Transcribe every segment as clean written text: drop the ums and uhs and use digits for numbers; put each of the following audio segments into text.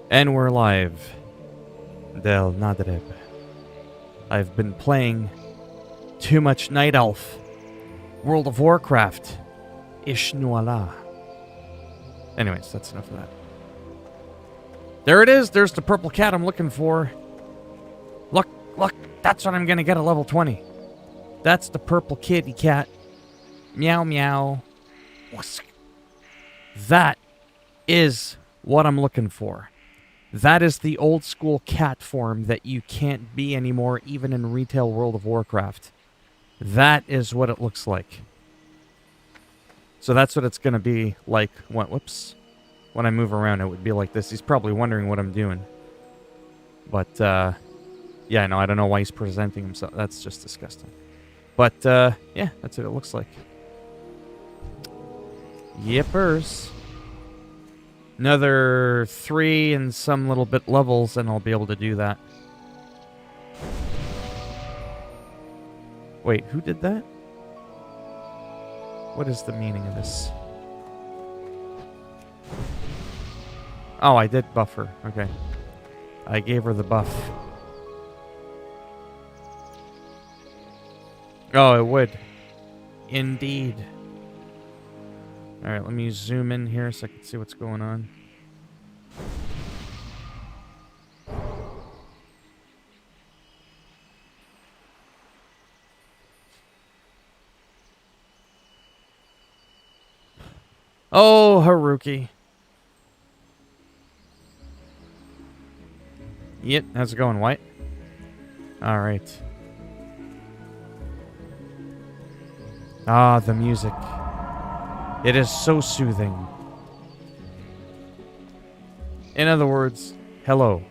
And we're live. Del Nadreb. I've been playing too much Night Elf. World of Warcraft. Ishnuala. Anyways, that's enough of that. There it is. There's the purple cat I'm looking for. Look, look. That's what I'm going to get at level 20. That's the purple kitty cat. Meow, meow. Whisk. That is what I'm looking for. That is the old school cat form that you can't be anymore, even in retail World of Warcraft. That is what it looks like. So that's what it's going to be like. Whoops. When I move around, it would be like this. He's probably wondering what I'm doing. But, yeah, no, I don't know why he's presenting himself. That's just disgusting. But, yeah, that's what it looks like. Yippers. Another 3 and some little bit levels, and I'll be able to do that. Wait, who did that? What is the meaning of this? Oh, I did buff her. Okay. I gave her the buff. Oh, it would. Indeed. Alright, let me zoom in here so I can see what's going on. Oh, Haruki. Yep, how's it going, White? Alright. Ah, the music. It is so soothing. In other words, hello.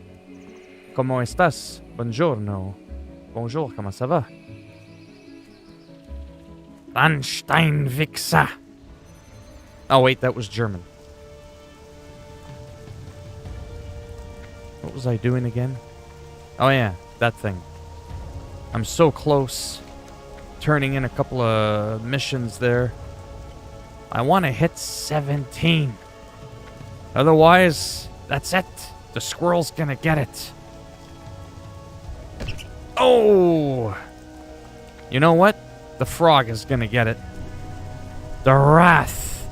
¿Cómo estás? Buongiorno. Bonjour, comment ça va? Einstein Wichser. Oh, wait, that was German. What was I doing again? Oh, yeah, that thing. I'm so close. Turning in a couple of missions there. I want to hit 17. Otherwise, that's it. The squirrel's gonna get it. Oh! You know what? The frog is gonna get it. The wrath.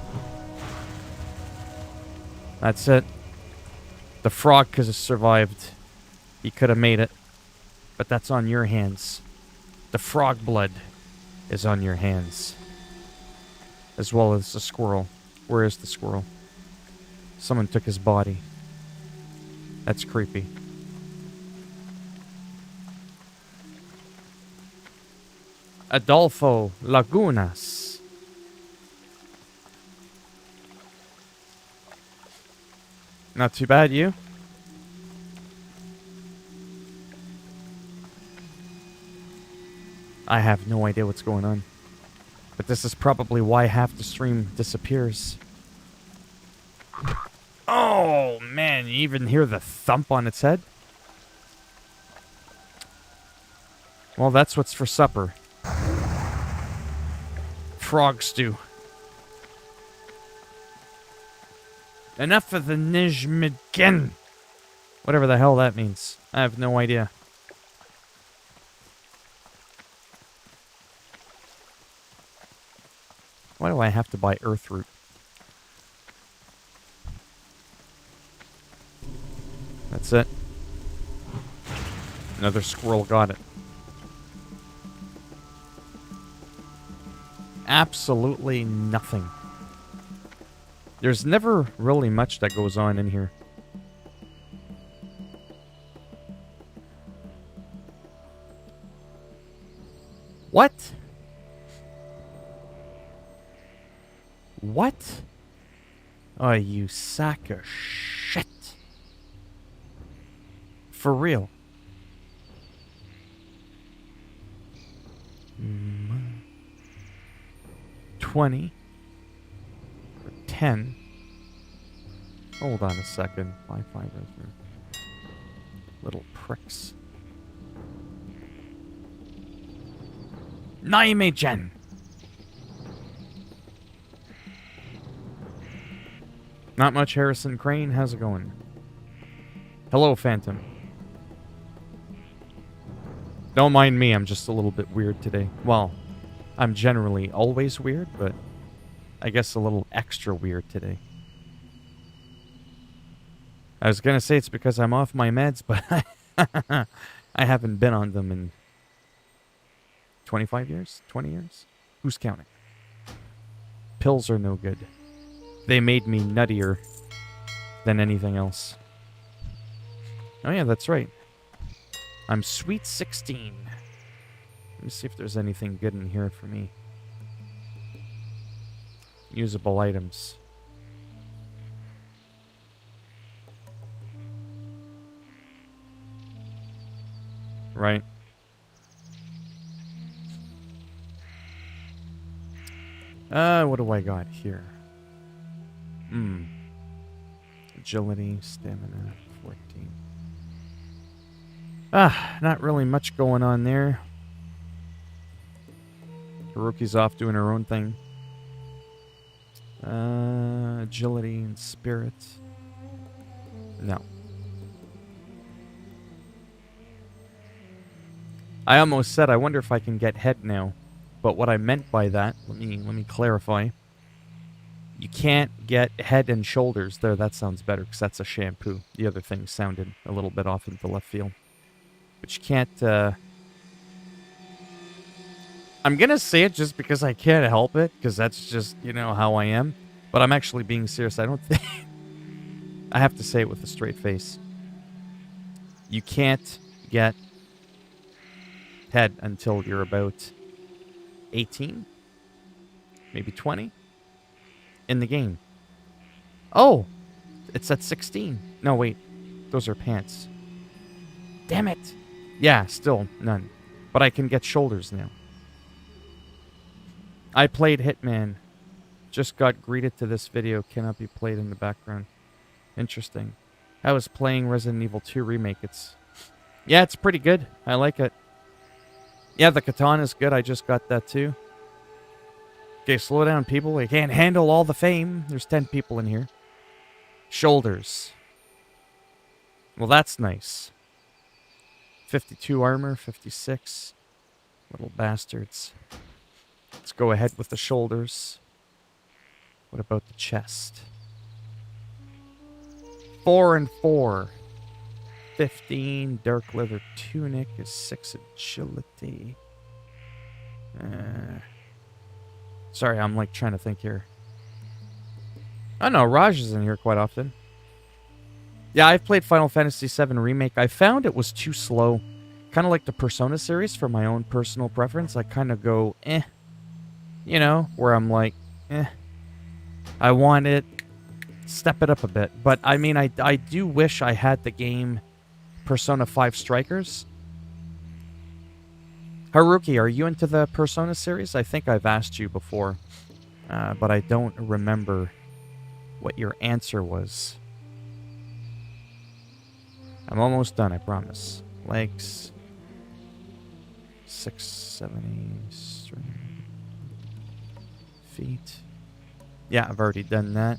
That's it. The frog could have survived. He could have made it. But that's on your hands. The frog blood is on your hands. As well as the squirrel. Where is the squirrel? Someone took his body. That's creepy. Adolfo Lagunas. Not too bad, you? I have no idea what's going on. But this is probably why half the stream disappears. Oh, man, you even hear the thump on its head? Well, that's what's for supper. Frog stew. Enough of the Nijmidgen. Whatever the hell that means. I have no idea. Why do I have to buy Earthroot? That's it. Another squirrel got it. Absolutely nothing. There's never really much that goes on in here. What? What? Oh, you sack of shit. For real. 20. 10. Hold on a second. 5 right here. Little pricks. Naimejen. Not much, Harrison Crane. How's it going? Hello, Phantom. Don't mind me, I'm just a little bit weird today. Well, I'm generally always weird, but I guess a little extra weird today. I was gonna say it's because I'm off my meds, but I haven't been on them in 25 years? 20 years? Who's counting? Pills are no good. They made me nuttier than anything else. Oh yeah, that's right. I'm sweet 16. Let me see if there's anything good in here for me. Usable items. Right. What do I got here? Agility, stamina, 14. Not really much going on there. Haruki's off doing her own thing. Agility and spirit. No. I almost said I wonder if I can get head now. But what I meant by that, let me clarify. You can't get head and shoulders there. That sounds better because that's a shampoo. The other thing sounded a little bit off into left field. But you can't, I'm gonna say it just because I can't help it, because that's just, you know, how I am. But I'm actually being serious. I don't think... I have to say it with a straight face. You can't get head until you're about 18? Maybe 20? In the game. Oh! It's at 16. No, wait. Those are pants. Damn it! Yeah, still none. But I can get shoulders now. I played Hitman. Just got greeted to this video. Cannot be played in the background. Interesting. I was playing Resident Evil 2 Remake. Yeah, it's pretty good. I like it. Yeah, the katana is good. I just got that too. Okay, slow down, people. I can't handle all the fame. There's 10 people in here. Shoulders. Well, that's nice. 52 armor, 56. Little bastards. Let's go ahead with the shoulders. What about the chest? 4 and 4. 15. Dark leather tunic is 6 agility. Sorry, I'm like trying to think here. Oh no, Raj is in here quite often. Yeah, I've played Final Fantasy VII Remake. I found it was too slow. Kind of like the Persona series for my own personal preference. I kind of go, eh. You know, where I'm like, eh. I want it. Step it up a bit. But, I mean, I do wish I had the game Persona 5 Strikers. Haruki, are you into the Persona series? I think I've asked you before. But I don't remember what your answer was. I'm almost done, I promise. Legs. 670. Feet. Yeah, I've already done that.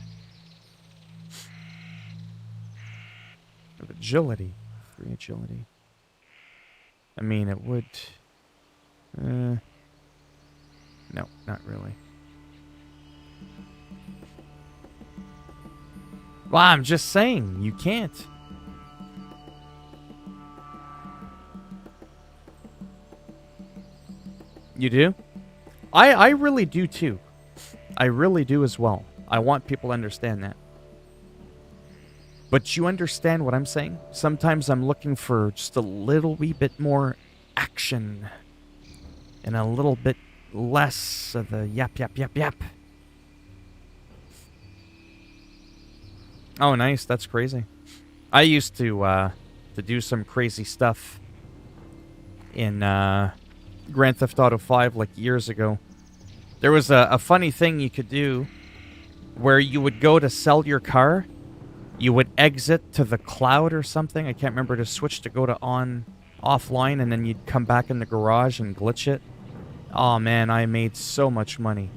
Agility. 3 agility. I mean, it would... no, not really. Well, I'm just saying, you can't. You do? I really do too. I really do as well. I want people to understand that. But you understand what I'm saying? Sometimes I'm looking for just a little wee bit more action. And a little bit less of the yap, yap, yap, yap. Oh, nice. That's crazy. I used to do some crazy stuff in Grand Theft Auto 5 like years ago. There was a funny thing you could do where you would go to sell your car. You would exit to the cloud or something. I can't remember, to switch to go to offline, and then you'd come back in the garage and glitch it. Oh man, I made so much money.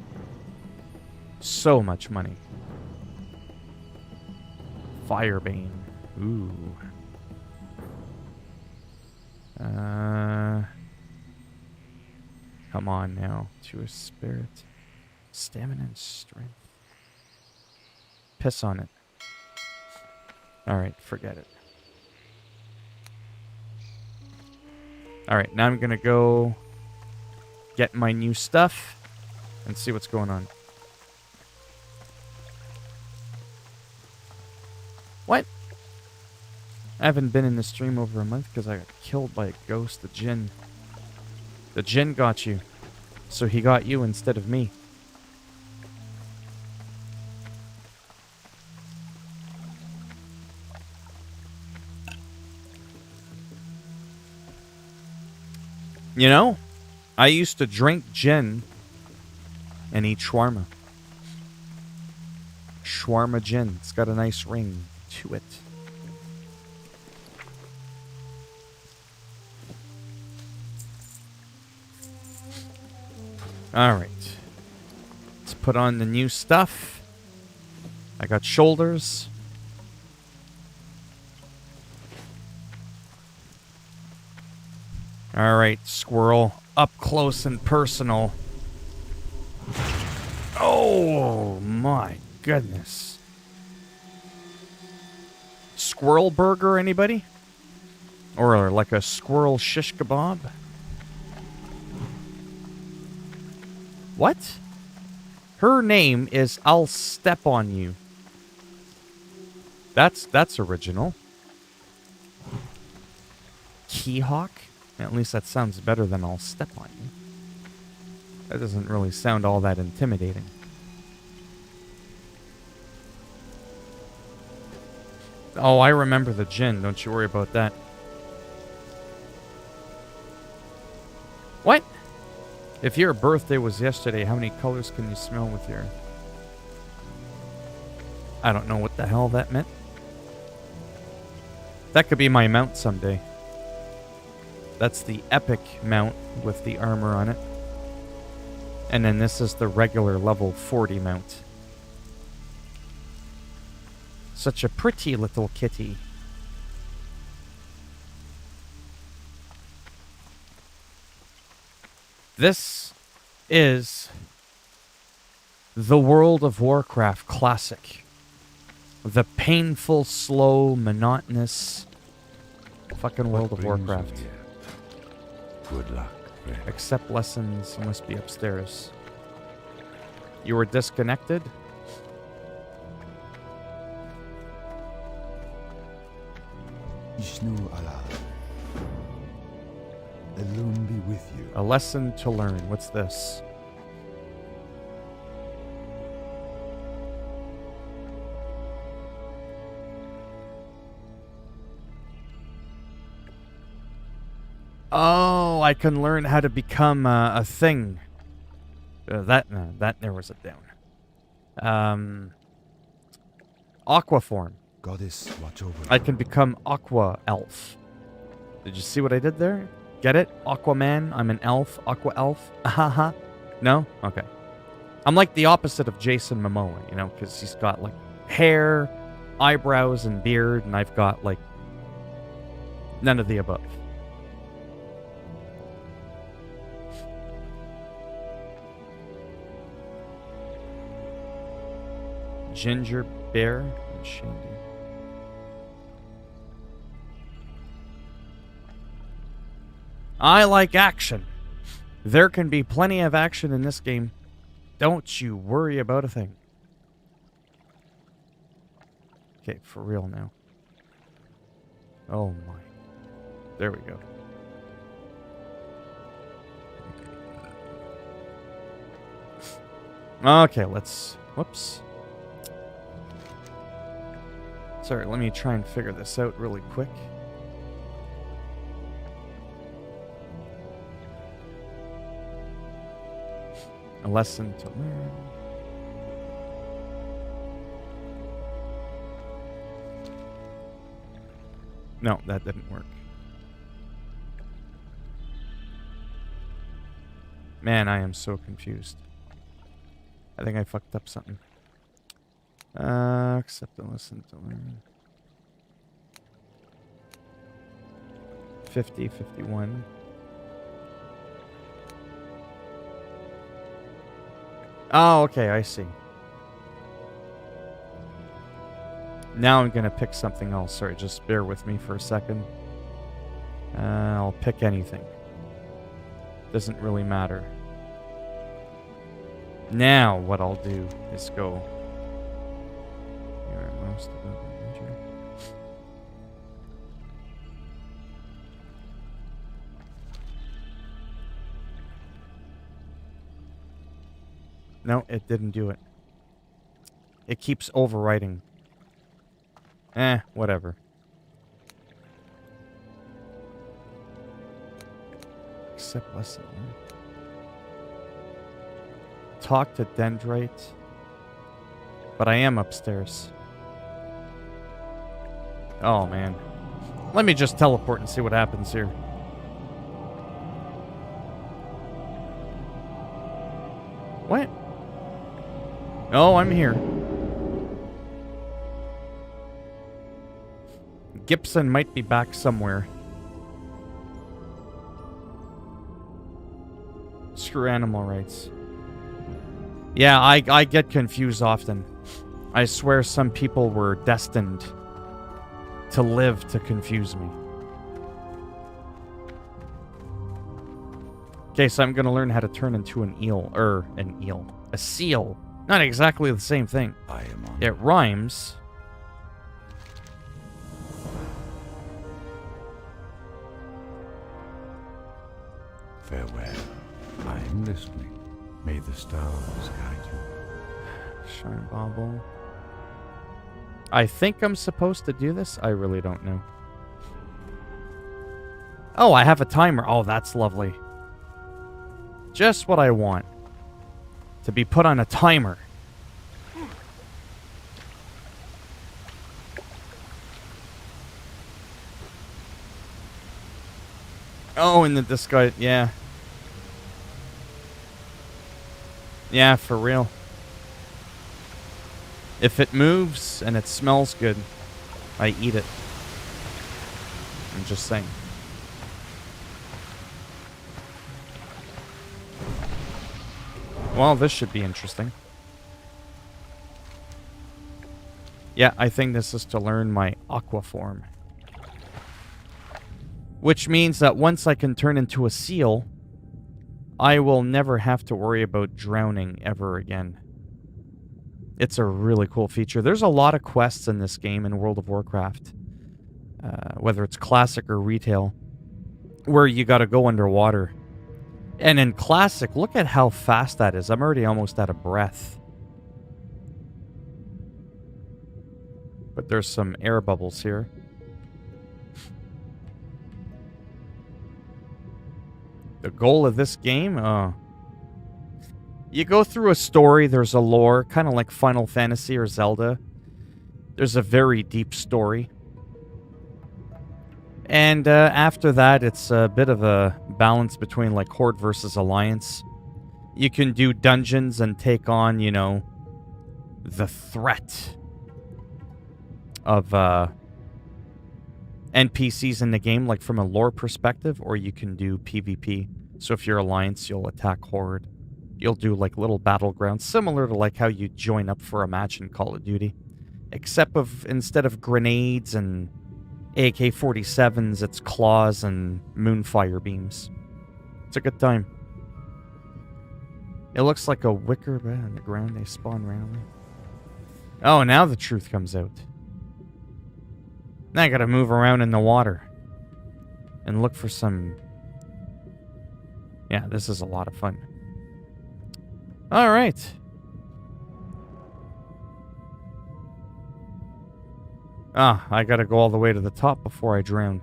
So much money. Firebane. Ooh. Come on now. To a spirit. Stamina and strength. Piss on it. Alright, forget it. Alright, now I'm gonna go get my new stuff and see what's going on. What? I haven't been in the stream over a month because I got killed by a ghost, the Jinn. The Jinn got you. So he got you instead of me. You know, I used to drink gin and eat shawarma. Shawarma gin. It's got a nice ring to it. Alright. Let's put on the new stuff. I got shoulders. Alright, squirrel. Up close and personal. Oh my goodness. Squirrel burger, anybody? Or like a squirrel shish kebab? What? Her name is I'll Step on You. That's original. Keyhawk? At least that sounds better than I'll Step on You. That doesn't really sound all that intimidating. Oh, I remember the gin. Don't you worry about that. What? If your birthday was yesterday, how many colors can you smell with your... I don't know what the hell that meant. That could be my mount someday. That's the epic mount with the armor on it. And then this is the regular level 40 mount. Such a pretty little kitty. This is the World of Warcraft classic. The painful, slow, monotonous fucking World of Warcraft. Good luck, friend. Except lessons must be upstairs. You were disconnected? Ishnu Allah. Elun be with you. A lesson to learn. What's this? Oh, I can learn how to become a thing. That narrows it down. Aqua form. Goddess, watch over. I can become Aqua Elf. Did you see what I did there? Get it? Aquaman, I'm an elf. Aqua Elf. Haha. No? Okay. I'm like the opposite of Jason Momoa, you know, because he's got like hair, eyebrows, and beard, and I've got like none of the above. Ginger Bear and Shandy. I like action. There can be plenty of action in this game. Don't you worry about a thing. Okay, for real now. Oh my. There we go. Okay, let's... Whoops. Sorry, let me try and figure this out really quick. A lesson to learn. No, that didn't work. Man, I am so confused. I think I fucked up something. Accept and listen to learn. 50, 51. Oh, okay, I see. Now I'm gonna pick something else. Sorry, just bear with me for a second. I'll pick anything. Doesn't really matter. Now what I'll do is go. You're most of the major. No, it didn't do it. It keeps overwriting. Whatever. Accept lesson. Talk to Dendrite. But I am upstairs. Oh, man. Let me just teleport and see what happens here. What? Oh, I'm here. Gibson might be back somewhere. Screw animal rights. Yeah, I get confused often. I swear some people were destined to live to confuse me. Okay, so I'm gonna learn how to turn into an eel. A seal. Not exactly the same thing. I am on. It rhymes. Farewell. I am listening. May the stars guide you. Shine bauble. I think I'm supposed to do this. I really don't know. Oh, I have a timer. Oh, that's lovely. Just what I want. To be put on a timer. Oh, and this guy, yeah. Yeah, for real. If it moves and it smells good, I eat it. I'm just saying. Well, this should be interesting. Yeah, I think this is to learn my aqua form. Which means that once I can turn into a seal, I will never have to worry about drowning ever again. It's a really cool feature. There's a lot of quests in this game in World of Warcraft. Whether it's classic or retail. Where you gotta go underwater. And in classic, look at how fast that is. I'm already almost out of breath. But there's some air bubbles here. The goal of this game? You go through a story, there's a lore, kind of like Final Fantasy or Zelda. There's a very deep story. And after that, it's a bit of a balance between like Horde versus Alliance. You can do dungeons and take on, you know, the threat of NPCs in the game, like from a lore perspective, or you can do PvP. So if you're Alliance, you'll attack Horde. You'll do like little battlegrounds, similar to like how you join up for a match in Call of Duty. Except instead of grenades and AK-47s, it's claws and moonfire beams. It's a good time. It looks like a wicker bed on the ground. They spawn randomly. Oh, now the truth comes out. Now I gotta move around in the water and look for some... Yeah, this is a lot of fun. Alright. I gotta go all the way to the top before I drown.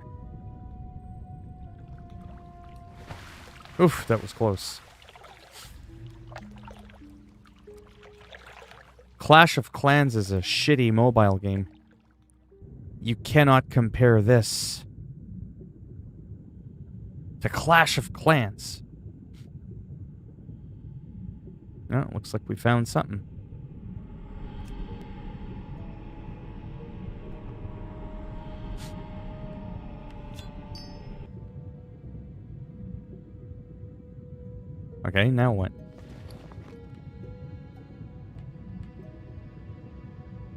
Oof, that was close. Clash of Clans is a shitty mobile game. You cannot compare this to Clash of Clans. Oh, it looks like we found something. Okay, now what?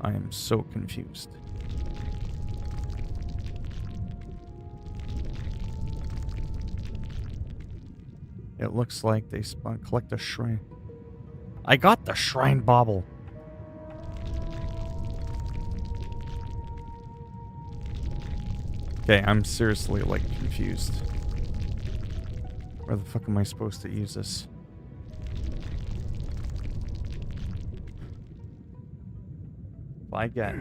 I am so confused. It looks like they spawn. Collect a shrine. I got the shrine bauble. Okay, I'm seriously, like, confused. Where the fuck am I supposed to use this? If I get...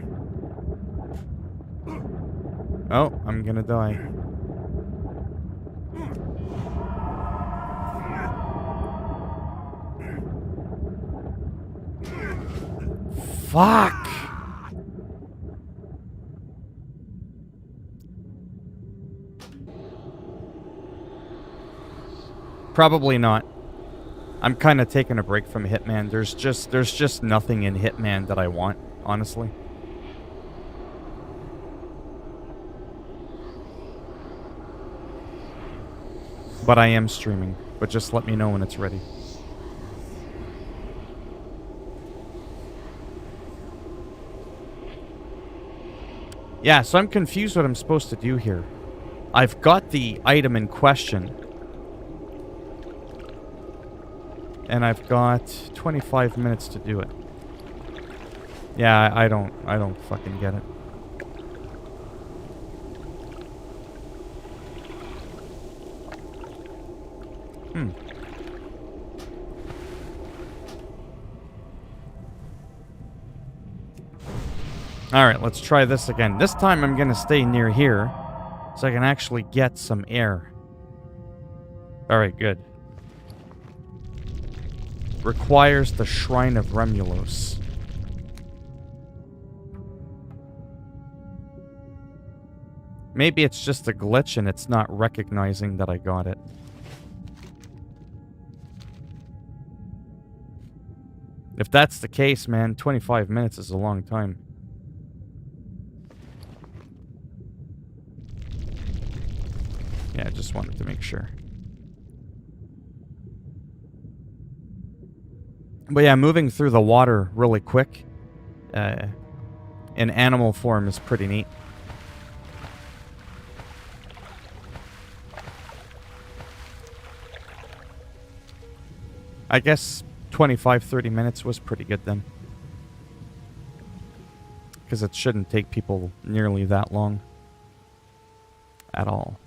Oh, I'm gonna die. Fuck! Probably not. I'm kind of taking a break from Hitman. There's just nothing in Hitman that I want, honestly. But I am streaming. But just let me know when it's ready. Yeah, so I'm confused what I'm supposed to do here. I've got the item in question. And I've got 25 minutes to do it. Yeah, I don't fucking get it. Alright, let's try this again. This time I'm gonna stay near here so I can actually get some air. Alright, good. Requires the Shrine of Remulos. Maybe it's just a glitch and it's not recognizing that I got it. If that's the case, man, 25 minutes is a long time. Yeah, I just wanted to make sure. But yeah, moving through the water really quick in animal form is pretty neat. I guess 25-30 minutes was pretty good then. Because it shouldn't take people nearly that long. At all.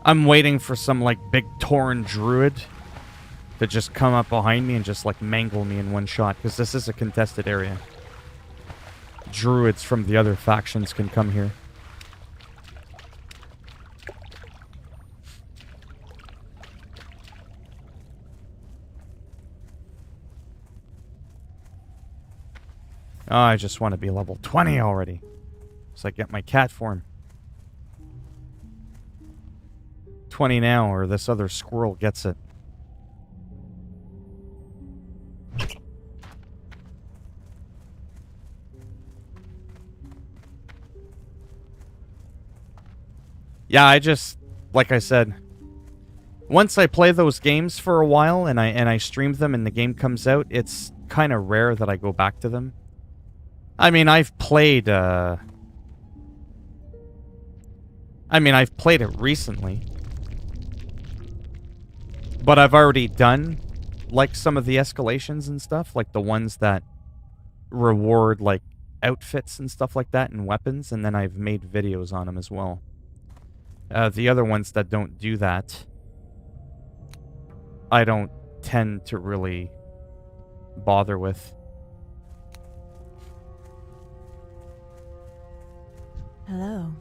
I'm waiting for some, like, big Tauren druid to just come up behind me and just, like, mangle me in one shot. Because this is a contested area. Druids from the other factions can come here. Oh, I just want to be level 20 already. So I get my cat form. 20 now, or this other squirrel gets it. Yeah, I just, like I said, once I play those games for a while and I stream them and the game comes out, it's kind of rare that I go back to them. I mean, I've played it recently. But I've already done, like, some of the escalations and stuff. Like, the ones that reward, like, outfits and stuff like that and weapons. And then I've made videos on them as well. The other ones that don't do that, I don't tend to really bother with. Hello.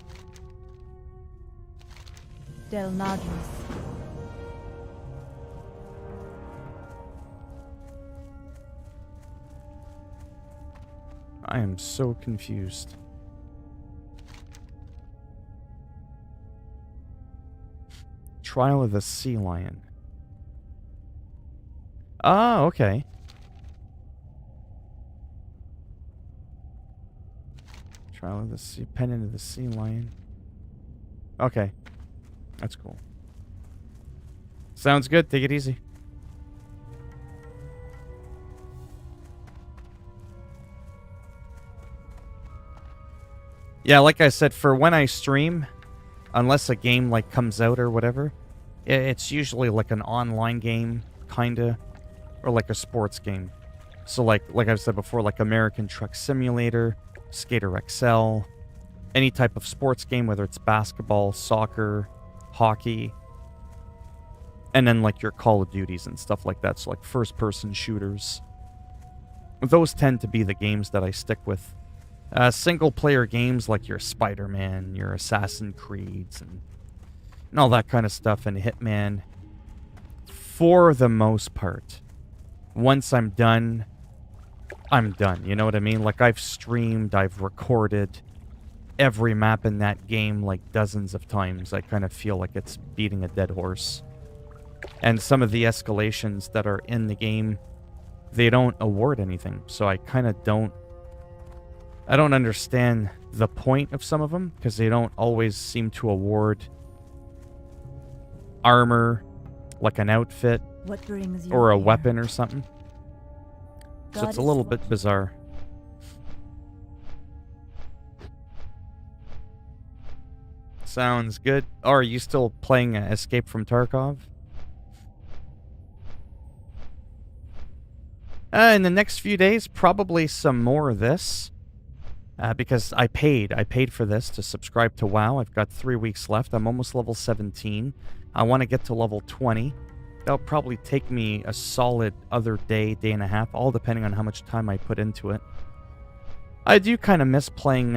Del Nadris. I am so confused. Trial of the Sea Lion. Ah, okay. Trial of the Sea, Pendant of the Sea Lion. Okay. That's cool. Sounds good. Take it easy. Yeah, like I said, for when I stream, unless a game like comes out or whatever, it's usually like an online game, kinda, or like a sports game. So like I've said before, like American Truck Simulator, Skater XL, any type of sports game, whether it's basketball, soccer, hockey, and then like your Call of Duties and stuff like that. So like first-person shooters. Those tend to be the games that I stick with. Single-player games like your Spider-Man, your Assassin's Creeds, and all that kind of stuff, and Hitman. For the most part, once I'm done, I'm done. You know what I mean? Like, I've streamed, I've recorded every map in that game like dozens of times. I kind of feel like it's beating a dead horse. And some of the escalations that are in the game, they don't award anything. So I kind of don't understand the point of some of them, because they don't always seem to award armor, like an outfit, What brings you or a here? weapon or something. So God it's a is little what- bit bizarre. Sounds good. Oh, are you still playing Escape from Tarkov? In the next few days, probably some more of this. Because I paid for this to subscribe to WoW. I've got 3 weeks left. I'm almost level 17. I want to get to level 20. That'll probably take me a solid other day and a half, all depending on how much time I put into it. I do kind of miss playing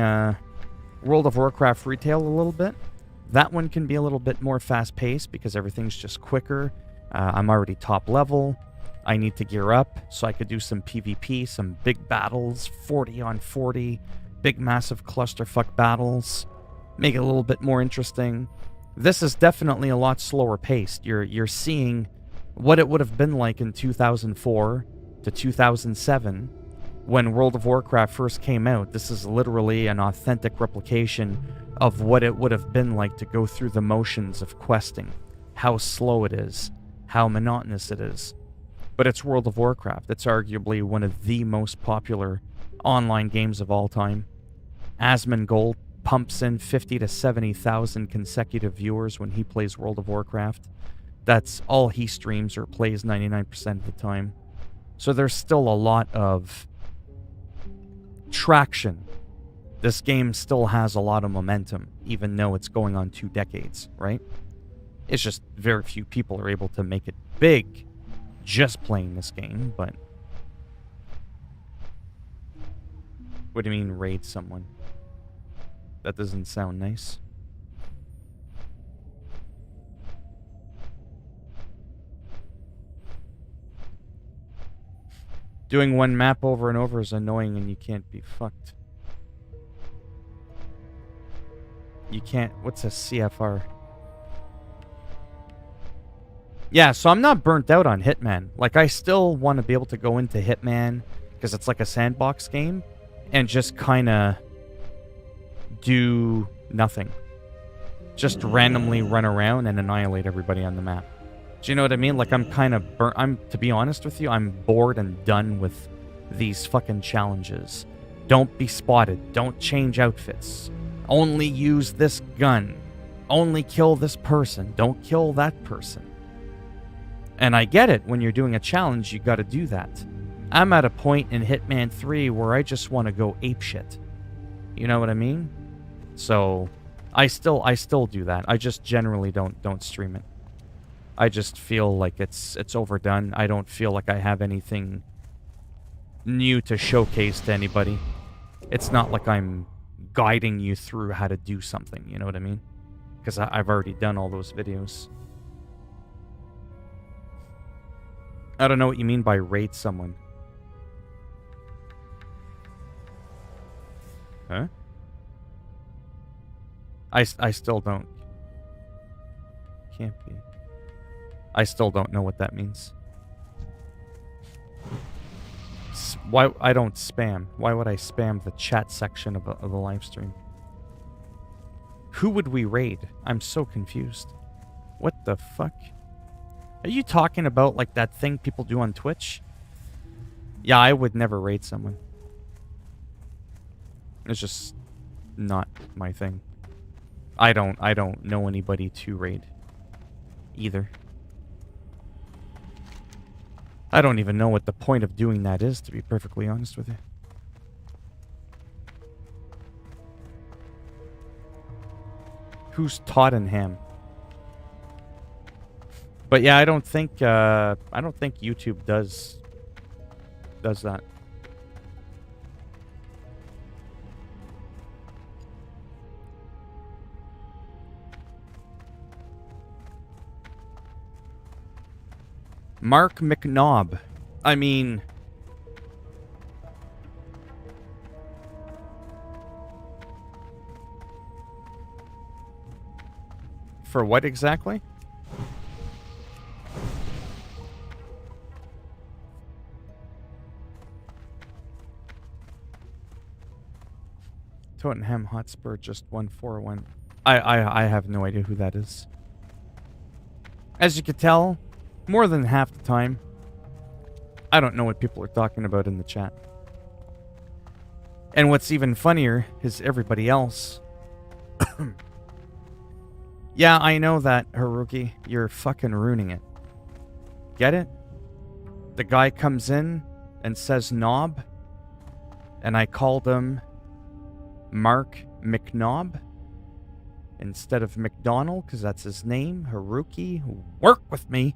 World of Warcraft Retail a little bit. That one can be a little bit more fast-paced because everything's just quicker. I'm already top level. I need to gear up so I could do some PvP, some big battles, 40 on 40, big massive clusterfuck battles. Make it a little bit more interesting. This is definitely a lot slower paced. You're seeing what it would have been like in 2004 to 2007 when World of Warcraft first came out. This is literally an authentic replication of what it would have been like to go through the motions of questing. How slow it is, how monotonous it is. But it's World of Warcraft. It's arguably one of the most popular online games of all time. Asmongold pumps in 50 to 70,000 consecutive viewers when he plays World of Warcraft. That's all he streams or plays 99% of the time. So there's still a lot of traction. This game still has a lot of momentum, even though it's going on 2 decades, right? It's just very few people are able to make it big just playing this game, but... What do you mean, raid someone? That doesn't sound nice. Doing one map over and over is annoying and you can't be fucked. You can't... What's a CFR? Yeah, so I'm not burnt out on Hitman. Like, I still want to be able to go into Hitman, because it's like a sandbox game, and just kind of do nothing. Just randomly run around and annihilate everybody on the map. Do you know what I mean? Like, I'm kind of burnt. To be honest with you, I'm bored and done with these fucking challenges. Don't be spotted. Don't change outfits. Only use this gun. Only kill this person. Don't kill that person. And I get it. When you're doing a challenge, you got to do that. I'm at a point in Hitman 3 where I just want to go apeshit. You know what I mean? So, I still do that. I just generally don't stream it. I just feel like it's overdone. I don't feel like I have anything new to showcase to anybody. It's not like I'm guiding you through how to do something, you know what I mean? Because I've already done all those videos. I don't know what you mean by raid someone. Huh? I still don't. Can't be. I still don't know what that means. Why I don't spam? Why would I spam the chat section of the live stream? Who would we raid? I'm so confused. What the fuck? Are you talking about like that thing people do on Twitch? Yeah, I would never raid someone. It's just not my thing. I don't know anybody to raid either. I don't even know what the point of doing that is, to be perfectly honest with you. Who's Tottenham? But yeah, I don't think YouTube does that. Mark McNobb. I mean, for what exactly? Tottenham Hotspur just won 4-1. I have no idea who that is. As you could tell, more than half the time, I don't know what people are talking about in the chat. And what's even funnier is everybody else. Yeah, I know that, Haruki. You're fucking ruining it. Get it? The guy comes in and says knob, and I called him Mark McNobb instead of McDonald, because that's his name. Haruki, work with me.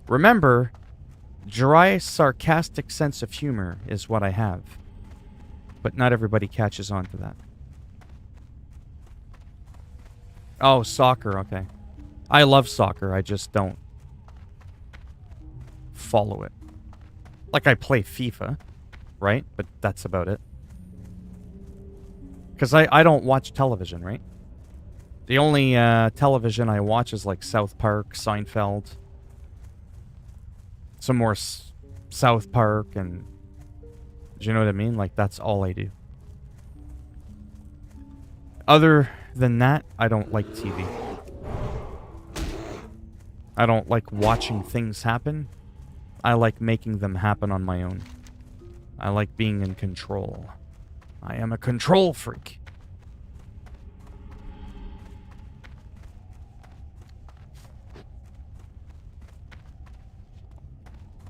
Remember, dry, sarcastic sense of humor is what I have. But not everybody catches on to that. Oh, soccer, okay. I love soccer, I just don't follow it. Like, I play FIFA, right? But that's about it. Because I don't watch television, right? The only television I watch is like South Park, Seinfeld, some more South Park, and do you know what I mean? Like, that's all I do. Other than that, I don't like TV. I don't like watching things happen. I like making them happen on my own. I like being in control. I am a control freak.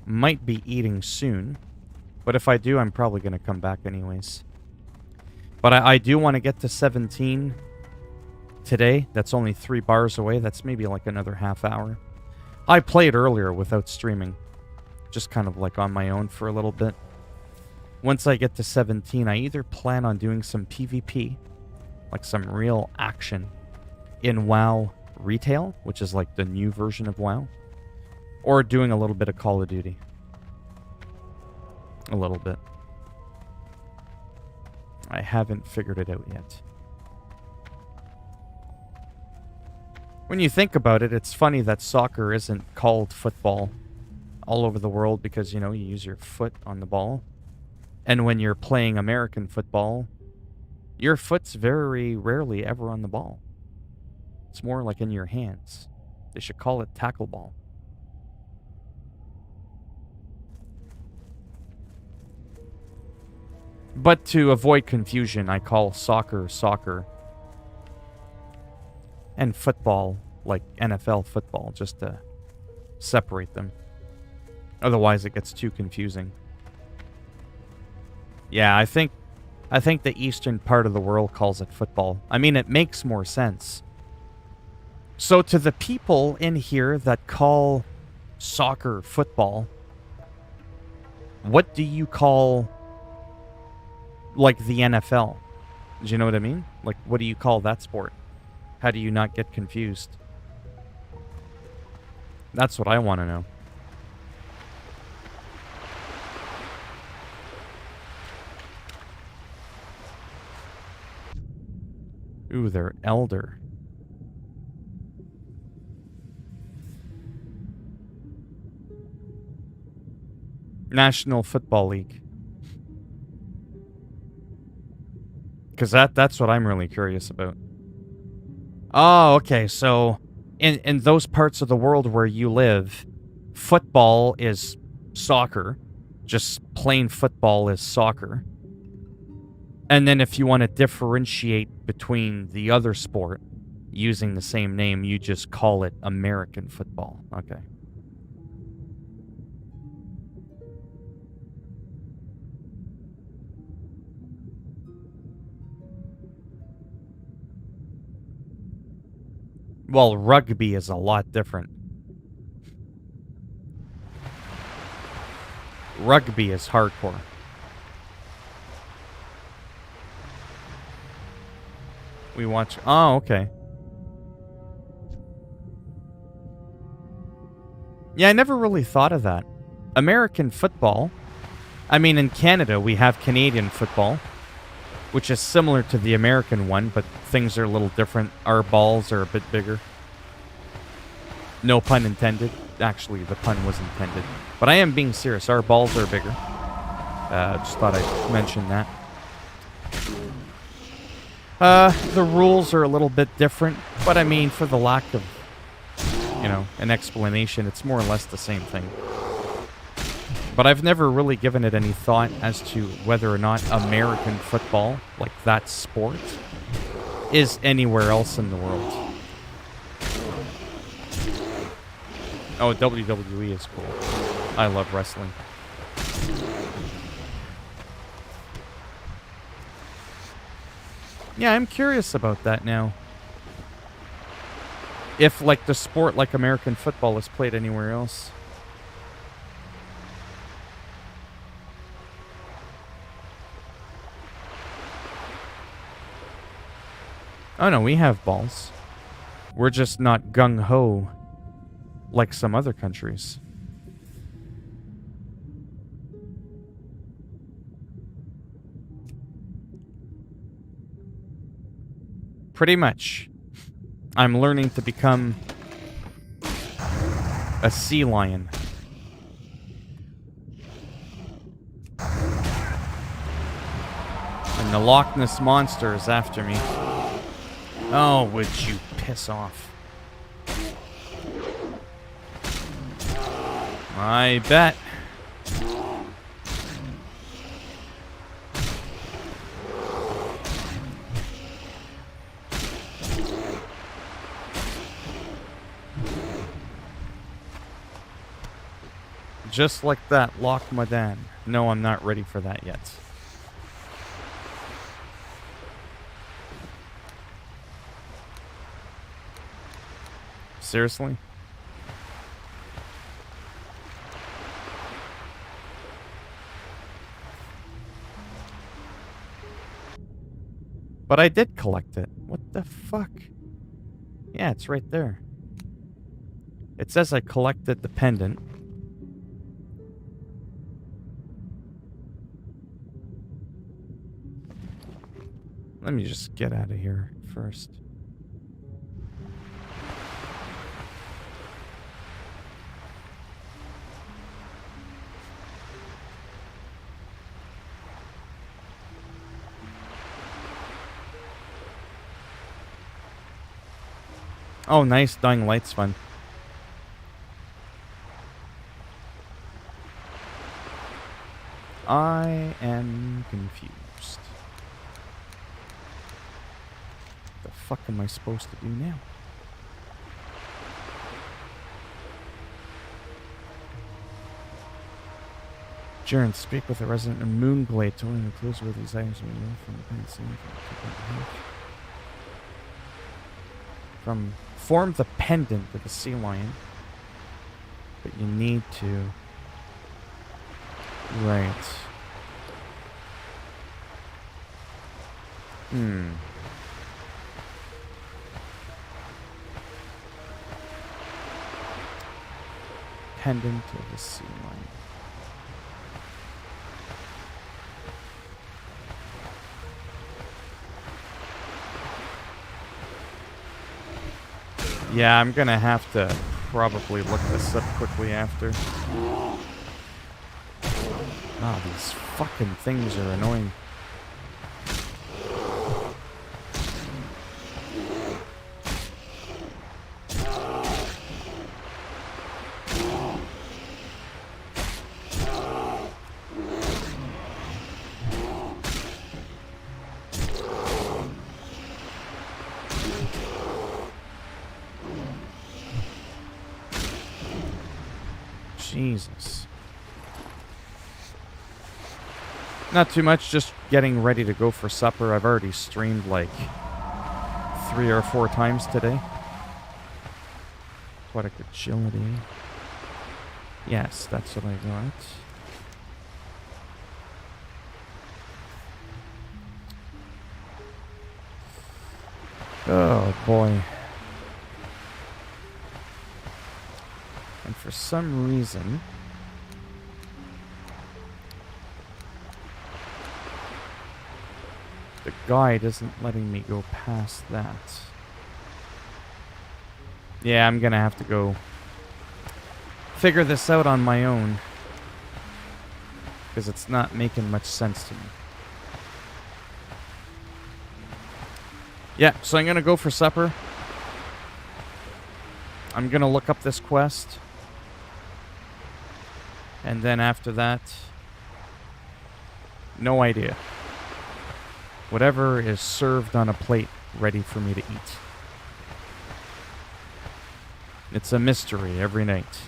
Might be eating soon, but if I do, I'm probably going to come back anyways. But I do want to get to 17 today. That's only 3 bars away. That's maybe like another half hour. I played earlier without streaming, just kind of like on my own for a little bit. Once I get to 17, I either plan on doing some PvP, like some real action, in WoW Retail, which is like the new version of WoW, or doing a little bit of Call of Duty. A little bit. I haven't figured it out yet. When you think about it, it's funny that soccer isn't called football all over the world because, you know, you use your foot on the ball. And when you're playing American football, your foot's very rarely ever on the ball. It's more like in your hands. They should call it tackle ball. But to avoid confusion, I call soccer soccer and football like NFL football, just to separate them. Otherwise it gets too confusing. Yeah, I think the eastern part of the world calls it football. I mean, it makes more sense. So to the people in here that call soccer football, what do you call, like, the NFL? Do you know what I mean? Like, what do you call that sport? How do you not get confused? That's what I want to know. Ooh, they're elder. National Football League. Because that's what I'm really curious about. Oh, okay. So in those parts of the world where you live, football is soccer. Just plain football is soccer. And then if you want to differentiate between the other sport using the same name, you just call it American football. Okay. Well, rugby is a lot different. Rugby is hardcore. We watch... Oh, okay. Yeah, I never really thought of that. American football... I mean, in Canada, we have Canadian football, which is similar to the American one, but things are a little different. Our balls are a bit bigger. No pun intended. Actually, the pun was intended. But I am being serious. Our balls are bigger. Just thought I'd mention that. The rules are a little bit different, but I mean, for the lack of, an explanation, it's more or less the same thing. But I've never really given it any thought as to whether or not American football, like that sport, is anywhere else in the world. Oh, WWE is cool. I love wrestling. Yeah, I'm curious about that now. If, like, the sport like American football is played anywhere else. Oh no, we have balls. We're just not gung-ho like some other countries. Pretty much. I'm learning to become a sea lion. And the Loch Ness Monster is after me. Oh, would you piss off? I bet. Just like that, Loch Madan. No, I'm not ready for that yet. Seriously? But I did collect it. What the fuck? Yeah, it's right there. It says I collected the pendant. Let me just get out of here first. Oh, nice. Dying Light's fun. I am confused. What the fuck am I supposed to do now? Jaren, speak with a resident of Moonglade, telling him the clues where these items were removed from the pen scene. From form the pendant with a sea lion, but you need to. Right. Pendant of the sea lion. Yeah, I'm gonna have to probably look this up quickly after. Ah, these fucking things are annoying. Jesus. Not too much, just getting ready to go for supper. I've already streamed like 3 or 4 times today. Aquatic agility. Yes, that's what I got. Oh boy. And for some reason, the guide isn't letting me go past that. Yeah, I'm gonna have to go figure this out on my own, because it's not making much sense to me. Yeah, so I'm gonna go for supper. I'm gonna look up this quest. And then after that, no idea. Whatever is served on a plate ready for me to eat. It's a mystery every night.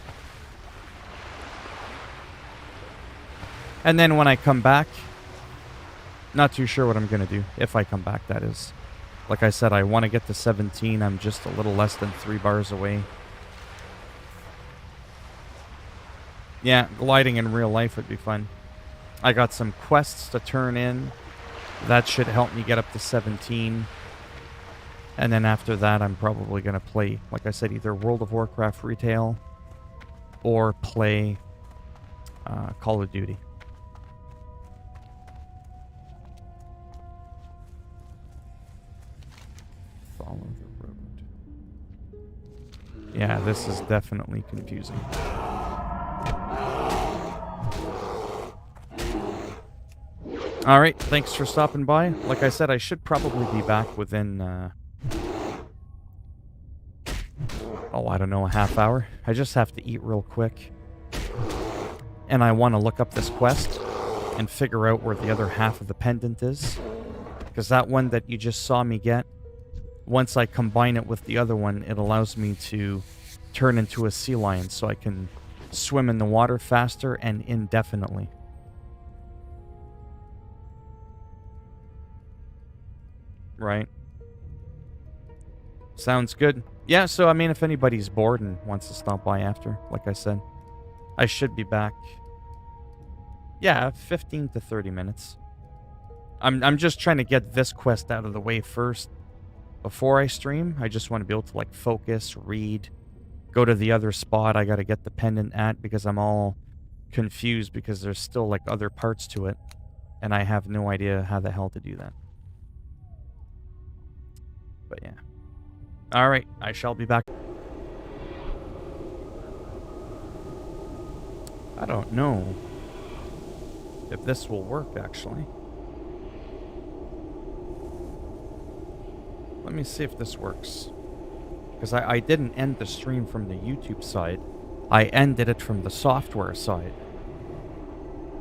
And then when I come back, not too sure what I'm going to do. If I come back, that is. Like I said, I want to get to 17. I'm just a little less than 3 bars away. Yeah, gliding in real life would be fun. I got some quests to turn in. That should help me get up to 17. And then after that, I'm probably going to play, like I said, either World of Warcraft Retail or play Call of Duty. Follow the road. Yeah, this is definitely confusing. Alright, thanks for stopping by. Like I said, I should probably be back within, I don't know, a half hour. I just have to eat real quick. And I want to look up this quest and figure out where the other half of the pendant is. Because that one that you just saw me get, once I combine it with the other one, it allows me to turn into a sea lion so I can swim in the water faster and indefinitely. Right. Sounds good. Yeah, so I mean, if anybody's bored and wants to stop by after, like I said, I should be back. Yeah, 15 to 30 minutes. I'm just trying to get this quest out of the way first before I stream. I just want to be able to like focus, read, go to the other spot I got to get the pendant at, because I'm all confused because there's still like other parts to it and I have no idea how the hell to do that. But yeah. Alright, I shall be back. I don't know if this will work, actually. Let me see if this works. Because I didn't end the stream from the YouTube side. I ended it from the software side.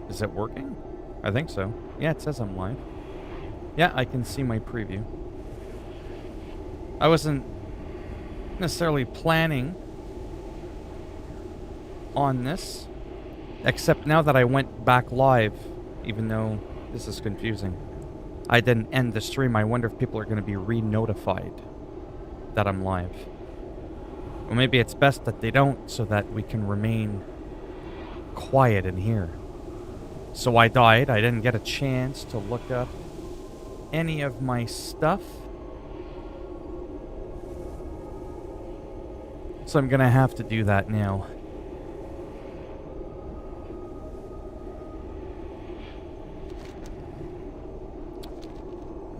Is it working? I think so. Yeah, it says I'm live. Yeah, I can see my preview. I wasn't necessarily planning on this, except now that I went back live, even though this is confusing, I didn't end the stream. I wonder if people are going to be re-notified that I'm live. Well, maybe it's best that they don't, so that we can remain quiet in here. So I died. I didn't get a chance to look up any of my stuff. So I'm gonna have to do that now.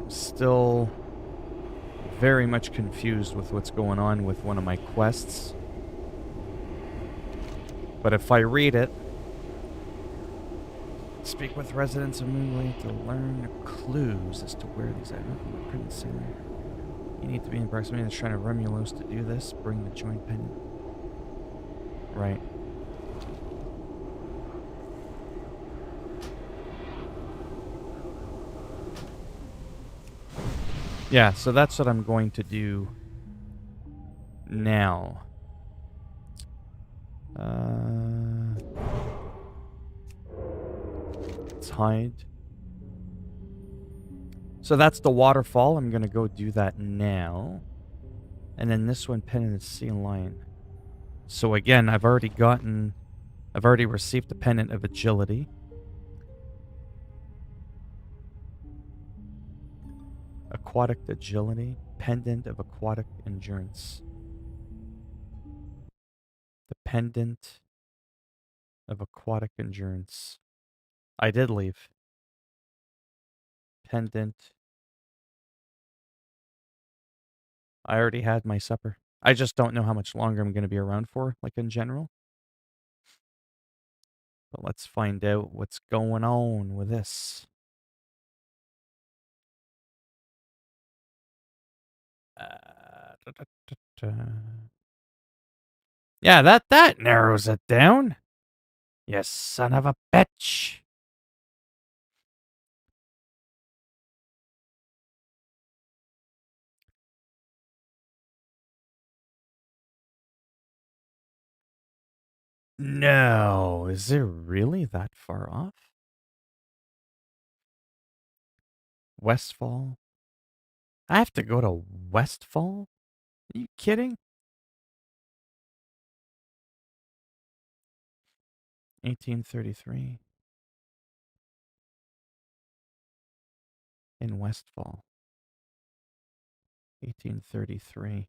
I'm still very much confused with what's going on with one of my quests. But if I read it, Speak with residents of Moonglade to learn clues as to where these items are printed sailor. You need to be in proximity to Shrine of Remulos to do this. Bring the joint pendant. Right. Yeah, so that's what I'm going to do now. Let's hide. So that's the waterfall. I'm going to go do that now. And then this one, Pendant of Sea Lion. So again, I've already received the Pendant of Agility. Aquatic Agility. Pendant of Aquatic Endurance. The Pendant of Aquatic Endurance. I did leave. Pendant. I already had my supper. I just don't know how much longer I'm going to be around for, like in general. But let's find out what's going on with this. Yeah, that narrows it down. You son of a bitch. No, is it really that far off? Westfall? I have to go to Westfall? Are you kidding? 1833. In Westfall. 1833.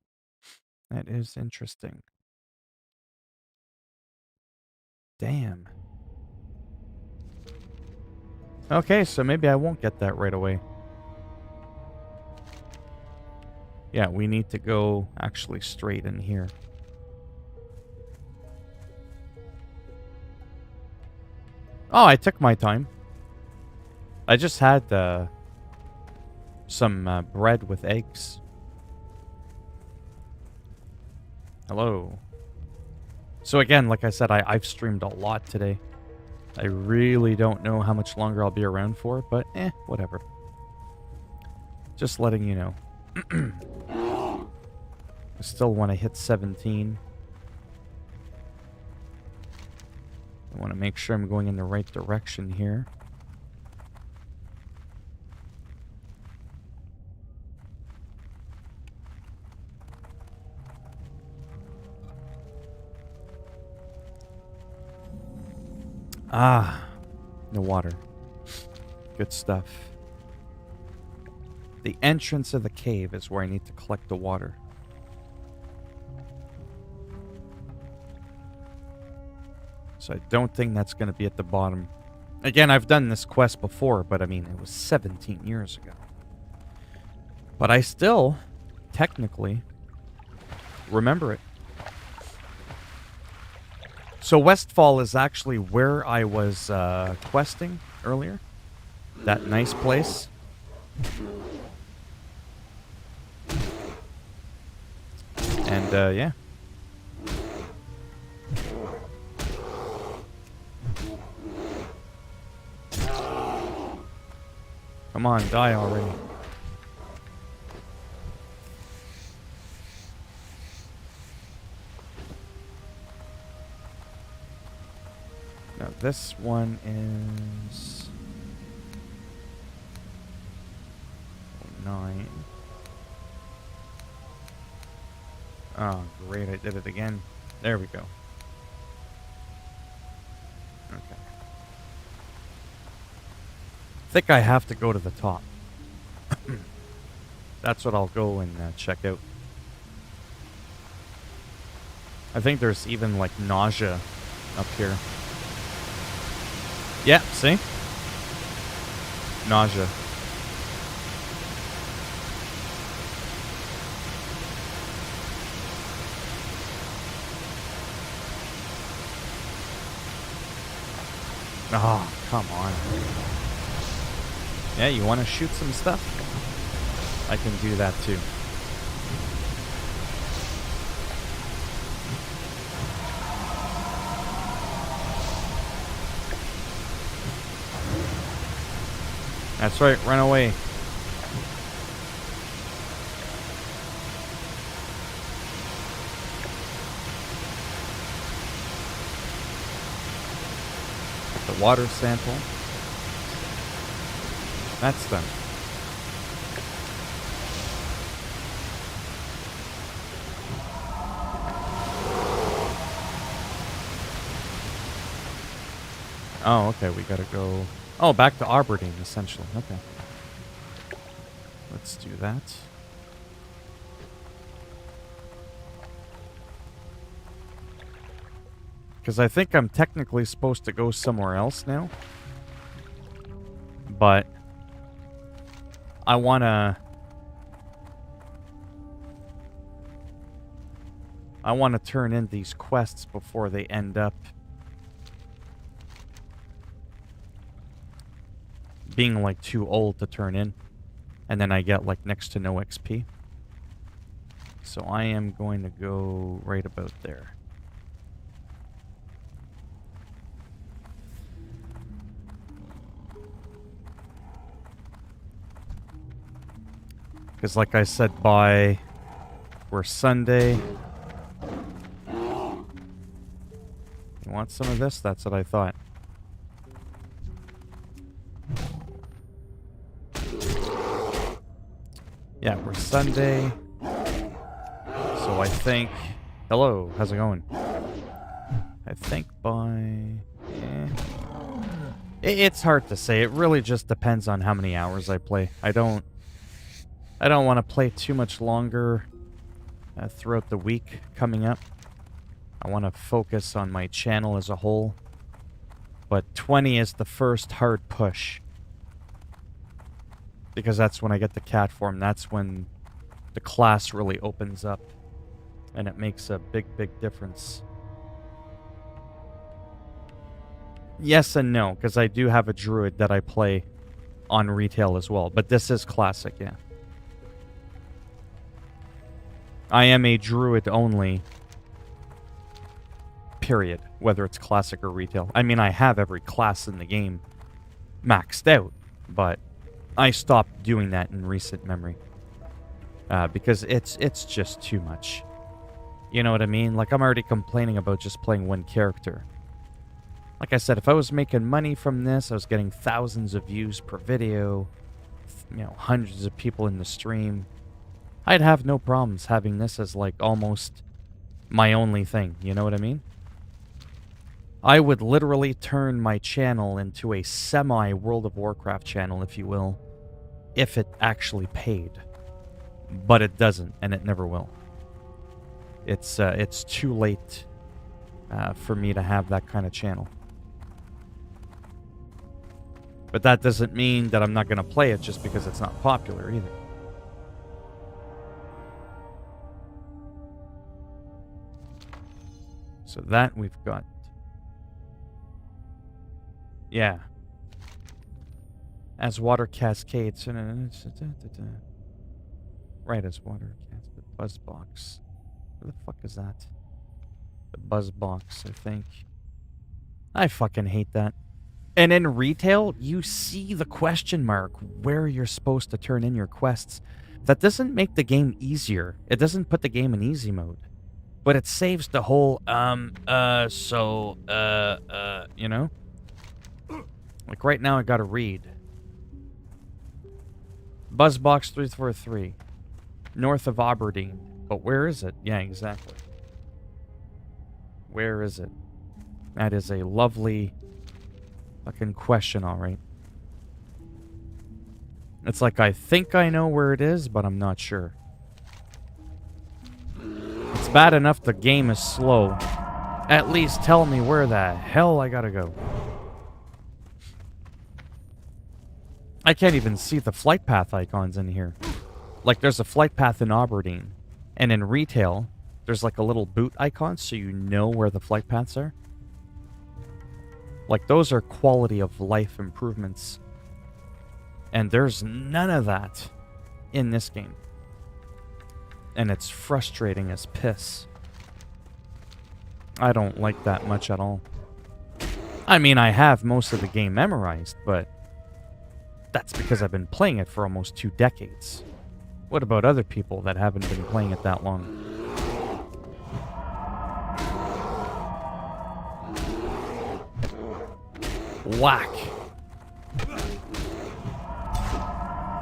That is interesting. Damn. Okay, so maybe I won't get that right away. Yeah, we need to go actually straight in here. Oh, I took my time. I just had some bread with eggs. Hello. So again, like I said, I've streamed a lot today. I really don't know how much longer I'll be around for, but whatever. Just letting you know. I still want to hit 17. I want to make sure I'm going in the right direction here. Ah, the water. Good stuff. The entrance of the cave is where I need to collect the water. So I don't think that's going to be at the bottom. Again, I've done this quest before, but I mean, it was 17 years ago. But I still, technically, remember it. So Westfall is actually where I was questing earlier. That nice place. And, yeah. Come on, die already. Now this one is 9. Oh, great, I did it again. There we go. Okay. I think I have to go to the top. That's what I'll go and check out. I think there's even like nausea up here. Yeah, see? Nausea. Oh, come on. Yeah, you want to shoot some stuff? I can do that too. That's right, run away. The water sample. That's done. Oh, okay, we gotta go... Oh, back to Aberdeen, essentially. Okay. Let's do that. Because I think I'm technically supposed to go somewhere else now. But... I wanna turn in these quests before they end up being like too old to turn in, and then I get like next to no XP. So I am going to go right about there. Because like I said, we're Sunday. You want some of this? That's what I thought. Yeah, we're Sunday. So I think... Hello, how's it going? I think by... It's hard to say. It really just depends on how many hours I play. I don't want to play too much longer throughout the week coming up. I want to focus on my channel as a whole. But 20 is the first hard push. Because that's when I get the cat form. That's when the class really opens up. And it makes a big, big difference. Yes and no, because I do have a druid that I play on retail as well. But this is classic, yeah. I am a druid only. Period. Whether it's classic or retail. I mean, I have every class in the game maxed out. But I stopped doing that in recent memory. Because it's just too much. You know what I mean? Like, I'm already complaining about just playing one character. Like I said, if I was making money from this, I was getting thousands of views per video, you know, hundreds of people in the stream, I'd have no problems having this as, like, almost my only thing. You know what I mean? I would literally turn my channel into a semi-World of Warcraft channel, if you will, if it actually paid. But it doesn't, and it never will. It's too late for me to have that kind of channel. But that doesn't mean that I'm not going to play it just because it's not popular either. So that we've got. Yeah. As water cascades. Right, as water cascades. The buzz box. What the fuck is that? The buzz box, I think. I fucking hate that. And in retail, you see the question mark where you're supposed to turn in your quests. That doesn't make the game easier. It doesn't put the game in easy mode. But it saves the whole, you know? Like right now I gotta read. Buzzbox 343. North of Aberdeen. But where is it? Yeah, exactly. Where is it? That is a lovely fucking question, alright. It's like I think I know where it is, but I'm not sure. It's bad enough the game is slow. At least tell me where the hell I gotta go. I can't even see the flight path icons in here. Like, there's a flight path in Aberdeen. And in retail, there's like a little boot icon so you know where the flight paths are. Like, those are quality of life improvements. And there's none of that in this game. And it's frustrating as piss. I don't like that much at all. I mean, I have most of the game memorized, but that's because I've been playing it for almost 2 decades. What about other people that haven't been playing it that long? Whack.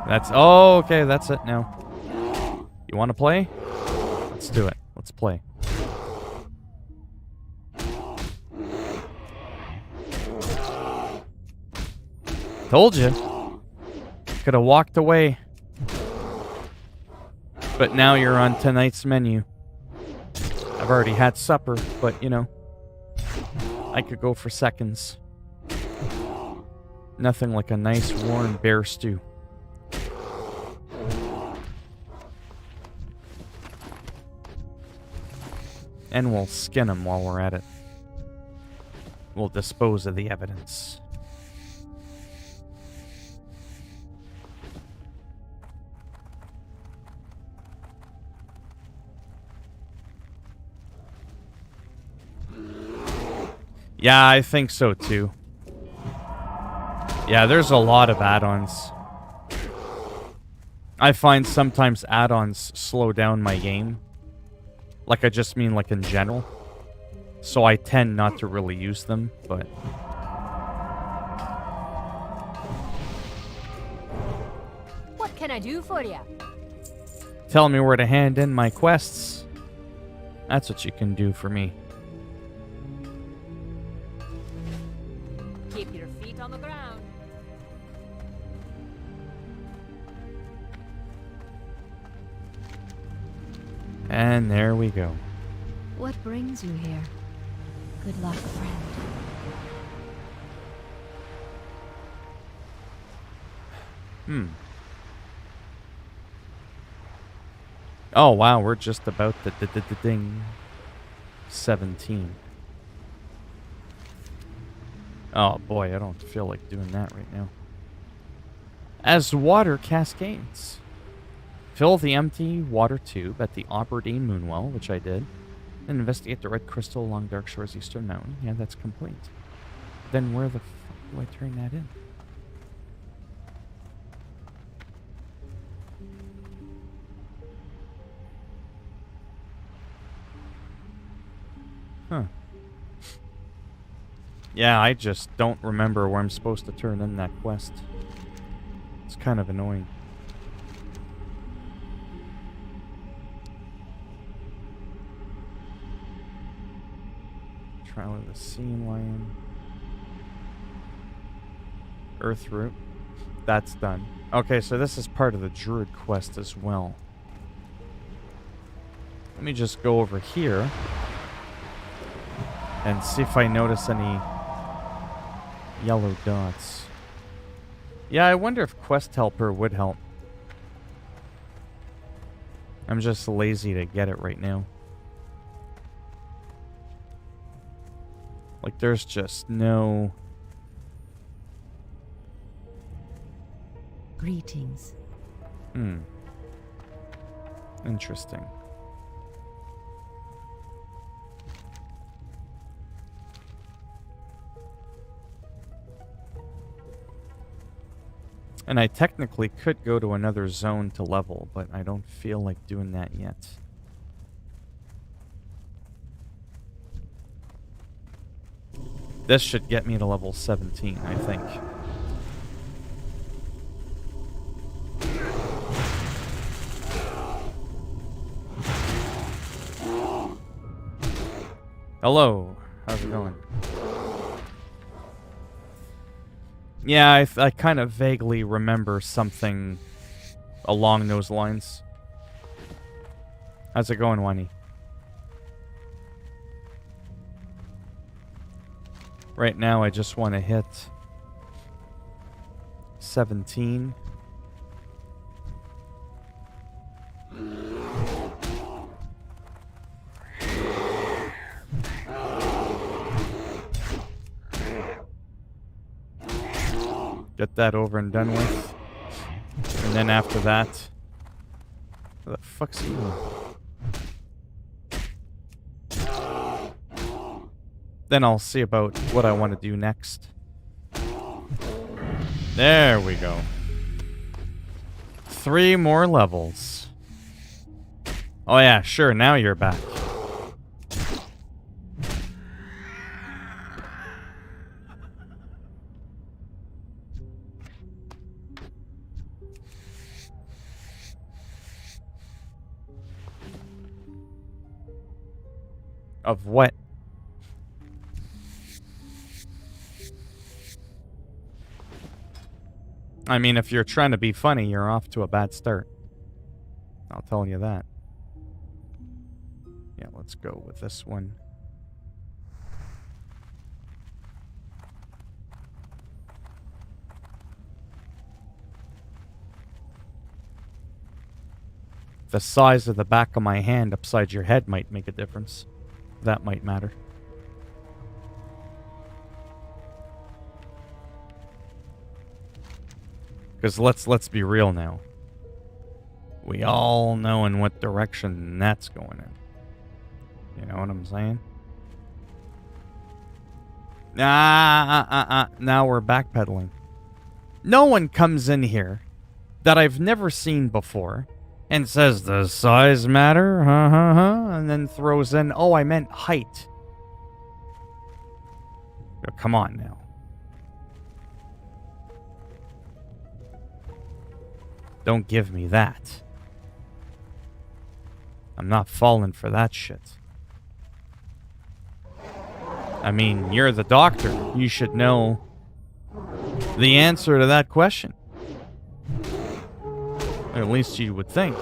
That's... Oh, okay, that's it now. You want to play? Let's do it. Let's play. Told you. Could have walked away. But now you're on tonight's menu. I've already had supper, but you know, I could go for seconds. Nothing like a nice warm bear stew. And we'll skin him while we're at it. We'll dispose of the evidence. Yeah, I think so too. Yeah, there's a lot of add-ons. I find sometimes add-ons slow down my game. Like, I just mean like in general. So I tend not to really use them, but... What can I do for you? Tell me where to hand in my quests. That's what you can do for me. Keep your feet on the ground. And there we go. What brings you here? Good luck, friend. Oh, wow, we're just about the ding. 17. Oh, boy, I don't feel like doing that right now. As water cascades. Fill the empty water tube at the Aberdeen Moonwell, which I did. Then investigate the red crystal along Dark Shore's eastern mountain. Yeah, that's complete. Then where the fuck do I turn that in? Huh. Yeah, I just don't remember where I'm supposed to turn in that quest. It's kind of annoying. Trial of the Sea Lion. Earth Root. That's done. Okay, so this is part of the Druid quest as well. Let me just go over here and see if I notice any yellow dots. Yeah, I wonder if Quest Helper would help. I'm just lazy to get it right now. Like, there's just no... Greetings. Interesting. And I technically could go to another zone to level, but I don't feel like doing that yet. This should get me to level 17, I think. Hello, how's it going? Yeah, I kind of vaguely remember something along those lines. How's it going, Wani? Right now, I just want to hit 17. Get that over and done with. And then after that... Where the fuck's he? Then I'll see about what I want to do next. There we go. 3 more levels. Oh yeah, sure, now you're back. Of what? I mean, if you're trying to be funny, you're off to a bad start. I'll tell you that. Yeah, let's go with this one. The size of the back of my hand upside your head might make a difference. That might matter. Because let's be real now. We all know in what direction that's going in. You know what I'm saying? Now we're backpedaling. No one comes in here that I've never seen before and says, does size matter? And then throws in, oh, I meant height. Oh, come on now. Don't give me that. I'm not falling for that shit. I mean, you're the doctor. You should know the answer to that question. Or at least you would think.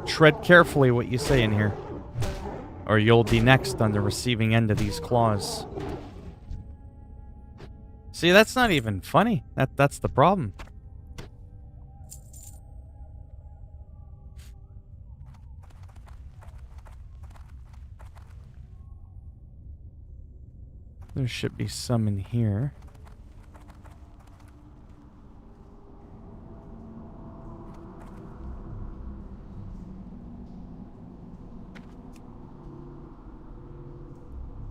Tread carefully what you say in here, or you'll be next on the receiving end of these claws. See, that's not even funny. That's the problem. There should be some in here.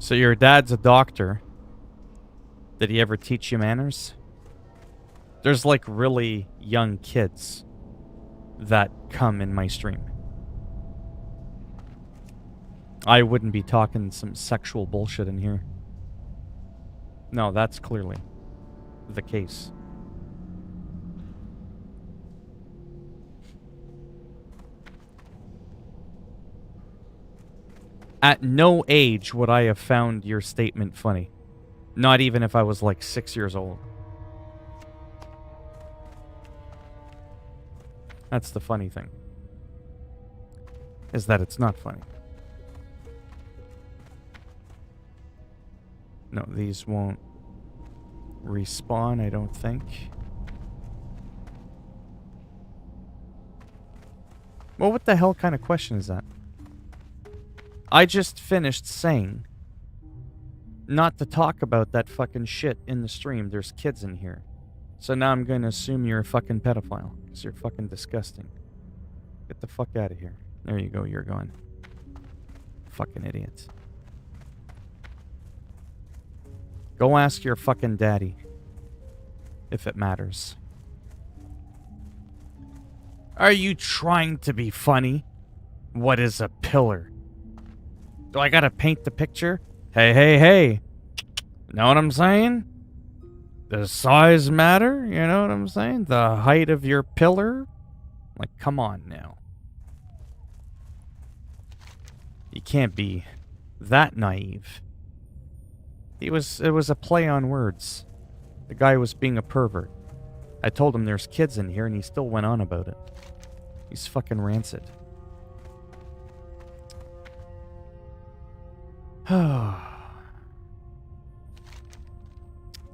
So your dad's a doctor. Did he ever teach you manners? There's like really young kids that come in my stream. I wouldn't be talking some sexual bullshit in here. No, that's clearly the case. At no age would I have found your statement funny. Not even if I was like 6 years old. That's the funny thing. Is that it's not funny. No, these won't respawn, I don't think. Well, what the hell kind of question is that? I just finished saying not to talk about that fucking shit in the stream. There's kids in here. So now I'm going to assume you're a fucking pedophile. Because you're fucking disgusting. Get the fuck out of here. There you go, you're gone. Fucking idiots. Go ask your fucking daddy. If it matters. Are you trying to be funny? What is a pillar? Do I gotta paint the picture? Hey. Know what I'm saying? Does size matter? You know what I'm saying? The height of your pillar? Like, come on now. You can't be that naive. It was a play on words. The guy was being a pervert. I told him there's kids in here and he still went on about it. He's fucking rancid.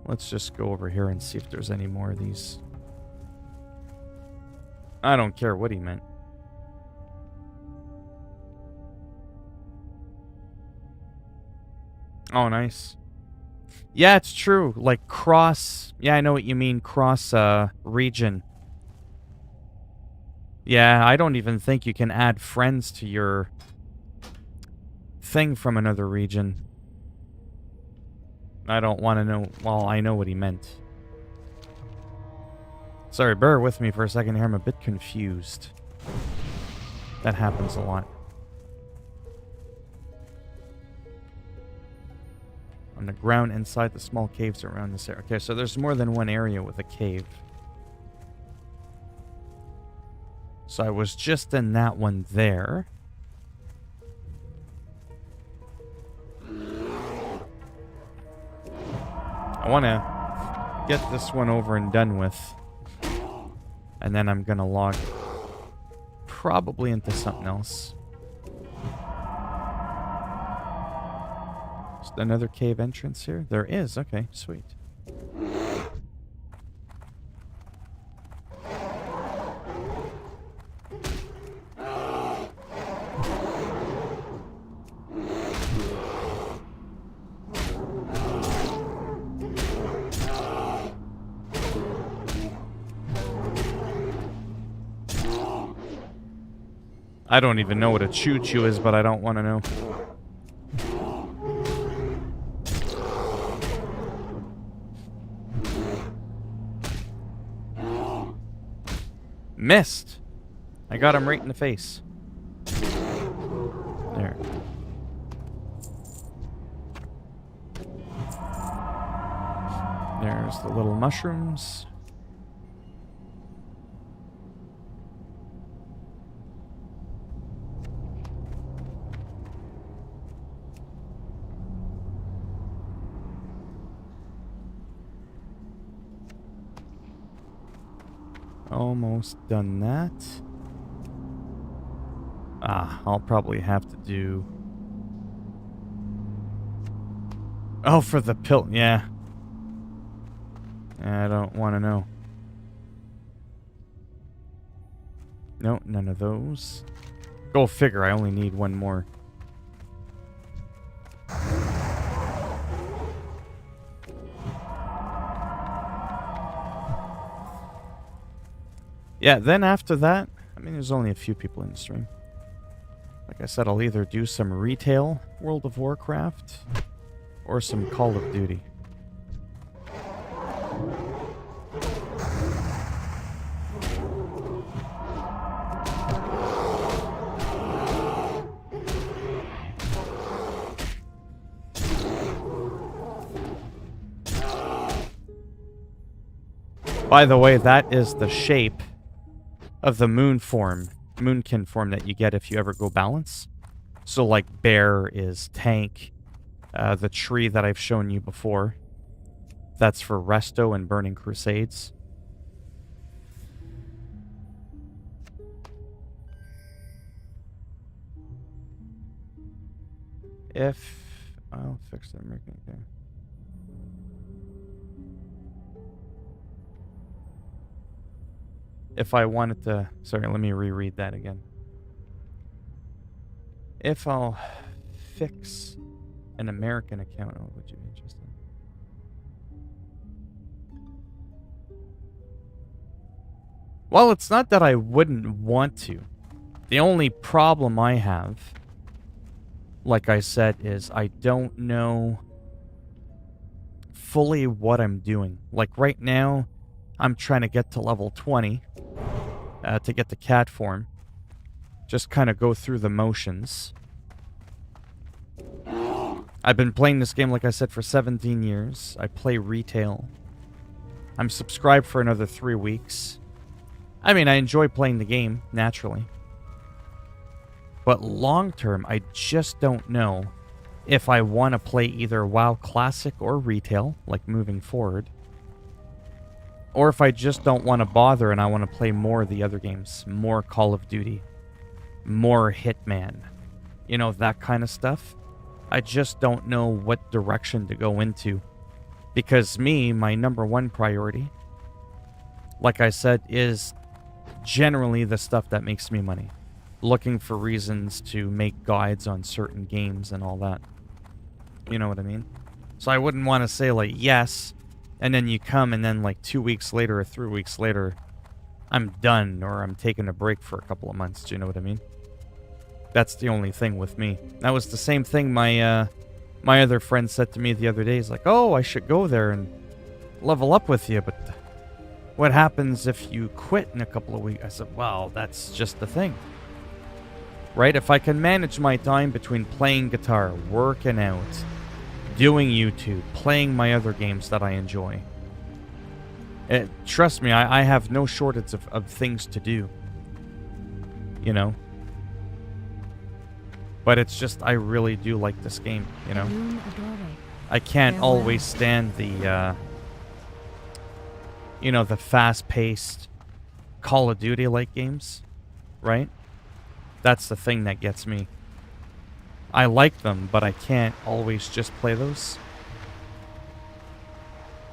Let's just go over here and see if there's any more of these. I don't care what he meant. Oh, nice. Yeah, it's true. Like cross... Yeah, I know what you mean. Cross region. Yeah, I don't even think you can add friends to your thing from another region. I don't want to know... Well, I know what he meant. Sorry, bear with me for a second here. I'm a bit confused. That happens a lot. On the ground inside the small caves around this area. Okay, so there's more than one area with a cave. So I was just in that one there. I want to get this one over and done with. And then I'm going to log probably into something else. Is there another cave entrance here? There is. Okay, sweet. I don't even know what a choo-choo is, but I don't want to know. Missed! I got him right in the face. There. There's the little mushrooms. Almost done that. I'll probably have to do... Oh, for the pill. Yeah. I don't want to know. No, none of those. Go figure, I only need one more. Yeah, then after that, I mean, there's only a few people in the stream. Like I said, I'll either do some retail World of Warcraft or some Call of Duty. By the way, that is the shape of the moonkin form that you get if you ever go balance. So like bear is tank, the tree that I've shown you before, that's for Resto and Burning Crusades. If I'll fix the American thing. If I wanted to... Sorry, let me reread that again. If I'll fix an American account, oh, would you be interested? Well, it's not that I wouldn't want to. The only problem I have, like I said, is I don't know fully what I'm doing. Like right now, I'm trying to get to level 20 to get the cat form. Just kind of go through the motions. I've been playing this game, like I said, for 17 years. I play retail. I'm subscribed for another 3 weeks. I mean, I enjoy playing the game, naturally. But long term, I just don't know if I want to play either WoW Classic or retail, like moving forward. Or if I just don't want to bother and I want to play more of the other games. More Call of Duty. More Hitman. You know, that kind of stuff. I just don't know what direction to go into. Because my number one priority, like I said, is generally the stuff that makes me money. Looking for reasons to make guides on certain games and all that. You know what I mean? So I wouldn't want to say, like, yes, and then you come and then, like, 2 weeks later or 3 weeks later, I'm done or I'm taking a break for a couple of months. Do you know what I mean? That's the only thing with me. That was the same thing my other friend said to me the other day. He's like, oh, I should go there and level up with you, but what happens if you quit in a couple of weeks? I said, well, that's just the thing. Right? If I can manage my time between playing guitar, working out, doing YouTube, playing my other games that I enjoy. Trust me, I have no shortage of things to do. You know? But it's just, I really do like this game, you know? I can't always stand the, you know, the fast-paced Call of Duty-like games, right? That's the thing that gets me. I like them, but I can't always just play those.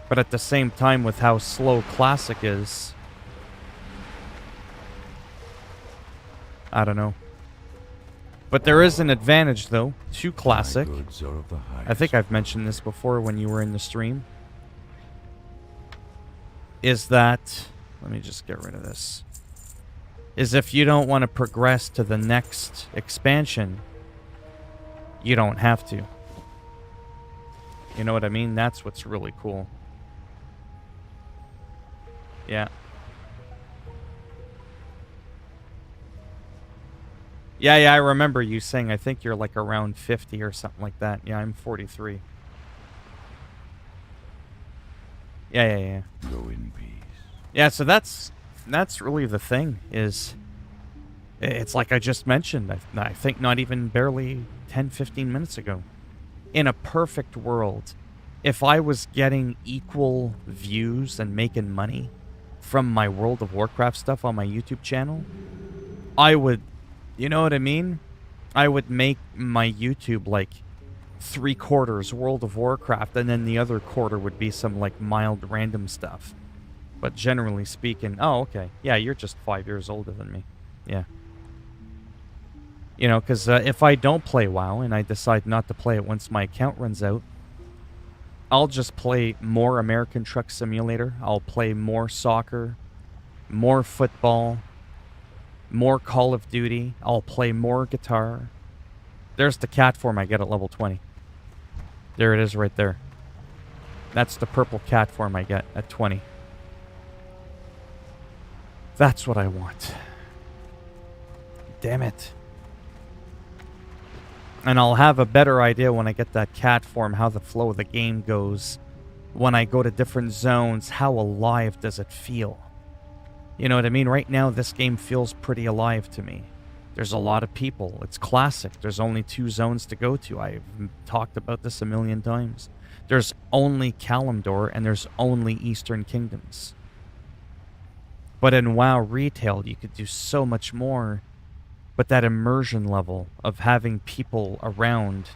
But at the same time, with how slow Classic is, I don't know. But there is an advantage, though, to Classic. I think I've mentioned this before when you were in the stream. Is that... Let me just get rid of this. Is if you don't want to progress to the next expansion, you don't have to. You know what I mean? That's what's really cool. Yeah. Yeah, I remember you saying, I think you're like around 50 or something like that. Yeah, I'm 43. Yeah. Go in peace. Yeah, so that's really the thing, is it's like I just mentioned, I think not even barely 10, 15 minutes ago. In a perfect world, if I was getting equal views and making money from my World of Warcraft stuff on my YouTube channel, I would, you know what I mean? I would make my YouTube like 3/4 World of Warcraft, and then the other quarter would be some like mild random stuff. But generally speaking, oh, okay. Yeah, you're just 5 years older than me. Yeah. You know, because if I don't play WoW and I decide not to play it once my account runs out, I'll just play more American Truck Simulator. I'll play more soccer, more football, more Call of Duty. I'll play more guitar. There's the cat form I get at level 20. There it is right there. That's the purple cat form I get at 20. That's what I want. Damn it. And I'll have a better idea when I get that cat form how the flow of the game goes. When I go to different zones, how alive does it feel? You know what I mean? Right now, this game feels pretty alive to me. There's a lot of people. It's classic. There's only 2 zones to go to. I've talked about this a million times. There's only Kalimdor and there's only Eastern Kingdoms. But in WoW Retail, you could do so much more. But that immersion level of having people around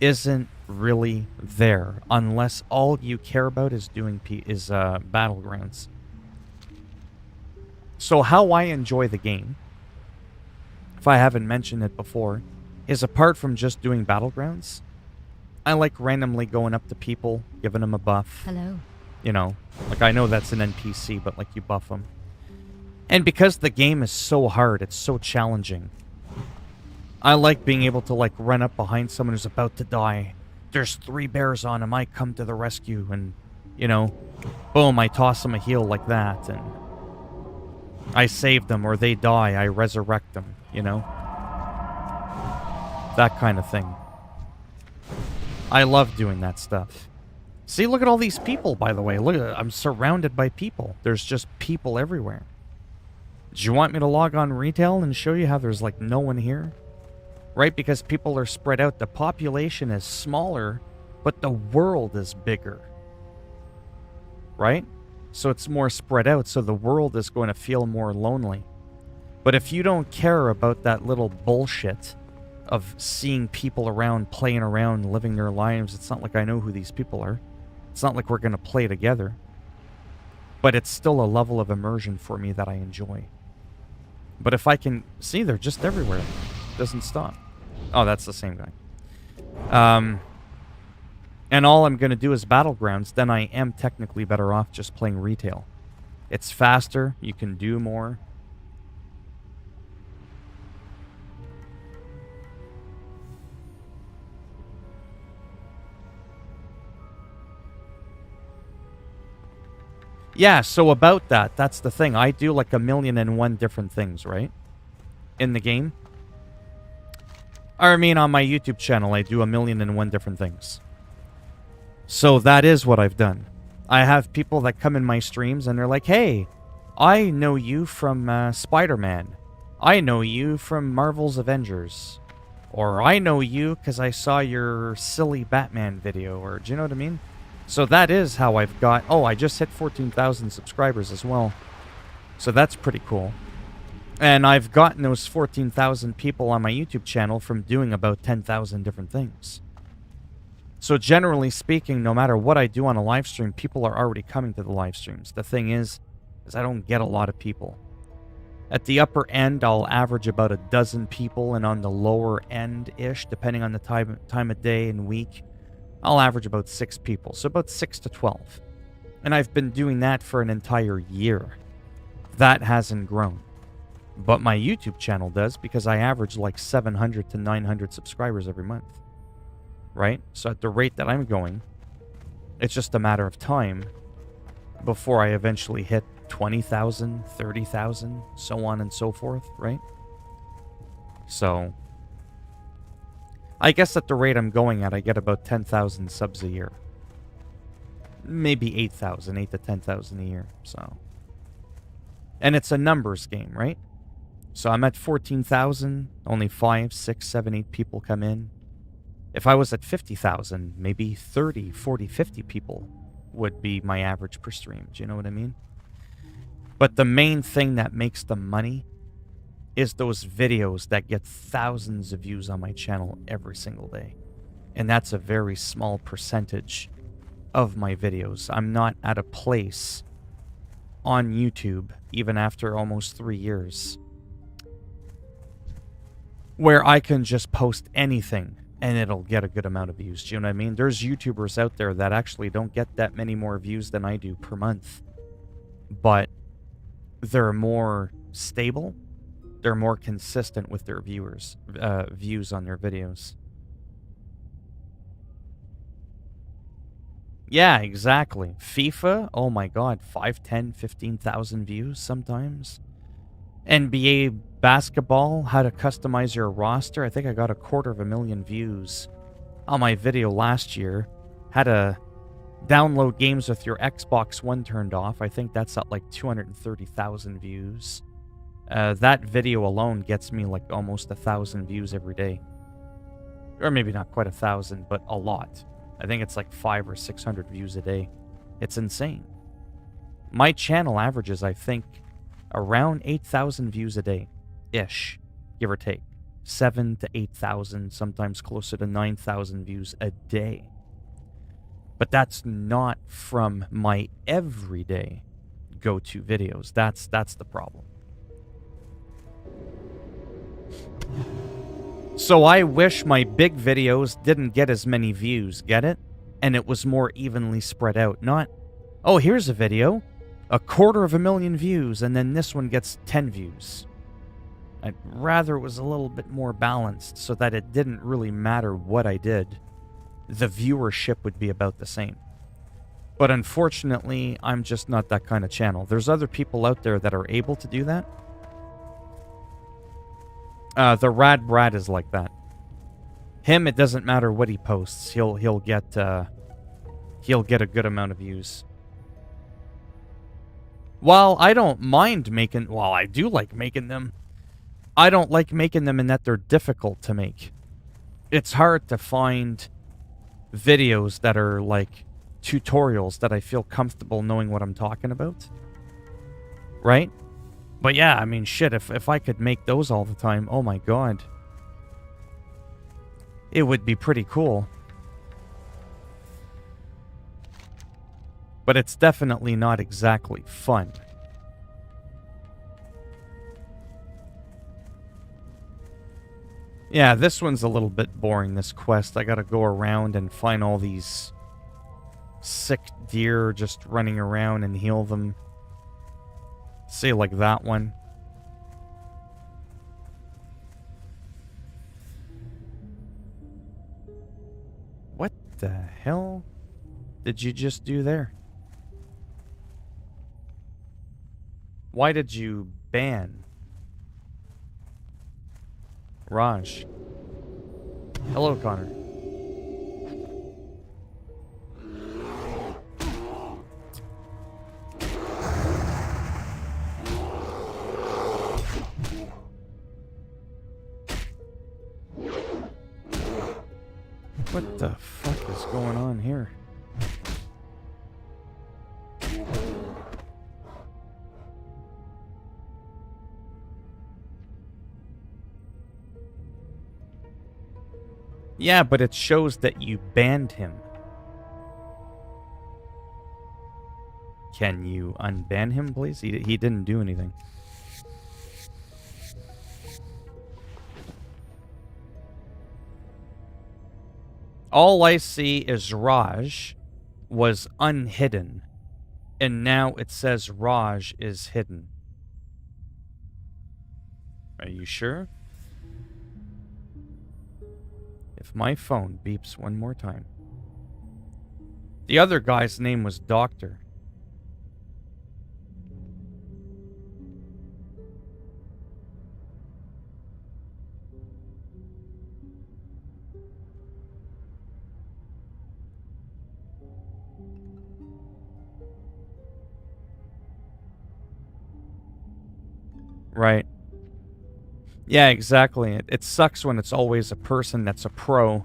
isn't really there unless all you care about is doing battlegrounds. So how I enjoy the game, if I haven't mentioned it before, is apart from just doing battlegrounds, I like randomly going up to people, giving them a buff. Hello. You know, like I know that's an NPC, but like you buff them. And because the game is so hard, it's so challenging, I like being able to like run up behind someone who's about to die. There's 3 bears on him, I come to the rescue, and, you know, boom, I toss them a heal like that, and I save them, or they die, I resurrect them, you know? That kind of thing. I love doing that stuff. See, look at all these people, by the way. Look, I'm surrounded by people. There's just people everywhere. Do you want me to log on retail and show you how there's like no one here? Right? Because people are spread out. The population is smaller, but the world is bigger. Right? So it's more spread out, so the world is going to feel more lonely. But if you don't care about that little bullshit of seeing people around, playing around, living their lives, it's not like I know who these people are. It's not like we're going to play together. But it's still a level of immersion for me that I enjoy. But if I can... See, they're just everywhere. Doesn't stop. Oh, that's the same guy. And all I'm going to do is Battlegrounds. Then I am technically better off just playing retail. It's faster. You can do more. Yeah, so about that, that's the thing. I do like 1,000,001 different things, right? In the game. I mean, on my YouTube channel, I do 1,000,001 different things. So that is what I've done. I have people that come in my streams and they're like, hey, I know you from Spider-Man. I know you from Marvel's Avengers. Or I know you because I saw your silly Batman video. Or do you know what I mean? So that is how I've got... Oh, I just hit 14,000 subscribers as well. So that's pretty cool. And I've gotten those 14,000 people on my YouTube channel from doing about 10,000 different things. So generally speaking, no matter what I do on a live stream, people are already coming to the live streams. The thing is I don't get a lot of people. At the upper end, I'll average about a dozen people, and on the lower end-ish, depending on the time of day and week, I'll average about 6 people, so about 6 to 12. And I've been doing that for an entire year. That hasn't grown. But my YouTube channel does, because I average like 700 to 900 subscribers every month. Right? So at the rate that I'm going, it's just a matter of time before I eventually hit 20,000, 30,000, so on and so forth, right? So I guess at the rate I'm going at, I get about 10,000 subs a year. Maybe 8,000, 8 to 10,000 a year, so. And it's a numbers game, right? So I'm at 14,000, only 5, 6, 7, 8 people come in. If I was at 50,000, maybe 30, 40, 50 people would be my average per stream. Do you know what I mean? But the main thing that makes the money is those videos that get thousands of views on my channel every single day. And that's a very small percentage of my videos. I'm not at a place on YouTube, even after almost 3 years, where I can just post anything and it'll get a good amount of views. Do you know what I mean? There's YouTubers out there that actually don't get that many more views than I do per month. But they're more stable. They're more consistent with their views on their videos. Yeah, exactly. FIFA, oh my god, 5, 10, 15,000 views sometimes. NBA basketball, how to customize your roster. I think I got 250,000 views on my video last year. How to download games with your Xbox One turned off. I think that's at like 230,000 views. That video alone gets me like almost 1,000 views every day. Or maybe not quite 1,000, but a lot. I think it's like 500 or 600 views a day. It's insane. My channel averages, I think, around 8,000 views a day. Ish, give or take. 7 to 8,000, sometimes closer to 9,000 views a day. But that's not from my everyday go-to videos. That's the problem. So I wish my big videos didn't get as many views, get it? And it was more evenly spread out. Not, oh, here's a video, 250,000 views, and then this one gets 10 views. I'd rather it was a little bit more balanced so that it didn't really matter what I did. The viewership would be about the same. But unfortunately, I'm just not that kind of channel. There's other people out there that are able to do that. The Rad Brad is like that. Him, it doesn't matter what he posts. He'll get a good amount of views. While I don't mind making... Well, I do like making them. I don't like making them in that they're difficult to make. It's hard to find videos that are like tutorials that I feel comfortable knowing what I'm talking about. Right? But yeah, I mean, shit, if I could make those all the time, oh my god. It would be pretty cool. But it's definitely not exactly fun. Yeah, this one's a little bit boring, this quest. I gotta go around and find all these sick deer just running around and heal them. Say like that one. What the hell did you just do there? Why did you ban Raj? Hello, Connor. What the fuck is going on here? Yeah, but it shows that you banned him. Can you unban him, please? He didn't do anything. All I see is Raj was unhidden, and now it says Raj is hidden. Are you sure? If my phone beeps one more time. The other guy's name was Doctor. Right. Yeah, exactly. It sucks when it's always a person that's a pro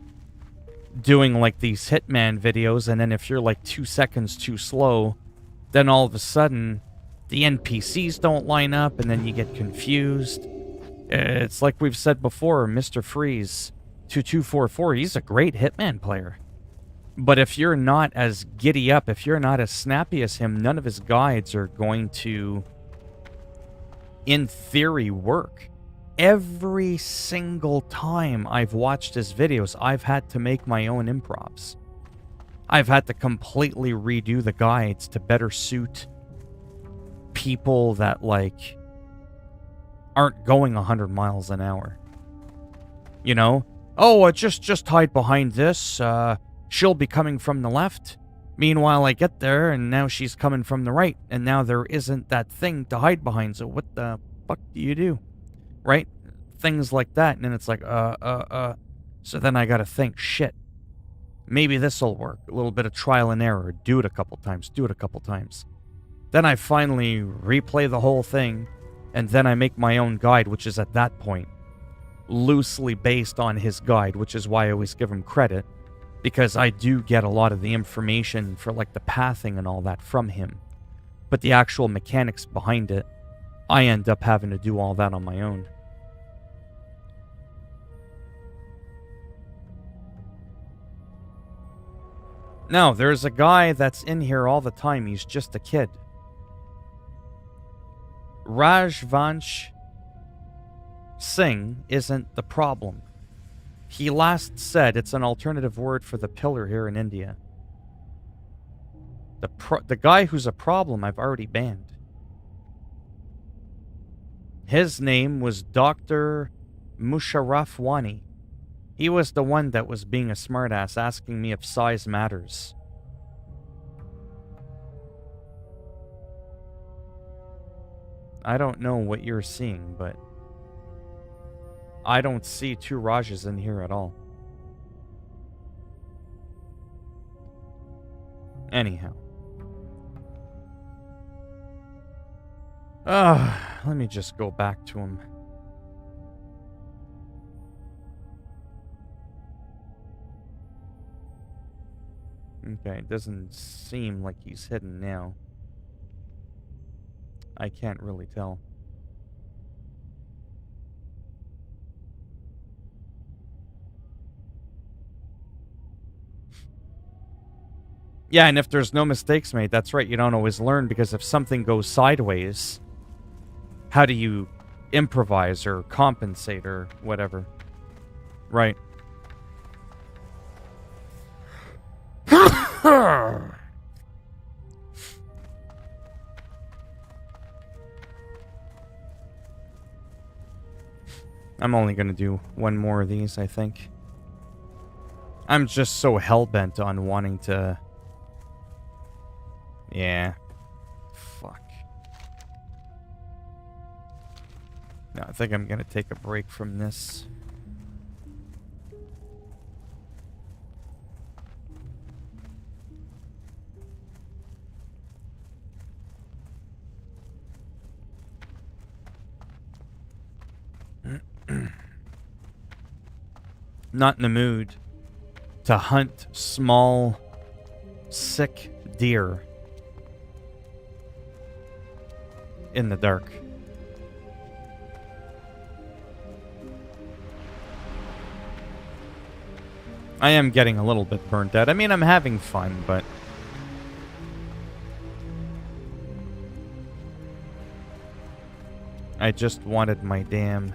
doing like these Hitman videos, and then if you're like 2 seconds too slow, then all of a sudden the NPCs don't line up and then you get confused. It's like we've said before, Mr. Freeze 2244, he's a great Hitman player. But if you're not as giddy up, if you're not as snappy as him, none of his guides are going to, in theory, work. Every single time I've watched his videos, I've had to make my own improvs. I've had to completely redo the guides to better suit people that, like, aren't going 100 miles an hour. You know? Oh, just hide behind this. She'll be coming from the left. Meanwhile, I get there, and now she's coming from the right. And now there isn't that thing to hide behind, so what the fuck do you do? Right? Things like that, and then it's like, So then I gotta think, shit, maybe this'll work. A little bit of trial and error. Do it a couple times. Then I finally replay the whole thing, and then I make my own guide, which is at that point loosely based on his guide, which is why I always give him credit, because I do get a lot of the information for like the pathing and all that from him. But the actual mechanics behind it, I end up having to do all that on my own. No, there's a guy that's in here all the time. He's just a kid. Rajvansh Singh isn't the problem. He last said it's an alternative word for the pillar here in India. The guy who's a problem I've already banned. His name was Dr. Musharraf Wani. He was the one that was being a smartass, asking me if size matters. I don't know what you're seeing, but I don't see two Rajas in here at all. Anyhow. Let me just go back to him. Okay, it doesn't seem like he's hidden now. I can't really tell. Yeah, and if there's no mistakes made, that's right, you don't always learn, because if something goes sideways, how do you improvise or compensate or whatever? Right. I'm only gonna do one more of these, I think. I'm just so hell-bent on wanting to... Yeah. Fuck. No, I think I'm gonna take a break from this. Not in the mood to hunt small, sick deer in the dark. I am getting a little bit burnt out. I mean, I'm having fun, but... I just wanted my damn...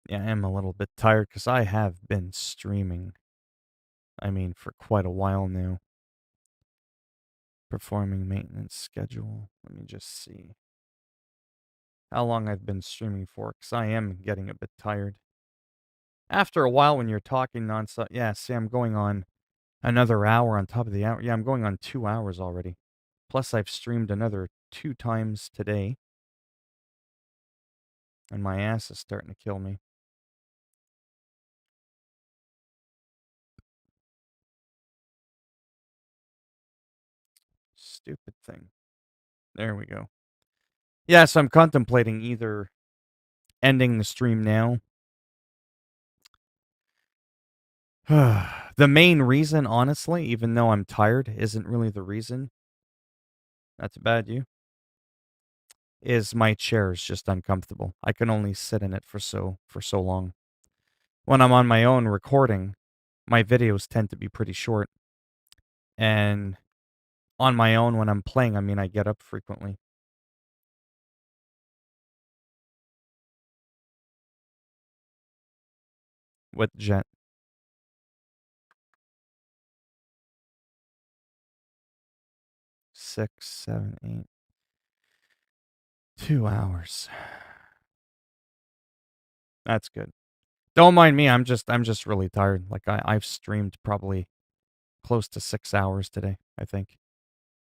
Yeah, I am a little bit tired because I have been streaming. I mean, for quite a while now. Performing maintenance schedule. Let me just see how long I've been streaming for, because I am getting a bit tired. After a while, when you're talking nonstop, yeah, see, I'm going on another hour on top of the hour. Yeah, I'm going on 2 hours already. Plus, I've streamed another 2 times today. And my ass is starting to kill me. Stupid thing. There we go. Yeah, so I'm contemplating either ending the stream now. The main reason, honestly, even though I'm tired, isn't really the reason. That's bad, you. Is my chair is just uncomfortable. I can only sit in it for so long. When I'm on my own recording, my videos tend to be pretty short. And on my own, when I'm playing, I mean, I get up frequently. With Jet. 6, 7, 8. 2 hours. That's good. Don't mind me. I'm just really tired. Like I've streamed probably close to 6 hours today, I think.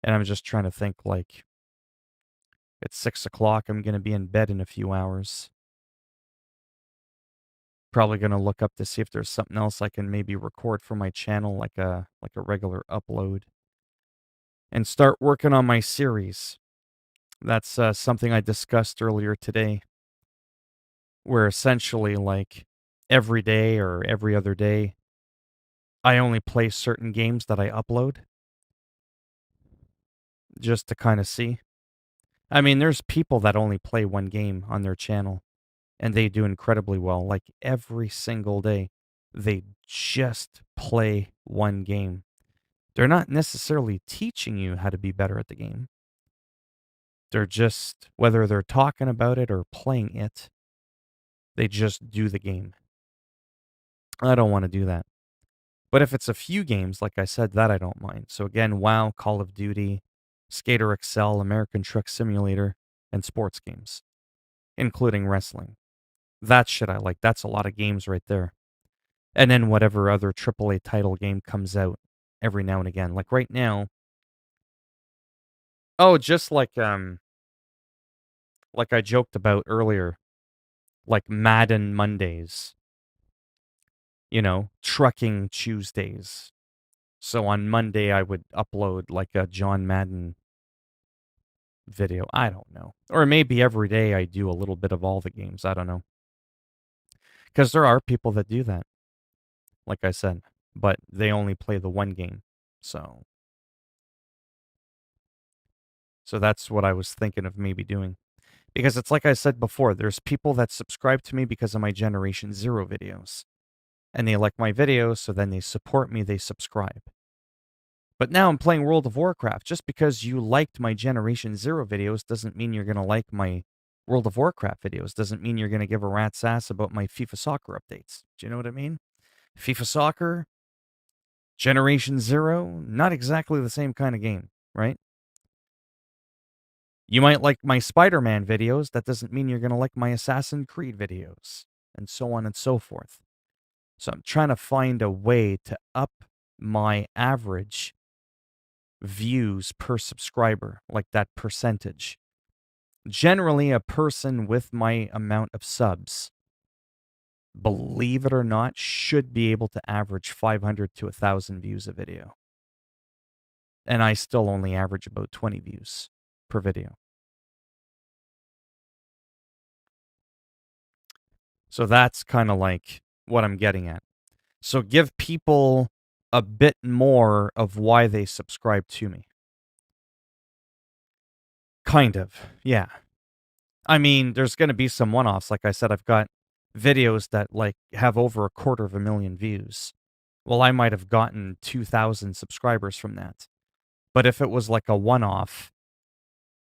And I'm just trying to think, like, it's 6 o'clock. I'm gonna be in bed in a few hours. Probably gonna look up to see if there's something else I can maybe record for my channel, like a regular upload, and start working on my series. That's something I discussed earlier today, where essentially, like, every day or every other day, I only play certain games that I upload, just to kind of see. I mean, there's people that only play one game on their channel, and they do incredibly well. Like, every single day, they just play one game. They're not necessarily teaching you how to be better at the game. They're just, whether they're talking about it or playing it, they just do the game. I don't want to do that. But if it's a few games, like I said, that I don't mind. So again, WoW, Call of Duty, Skater XL, American Truck Simulator, and sports games, including wrestling. That shit I like. That's a lot of games right there. And then whatever other AAA title game comes out every now and again. Like right now. Oh, just like I joked about earlier, like Madden Mondays. You know, Trucking Tuesdays. So on Monday I would upload like a John Madden video. I don't know. Or maybe every day I do a little bit of all the games. I don't know. Because there are people that do that, like I said, but they only play the one game. So that's what I was thinking of maybe doing. Because it's like I said before, there's people that subscribe to me because of my Generation Zero videos. And they like my videos, so then they support me, they subscribe. But now I'm playing World of Warcraft. Just because you liked my Generation Zero videos doesn't mean you're going to like my World of Warcraft videos. Doesn't mean you're going to give a rat's ass about my FIFA Soccer updates. Do you know what I mean? FIFA Soccer, Generation Zero, not exactly the same kind of game, right? You might like my Spider-Man videos. That doesn't mean you're going to like my Assassin's Creed videos, and so on and so forth. So I'm trying to find a way to up my average views per subscriber, like that percentage. Generally, a person with my amount of subs, believe it or not, should be able to average 500 to 1,000 views a video. And I still only average about 20 views per video. So that's kind of like what I'm getting at. So give people a bit more of why they subscribe to me. Kind of, yeah. I mean, there's going to be some one-offs. Like I said, I've got videos that like have over 250,000 views. Well, I might have gotten 2,000 subscribers from that. But if it was like a one-off,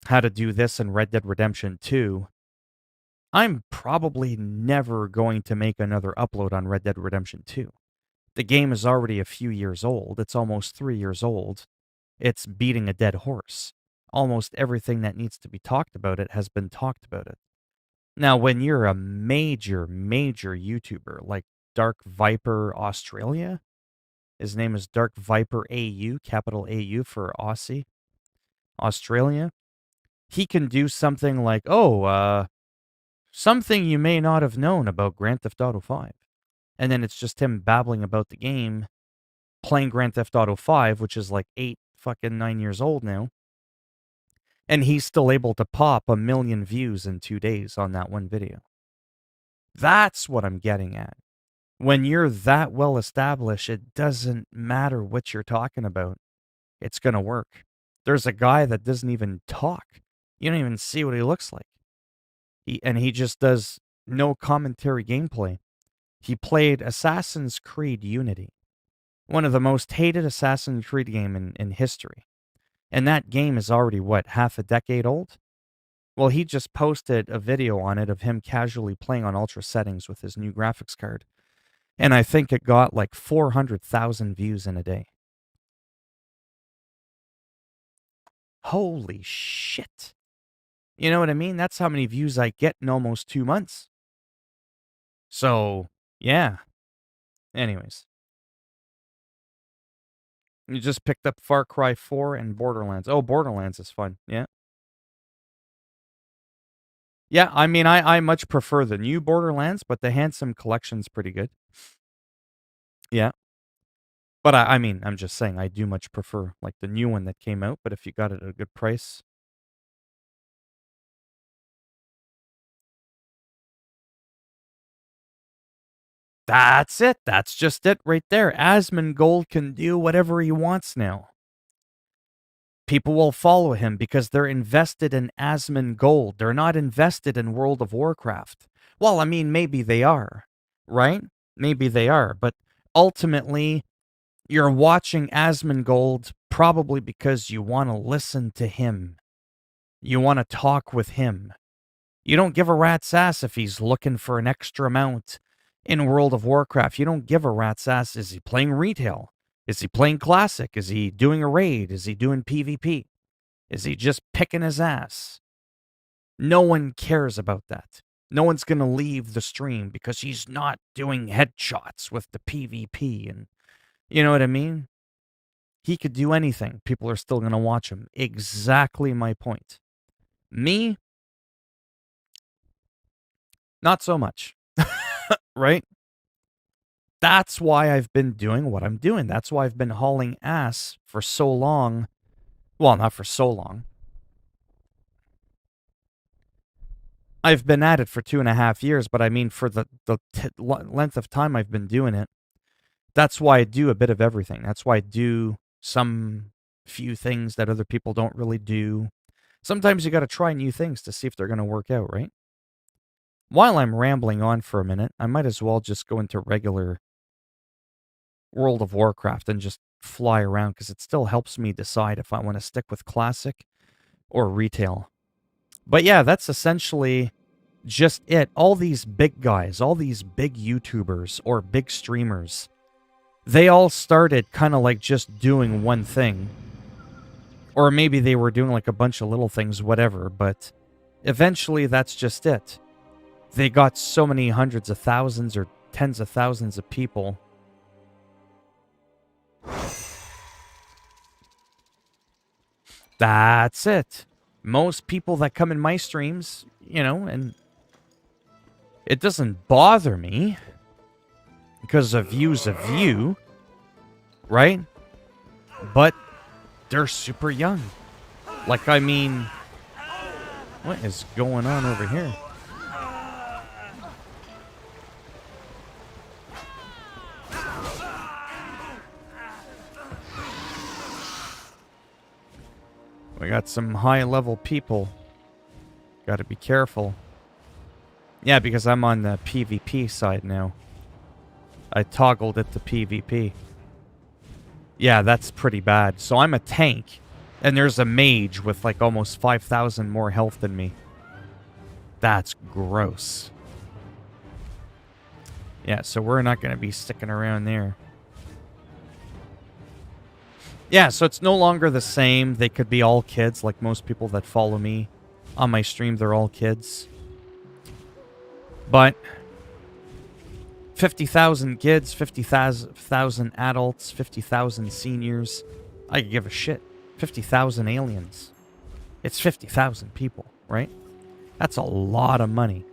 how to do this in Red Dead Redemption 2, I'm probably never going to make another upload on Red Dead Redemption 2. The game is already a few years old. It's almost 3 years old. It's beating a dead horse. Almost everything that needs to be talked about it has been talked about it. Now, when you're a major YouTuber like Dark Viper Australia, his name is Dark Viper AU, capital AU for Aussie, Australia, he can do something like, something you may not have known about Grand Theft Auto 5. And then it's just him babbling about the game, playing Grand Theft Auto 5, which is like 9 years old now. And he's still able to pop 1 million views in 2 days on that one video. That's what I'm getting at. When you're that well established, it doesn't matter what you're talking about. It's going to work. There's a guy that doesn't even talk. You don't even see what he looks like. He just does no commentary gameplay. He played Assassin's Creed Unity, one of the most hated Assassin's Creed game in history. And that game is already, half a decade old? Well, he just posted a video on it of him casually playing on ultra settings with his new graphics card. And I think it got like 400,000 views in a day. Holy shit. You know what I mean? That's how many views I get in almost 2 months. So, yeah. Anyways. You just picked up Far Cry 4 and Borderlands. Oh, Borderlands is fun. Yeah. Yeah, I mean, I much prefer the new Borderlands, but the Handsome Collection's pretty good. Yeah. But I mean, I'm just saying, I do much prefer like the new one that came out, but if you got it at a good price. That's it. That's just it right there. Asmongold can do whatever he wants now. People will follow him because they're invested in Asmongold. They're not invested in World of Warcraft. Well, I mean, maybe they are, right? Maybe they are, but ultimately, you're watching Asmongold probably because you want to listen to him. You want to talk with him. You don't give a rat's ass if he's looking for an extra amount in World of Warcraft. You don't give a rat's ass. Is he playing retail? Is he playing classic? Is he doing a raid? Is he doing PvP? Is he just picking his ass? No one cares about that. No one's going to leave the stream because he's not doing headshots with the PvP. And you know what I mean? He could do anything. People are still going to watch him. Exactly my point. Me, not so much. Right? That's why I've been doing what I'm doing. That's why I've been hauling ass for so long. Well, not for so long. I've been at it for 2.5 years, but I mean for the length of time I've been doing it. That's why I do a bit of everything. That's why I do some few things that other people don't really do. Sometimes you got to try new things to see if they're going to work out, right? While I'm rambling on for a minute, I might as well just go into regular World of Warcraft and just fly around because it still helps me decide if I want to stick with classic or retail. But yeah, that's essentially just it. All these big guys, all these big YouTubers or big streamers, they all started kind of like just doing one thing. Or maybe they were doing like a bunch of little things, whatever, but eventually that's just it. They got so many hundreds of thousands or tens of thousands of people. That's it. Most people that come in my streams, you know, and it doesn't bother me because a view's a view, right? But they're super young. Like, I mean, what is going on over here? We got some high-level people. Got to be careful. Yeah, because I'm on the PvP side now. I toggled it to PvP. Yeah, that's pretty bad. So I'm a tank, and there's a mage with like almost 5,000 more health than me. That's gross. Yeah, so we're not going to be sticking around there. Yeah, so it's no longer the same. They could be all kids, like most people that follow me on my stream, they're all kids. But 50,000 kids, 50,000 adults, 50,000 seniors, I could give a shit. 50,000 aliens. It's 50,000 people, right? That's a lot of money.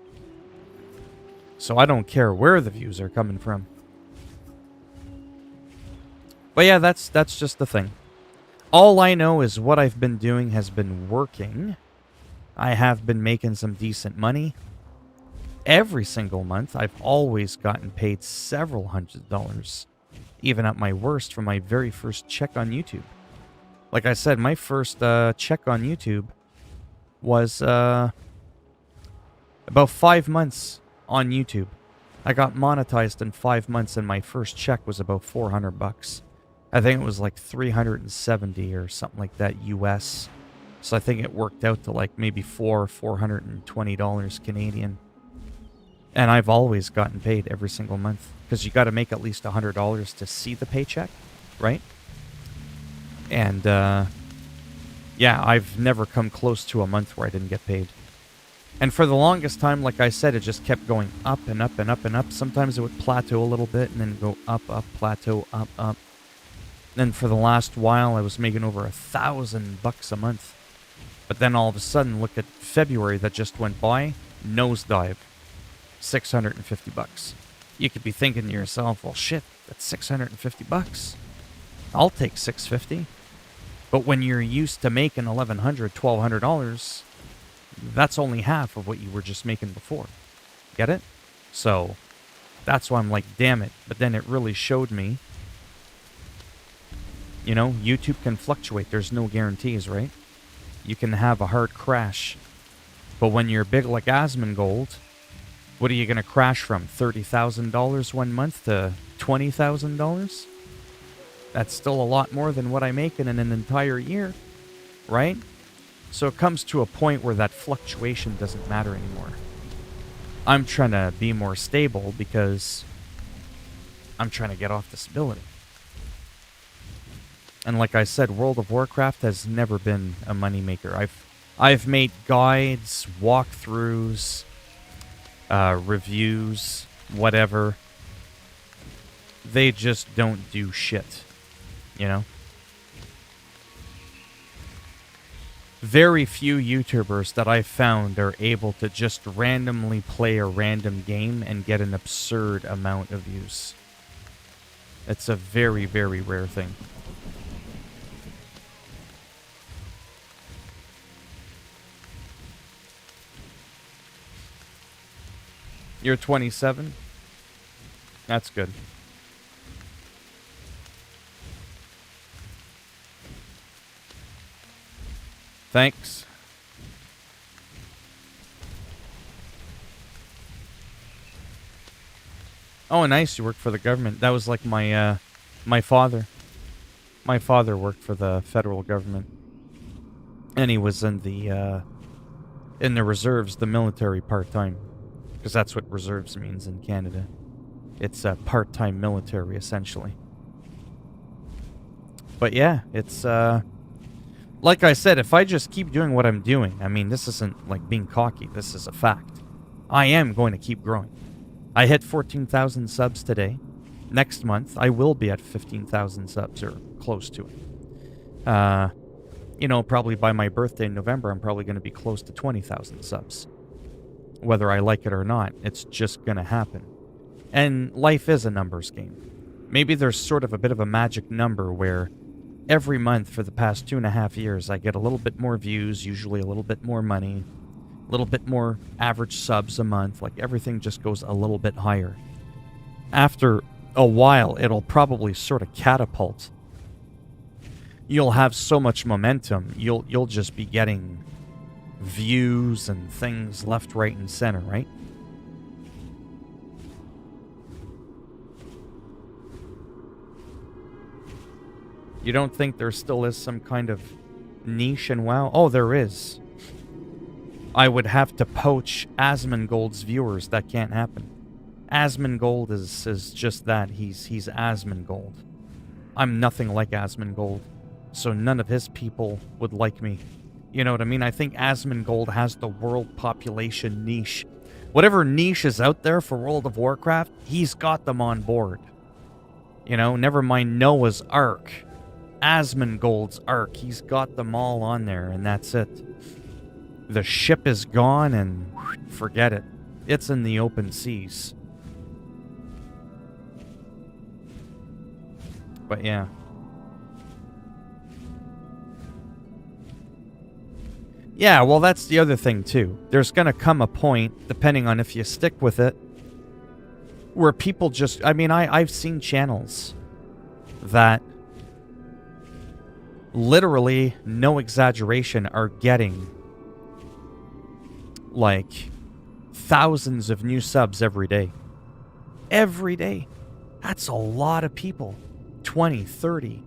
So I don't care where the views are coming from. But yeah, that's just the thing. All I know is what I've been doing has been working. I have been making some decent money. Every single month, I've always gotten paid several $100s. Even at my worst from my very first check on YouTube. Like I said, my first check on YouTube was about 5 months on YouTube. I got monetized in 5 months, and my first check was about $400. I think it was like 370 or something like that US. So I think it worked out to like maybe $420 Canadian. And I've always gotten paid every single month because you got to make at least $100 to see the paycheck, right? And yeah, I've never come close to a month where I didn't get paid. And for the longest time, like I said, it just kept going up and up and up and up. Sometimes it would plateau a little bit and then go up, plateau, up. Then for the last while, I was making over $1,000 a month. But then all of a sudden, look at February that just went by, nosedive, $650. You could be thinking to yourself, well, shit, that's $650. I'll take $650. But when you're used to making $1,100, $1,200, that's only half of what you were just making before. Get it? So that's why I'm like, damn it. But then it really showed me, you know, YouTube can fluctuate. There's no guarantees, right? You can have a hard crash. But when you're big like Asmongold, what are you going to crash from? $30,000 one month to $20,000? That's still a lot more than what I make in an entire year, right? So it comes to a point where that fluctuation doesn't matter anymore. I'm trying to be more stable because I'm trying to get off disability. And like I said, World of Warcraft has never been a moneymaker. I've made guides, walkthroughs, reviews, whatever. They just don't do shit, you know? Very few YouTubers that I've found are able to just randomly play a random game and get an absurd amount of views. It's a very, very rare thing. You're 27? That's good. Thanks. Oh, nice. You work for the government. That was like my my father. My father worked for the federal government, and he was in the reserves, the military part-time, because that's what reserves means in Canada. It's a part-time military, essentially. But yeah, it's like I said, if I just keep doing what I'm doing, I mean, this isn't like being cocky. This is a fact. I am going to keep growing. I hit 14,000 subs today. Next month, I will be at 15,000 subs, or close to it. You know, probably by my birthday in November, I'm probably going to be close to 20,000 subs. Whether I like it or not, it's just going to happen. And life is a numbers game. Maybe there's sort of a bit of a magic number where every month for the past 2.5 years, I get a little bit more views, usually a little bit more money, a little bit more average subs a month. Like, everything just goes a little bit higher. After a while, it'll probably sort of catapult. You'll have so much momentum, you'll just be getting views and things left, right, and center, right? You don't think there still is some kind of niche in WoW? Oh, there is. I would have to poach Asmongold's viewers. That can't happen. Asmongold is just that. He's Asmongold. I'm nothing like Asmongold, so none of his people would like me. You know what I mean? I think Asmongold has the world population niche. Whatever niche is out there for World of Warcraft, he's got them on board. You know, never mind Noah's Ark. Asmongold's Ark, he's got them all on there, and that's it. The ship is gone, and forget it. It's in the open seas. But yeah. Yeah, well, that's the other thing, too. There's gonna come a point, depending on if you stick with it, where people just... I mean, I've seen channels that, literally, no exaggeration, are getting, like, thousands of new subs every day. Every day. That's a lot of people. 20, 30.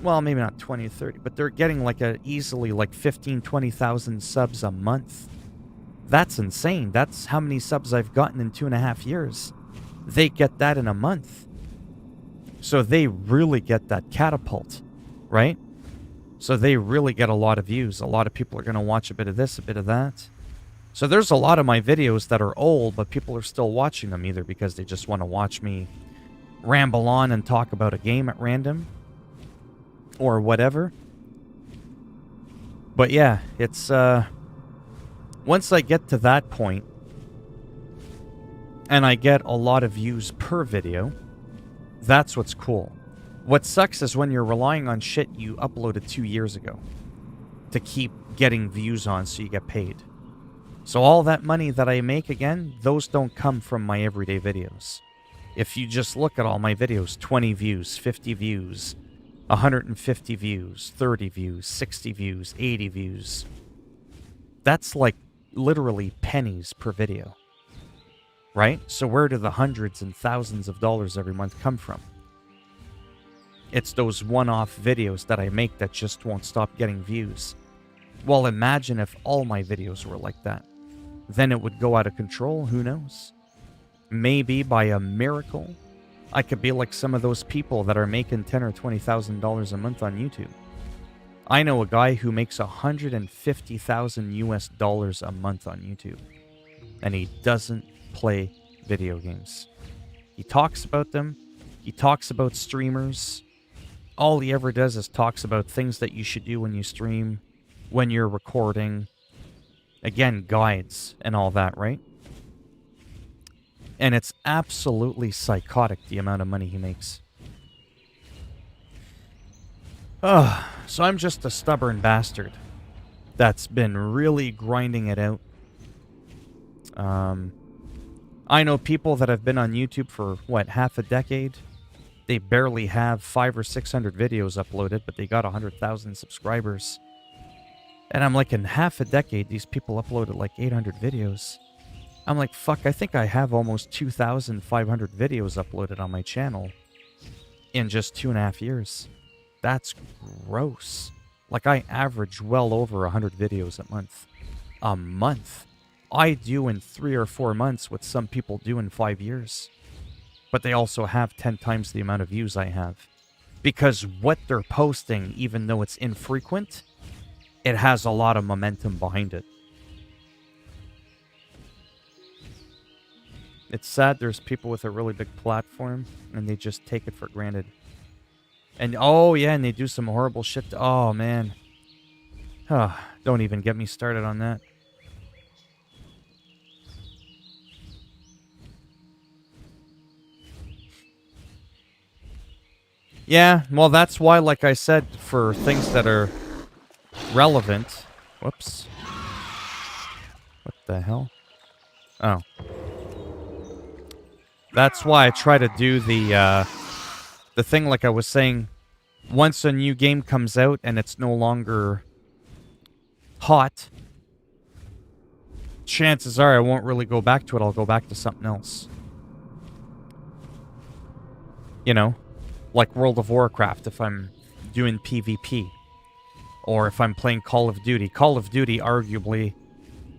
Well, maybe not 20 or 30, but they're getting like easily like 15, 20,000 subs a month. That's insane. That's how many subs I've gotten in 2.5 years. They get that in a month. So they really get that catapult, right? So they really get a lot of views. A lot of people are going to watch a bit of this, a bit of that. So there's a lot of my videos that are old, but people are still watching them, either because they just want to watch me ramble on and talk about a game at random, or whatever. But yeah, it's once I get to that point and I get a lot of views per video, that's what's cool. What sucks is when you're relying on shit you uploaded 2 years ago to keep getting views on so you get paid. So all that money that I make, again, those don't come from my everyday videos. If you just look at all my videos, 20 views, 50 views, 150 views, 30 views, 60 views, 80 views. That's like literally pennies per video. Right? So where do the hundreds and thousands of dollars every month come from? It's those one-off videos that I make that just won't stop getting views. Well, imagine if all my videos were like that. Then it would go out of control, who knows? Maybe by a miracle, I could be like some of those people that are making $10,000 or $20,000 a month on YouTube. I know a guy who makes $150,000 US a month on YouTube, and he doesn't play video games. He talks about them. He talks about streamers. All he ever does is talks about things that you should do when you stream, when you're recording. Again, guides and all that, right? And it's absolutely psychotic, the amount of money he makes. So I'm just a stubborn bastard that's been really grinding it out. I know people that have been on YouTube for, what, half a decade? They barely have 500 or 600 videos uploaded, but they got 100,000 subscribers. And I'm like, in half a decade, these people uploaded like 800 videos. I'm like, fuck, I think I have almost 2,500 videos uploaded on my channel in just 2.5 years. That's gross. Like, I average well over 100 videos a month. A month. I do in 3 or 4 months what some people do in 5 years. But they also have 10 times the amount of views I have. Because what they're posting, even though it's infrequent, it has a lot of momentum behind it. It's sad there's people with a really big platform and they just take it for granted. And oh yeah, and they do some horrible shit. Oh man. Don't even get me started on that. Yeah, well that's why, like I said, for things that are relevant. Whoops. What the hell? Oh. That's why I try to do the thing like I was saying. Once a new game comes out and it's no longer hot, chances are I won't really go back to it. I'll go back to something else. You know, like World of Warcraft if I'm doing PvP. Or if I'm playing Call of Duty. Call of Duty, arguably,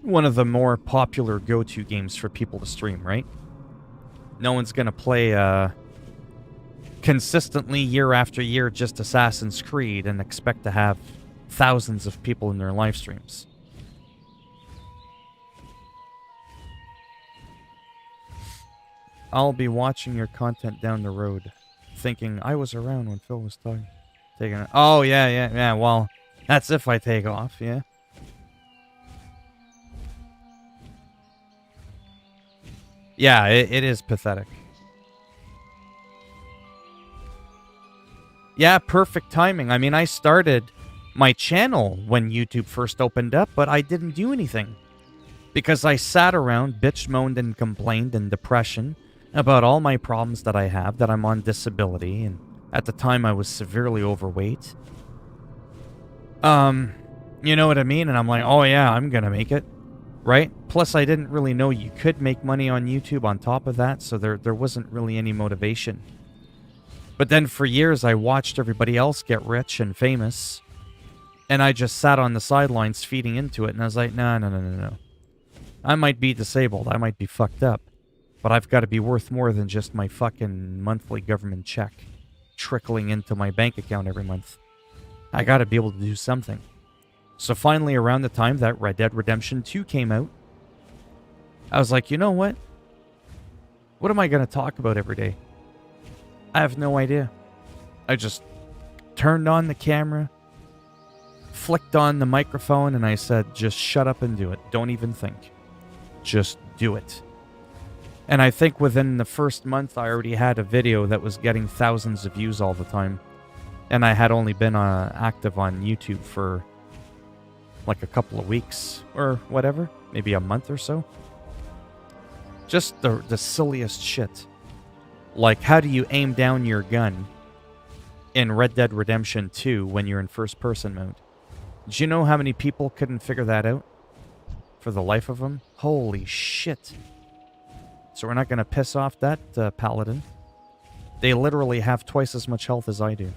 one of the more popular go-to games for people to stream, right? No one's going to play consistently year after year just Assassin's Creed and expect to have thousands of people in their live streams. I'll be watching your content down the road, thinking I was around when Phil was taking it. Oh, yeah, well, that's if I take off, yeah. Yeah, it is pathetic. Yeah, perfect timing. I mean, I started my channel when YouTube first opened up, but I didn't do anything. Because I sat around, bitch, moaned, and complained in depression about all my problems that I have, that I'm on disability, and at the time I was severely overweight. You know what I mean? And I'm like, oh yeah, I'm gonna make it. Right? Plus, I didn't really know you could make money on YouTube on top of that, so there wasn't really any motivation. But then for years, I watched everybody else get rich and famous, and I just sat on the sidelines feeding into it, and I was like, no. I might be disabled, I might be fucked up, but I've got to be worth more than just my fucking monthly government check trickling into my bank account every month. I got to be able to do something. So finally, around the time that Red Dead Redemption 2 came out, I was like, you know what? What am I going to talk about every day? I have no idea. I just turned on the camera, flicked on the microphone, and I said, just shut up and do it. Don't even think. Just do it. And I think within the first month, I already had a video that was getting thousands of views all the time. And I had only been active on YouTube for like a couple of weeks or whatever, maybe a month or so. Just the silliest shit. Like, how do you aim down your gun in Red Dead Redemption 2 when you're in first-person mode? Do you know how many people couldn't figure that out? For the life of them? Holy shit. So we're not going to piss off that paladin. They literally have twice as much health as I do.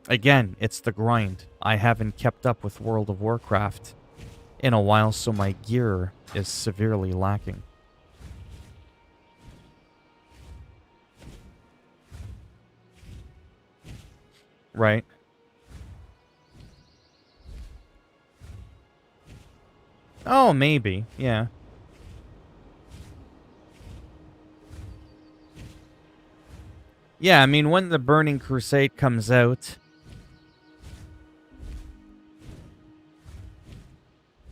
Again, it's the grind. I haven't kept up with World of Warcraft in a while, so my gear is severely lacking. Right? Oh, maybe. Yeah. Yeah, I mean, when the Burning Crusade comes out,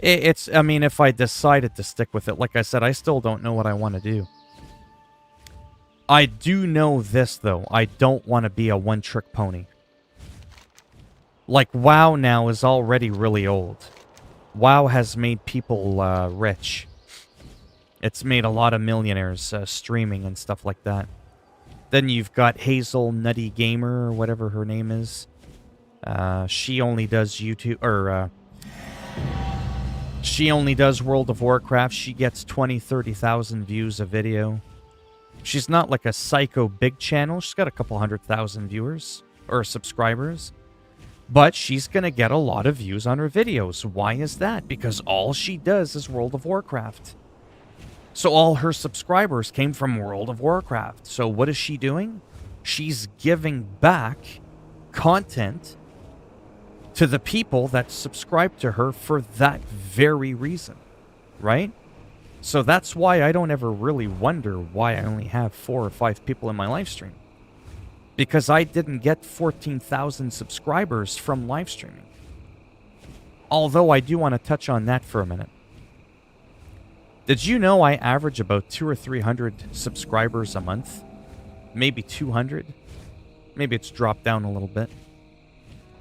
I mean, if I decided to stick with it, like I said, I still don't know what I want to do. I do know this, though. I don't want to be a one-trick pony. Like, WoW now is already really old. WoW has made people rich. It's made a lot of millionaires streaming and stuff like that. Then you've got Hazel Nutty Gamer, or whatever her name is. She only does YouTube, or She only does World of Warcraft. She gets 20, 30,000 views a video. She's not like a psycho big channel. She's got a couple 100,000 viewers or subscribers. But she's going to get a lot of views on her videos. Why is that? Because all she does is World of Warcraft. So all her subscribers came from World of Warcraft. So what is she doing? She's giving back content to the people that subscribe to her for that very reason, right? So that's why I don't ever really wonder why I only have 4 or 5 people in my live stream. Because I didn't get 14,000 subscribers from live streaming. Although I do want to touch on that for a minute. Did you know I average about 200 or 300 subscribers a month? Maybe 200? Maybe it's dropped down a little bit.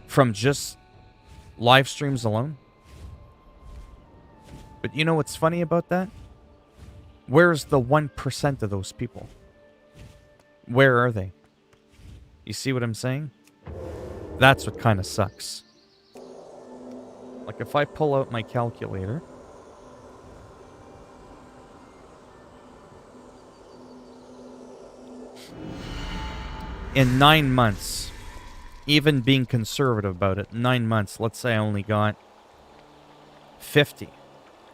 From just live streams alone. But you know what's funny about that? Where's the 1% of those people? Where are they? You see what I'm saying? That's what kind of sucks. Like if I pull out my calculator. In 9 months, even being conservative about it, 9 months, let's say I only got 50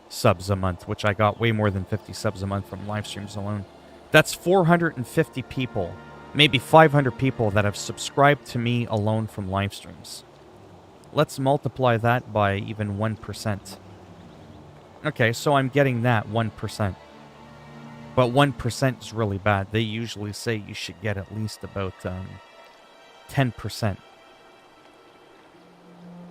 subs a month, which I got way more than 50 subs a month from live streams alone. That's 450 people, maybe 500 people that have subscribed to me alone from live streams. Let's multiply that by even 1%. Okay, so I'm getting that 1%. But 1% is really bad. They usually say you should get at least about 10%.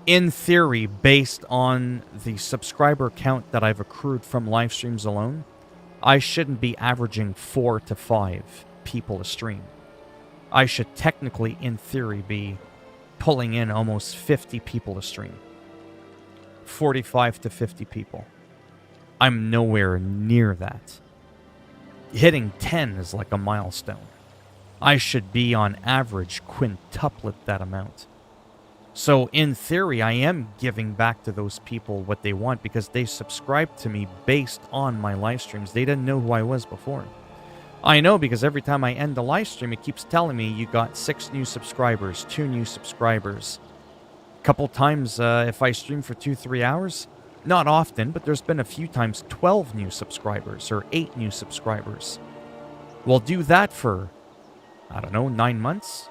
In theory, based on the subscriber count that I've accrued from live streams alone, I shouldn't be averaging 4 to 5 people a stream. I should technically, in theory, be pulling in almost 50 people a stream. 45 to 50 people. I'm nowhere near that. Hitting 10 is like a milestone. I should be on average quintuplet that amount. So in theory, I am giving back to those people what they want because they subscribed to me based on my live streams. They didn't know who I was before. I know because every time I end a live stream, it keeps telling me you got 6 new subscribers, 2 new subscribers. A couple times if I stream for 2-3 hours, not often, but there's been a few times 12 new subscribers or 8 new subscribers. We'll do that for, I don't know, 9 months.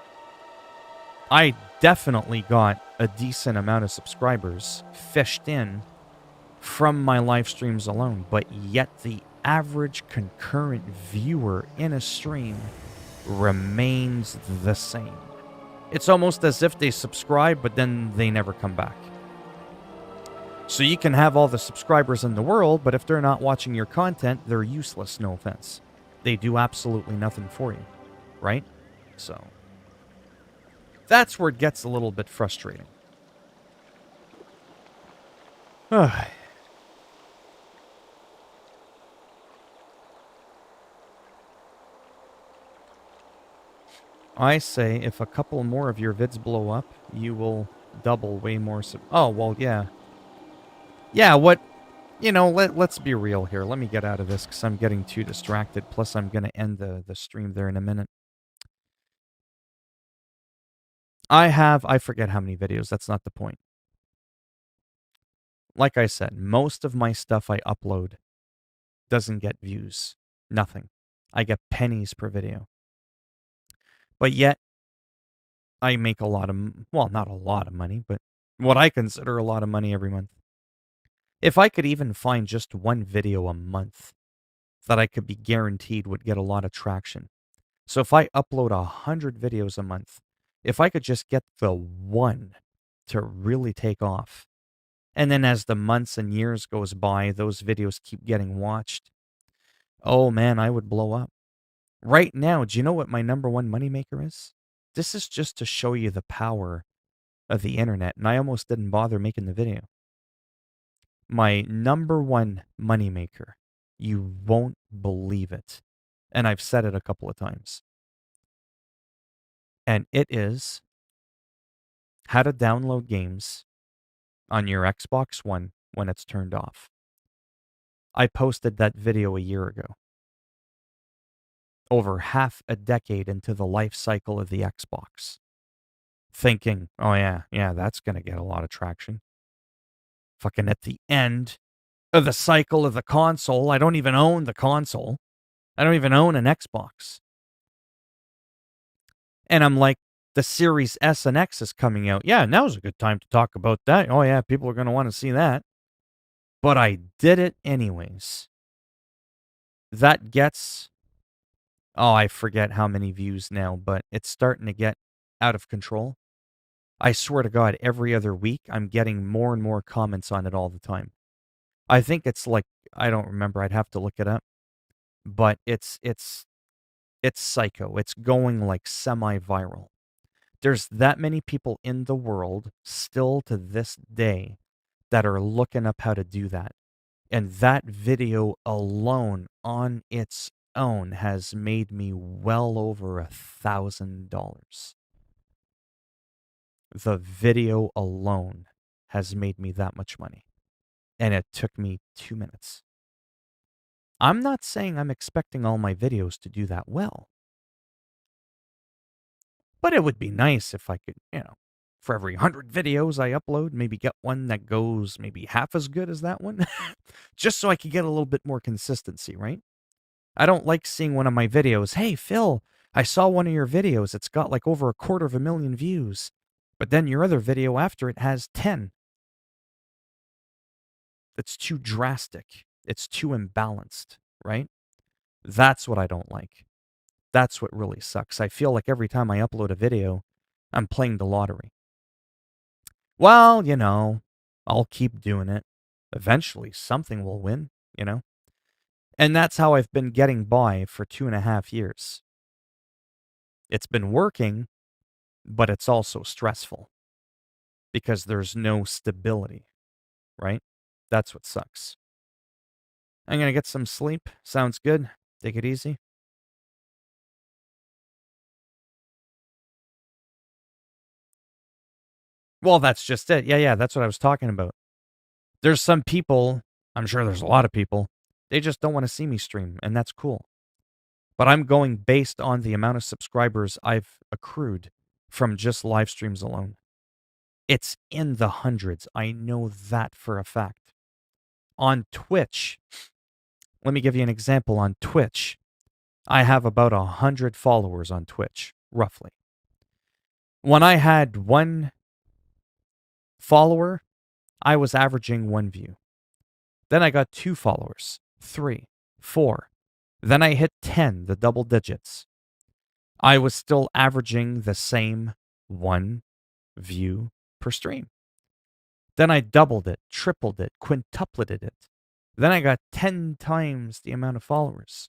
I definitely got a decent amount of subscribers fished in from my live streams alone, but yet the average concurrent viewer in a stream remains the same. It's almost as if they subscribe, but then they never come back. So you can have all the subscribers in the world, but if they're not watching your content, they're useless, no offense. They do absolutely nothing for you, right? So that's where it gets a little bit frustrating. I say if a couple more of your vids blow up, you will double way more oh, well, yeah. Yeah, what... You know, let's be real here. Let me get out of this because I'm getting too distracted. Plus, I'm going to end the stream there in a minute. I forget how many videos. That's not the point. Like I said, most of my stuff I upload doesn't get views. Nothing. I get pennies per video. But yet, I make a lot of... Well, not a lot of money, but what I consider a lot of money every month. If I could even find just one video a month that I could be guaranteed would get a lot of traction. So if I upload 100 videos a month, if I could just get the one to really take off, and then as the months and years goes by, those videos keep getting watched, oh man, I would blow up. Right now, do you know what my number one moneymaker is? This is just to show you the power of the internet, and I almost didn't bother making the video. My number one moneymaker, you won't believe it, and I've said it a couple of times, and it is how to download games on your Xbox One when it's turned off. I posted that video a year ago. Over half a decade into the life cycle of the Xbox. Thinking, oh yeah, that's going to get a lot of traction. Fucking at the end of the cycle of the console, I don't even own the console. I don't even own an Xbox. And I'm like, the Series S and X is coming out. Yeah, now's a good time to talk about that. Oh yeah, people are going to want to see that. But I did it anyways. That gets, I forget how many views now, but it's starting to get out of control. I swear to God, every other week, I'm getting more and more comments on it all the time. I think it's like, I don't remember, I'd have to look it up. But it's psycho. It's going like semi-viral. There's that many people in the world still to this day that are looking up how to do that. And that video alone on its own has made me well over $1,000. The video alone has made me that much money. And it took me 2 minutes. I'm not saying I'm expecting all my videos to do that well. But it would be nice if I could, for every 100 videos I upload, maybe get one that goes maybe half as good as that one. Just so I could get a little bit more consistency, right? I don't like seeing one of my videos, hey, Phil, I saw one of your videos. It's got like over 250,000 views. But then your other video after it has 10. It's too drastic. It's too imbalanced, right? That's what I don't like. That's what really sucks. I feel like every time I upload a video, I'm playing the lottery. Well, I'll keep doing it. Eventually, something will win, And that's how I've been getting by for 2.5 years. It's been working, but it's also stressful because there's no stability, right? That's what sucks. I'm going to get some sleep. Sounds good. Take it easy. Well, that's just it. Yeah, that's what I was talking about. There's some people, I'm sure there's a lot of people, they just don't want to see me stream, and that's cool. But I'm going based on the amount of subscribers I've accrued from just live streams alone. It's in the hundreds. I know that for a fact. On Twitch, let me give you an example. On Twitch, I have about 100 followers on Twitch, roughly. When I had 1 follower, I was averaging 1 view. Then I got 2 followers, 3, 4. Then I hit 10, the double digits. I was still averaging the same 1 view per stream. Then I doubled it, tripled it, quintuplated it. Then I got 10 times the amount of followers.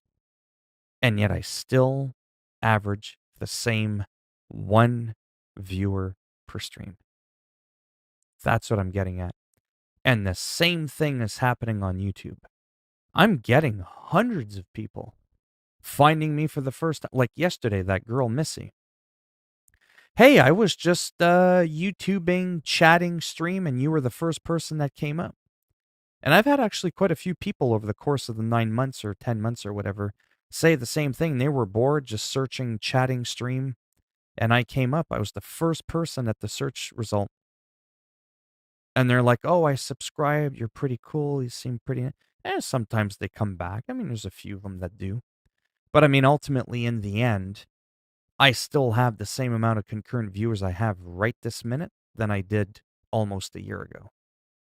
And yet I still average the same 1 viewer per stream. That's what I'm getting at. And the same thing is happening on YouTube. I'm getting hundreds of people finding me for the first time. Like yesterday, that girl, Missy. Hey, I was just YouTubing, chatting, stream, and you were the first person that came up. And I've had actually quite a few people over the course of the 9 months or 10 months or whatever say the same thing. They were bored just searching, chatting, stream, and I came up. I was the first person at the search result. And they're like, oh, I subscribed. You're pretty cool. You seem pretty... And sometimes they come back. I mean, there's a few of them that do. But I mean, ultimately, in the end, I still have the same amount of concurrent viewers I have right this minute than I did almost a year ago.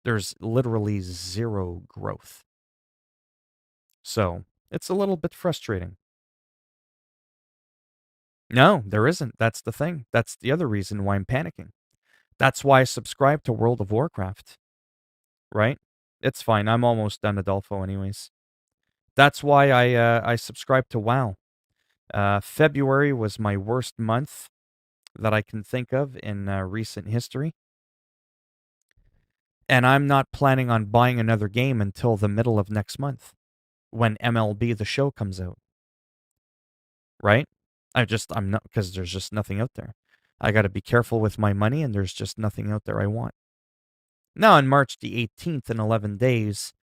There's literally 0 growth. So it's a little bit frustrating. No, there isn't. That's the thing. That's the other reason why I'm panicking. That's why I subscribe to World of Warcraft. Right? It's fine. I'm almost done Adolfo anyways. That's why I subscribed to WoW. February was my worst month that I can think of in recent history. And I'm not planning on buying another game until the middle of next month when MLB The Show comes out. Right? I'm not, because there's just nothing out there. I got to be careful with my money, and there's just nothing out there I want. Now, on March the 18th, in 11 days,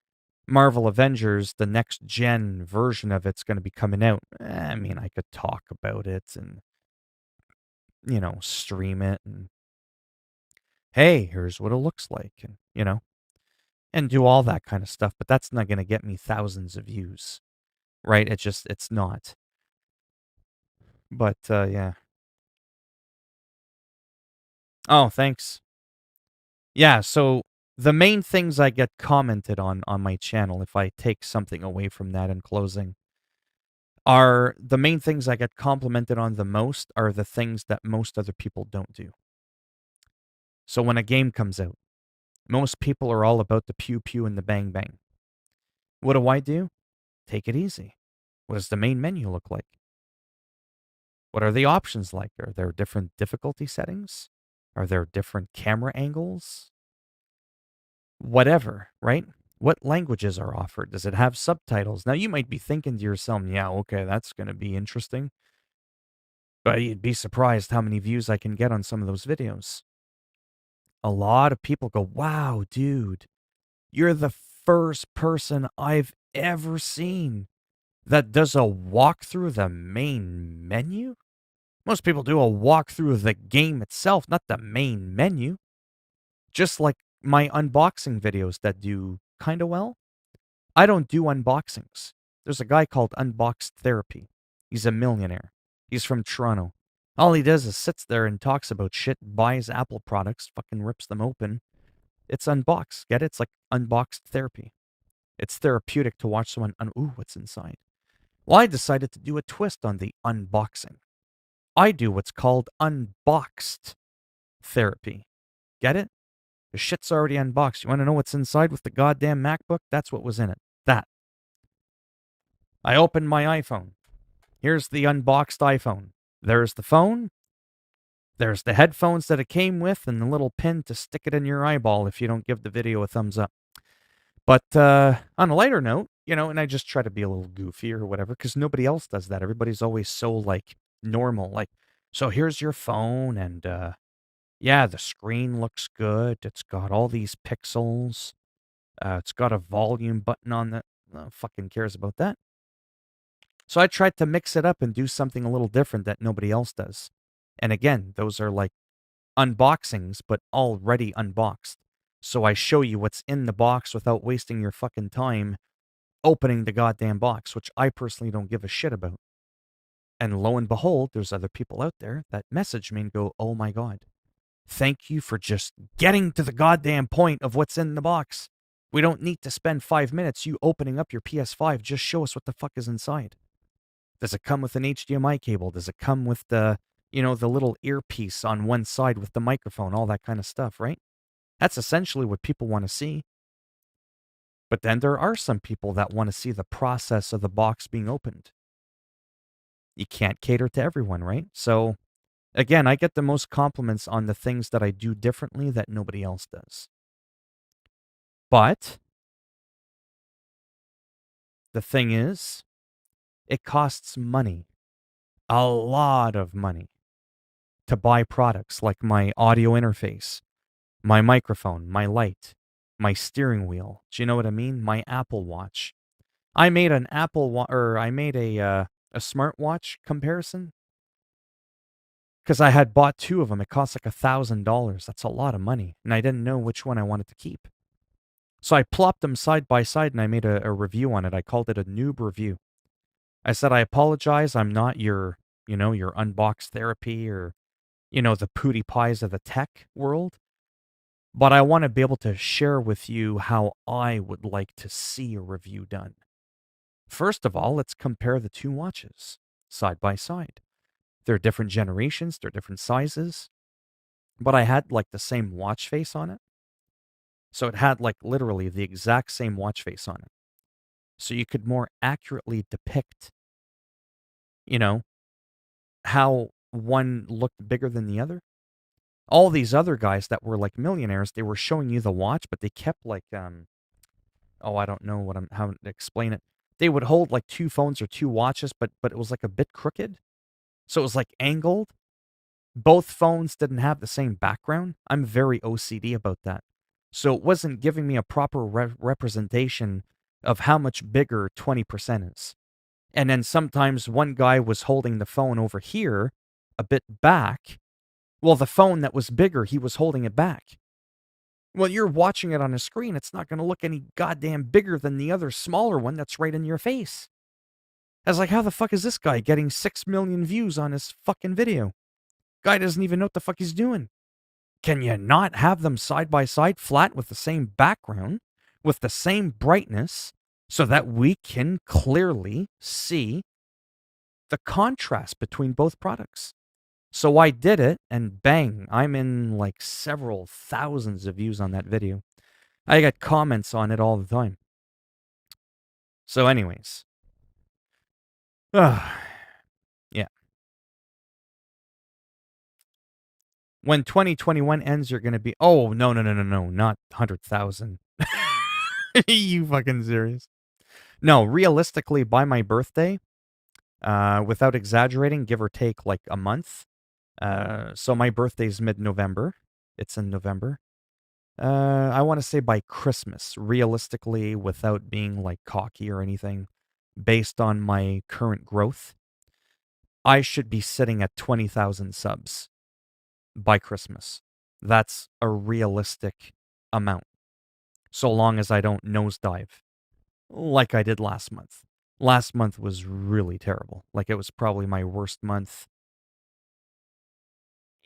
Marvel Avengers, the next gen version of it's going to be coming out. I mean, I could talk about it and, stream it and, hey, here's what it looks like. And do all that kind of stuff. But that's not going to get me thousands of views, right? It's not. But, yeah. Oh, thanks. Yeah, so the main things I get commented on my channel, if I take something away from that in closing, are the main things I get complimented on the most are the things that most other people don't do. So when a game comes out, most people are all about the pew pew and the bang bang. What do? Take it easy. What does the main menu look like? What are the options like? Are there different difficulty settings? Are there different camera angles? Whatever, right? What languages are offered? Does it have subtitles? Now, you might be thinking to yourself, yeah, okay, that's going to be interesting. But you'd be surprised how many views I can get on some of those videos. A lot of people go, wow, dude, you're the first person I've ever seen that does a walkthrough of the main menu. Most people do a walkthrough of the game itself, not the main menu. Just like my unboxing videos that do kind of well. I don't do unboxings. There's a guy called Unboxed Therapy. He's a millionaire. He's from Toronto. All he does is sits there and talks about shit, buys Apple products, fucking rips them open. It's unboxed. Get it? It's like Unboxed Therapy. It's therapeutic to watch someone ooh, what's inside. Well, I decided to do a twist on the unboxing. I do what's called unboxed therapy. Get it? The shit's already unboxed. You want to know what's inside with the goddamn MacBook? That's what was in it. That. I opened my iPhone. Here's the unboxed iPhone. There's the phone. There's the headphones that it came with and the little pin to stick it in your eyeball if you don't give the video a thumbs up. But on a lighter note, and I just try to be a little goofy or whatever because nobody else does that. Everybody's always so, like, normal. Like, so here's your phone and, yeah, the screen looks good. It's got all these pixels. It's got a volume button on that. No fucking cares about that. So I tried to mix it up and do something a little different that nobody else does. And again, those are like unboxings, but already unboxed. So I show you what's in the box without wasting your fucking time opening the goddamn box, which I personally don't give a shit about. And lo and behold, there's other people out there that message me and go, oh my God, thank you for just getting to the goddamn point of what's in the box. We don't need to spend 5 minutes you opening up your PS5. Just show us what the fuck is inside. Does it come with an HDMI cable? Does it come with the little earpiece on one side with the microphone, all that kind of stuff, right? That's essentially what people want to see. But then there are some people that want to see the process of the box being opened. You can't cater to everyone, right? So, again, I get the most compliments on the things that I do differently that nobody else does. But the thing is, it costs money, a lot of money, to buy products like my audio interface, my microphone, my light, my steering wheel. Do you know what I mean? My Apple Watch. I made an I made a smartwatch comparison because I had bought two of them. It cost like $1,000. That's a lot of money, and I didn't know which one I wanted to keep. So I plopped them side by side and I made a review on it. I called it a noob review. I said, I apologize. I'm not your unboxed therapy or, the pootie pies of the tech world. But I want to be able to share with you how I would like to see a review done. First of all, let's compare the two watches side by side. They're different generations, they're different sizes, but I had like the same watch face on it. So it had like literally the exact same watch face on it. So you could more accurately depict, how one looked bigger than the other. All these other guys that were like millionaires, they were showing you the watch, but they kept like, I don't know how to explain it. They would hold like two phones or two watches, but it was like a bit crooked. So it was like angled. Both phones didn't have the same background. I'm very OCD about that. So it wasn't giving me a proper representation of how much bigger 20% is. And then sometimes one guy was holding the phone over here a bit back. Well, the phone that was bigger, he was holding it back. Well, you're watching it on a screen. It's not going to look any goddamn bigger than the other smaller one that's right in your face. I was like, how the fuck is this guy getting 6 million views on his fucking video? Guy doesn't even know what the fuck he's doing. Can you not have them side by side, flat with the same background, with the same brightness, so that we can clearly see the contrast between both products? So I did it, and bang, I'm in like several thousands of views on that video. I got comments on it all the time. So anyways. Yeah. When 2021 ends, you're going to be, oh, no, not 100,000. You fucking serious? No, realistically, by my birthday, without exaggerating, give or take like a month. So my birthday's mid-November. It's in November. I want to say by Christmas, realistically, without being like cocky or anything, based on my current growth, I should be sitting at 20,000 subs by Christmas. That's a realistic amount. So long as I don't nosedive like I did last month. Last month was really terrible. Like it was probably my worst month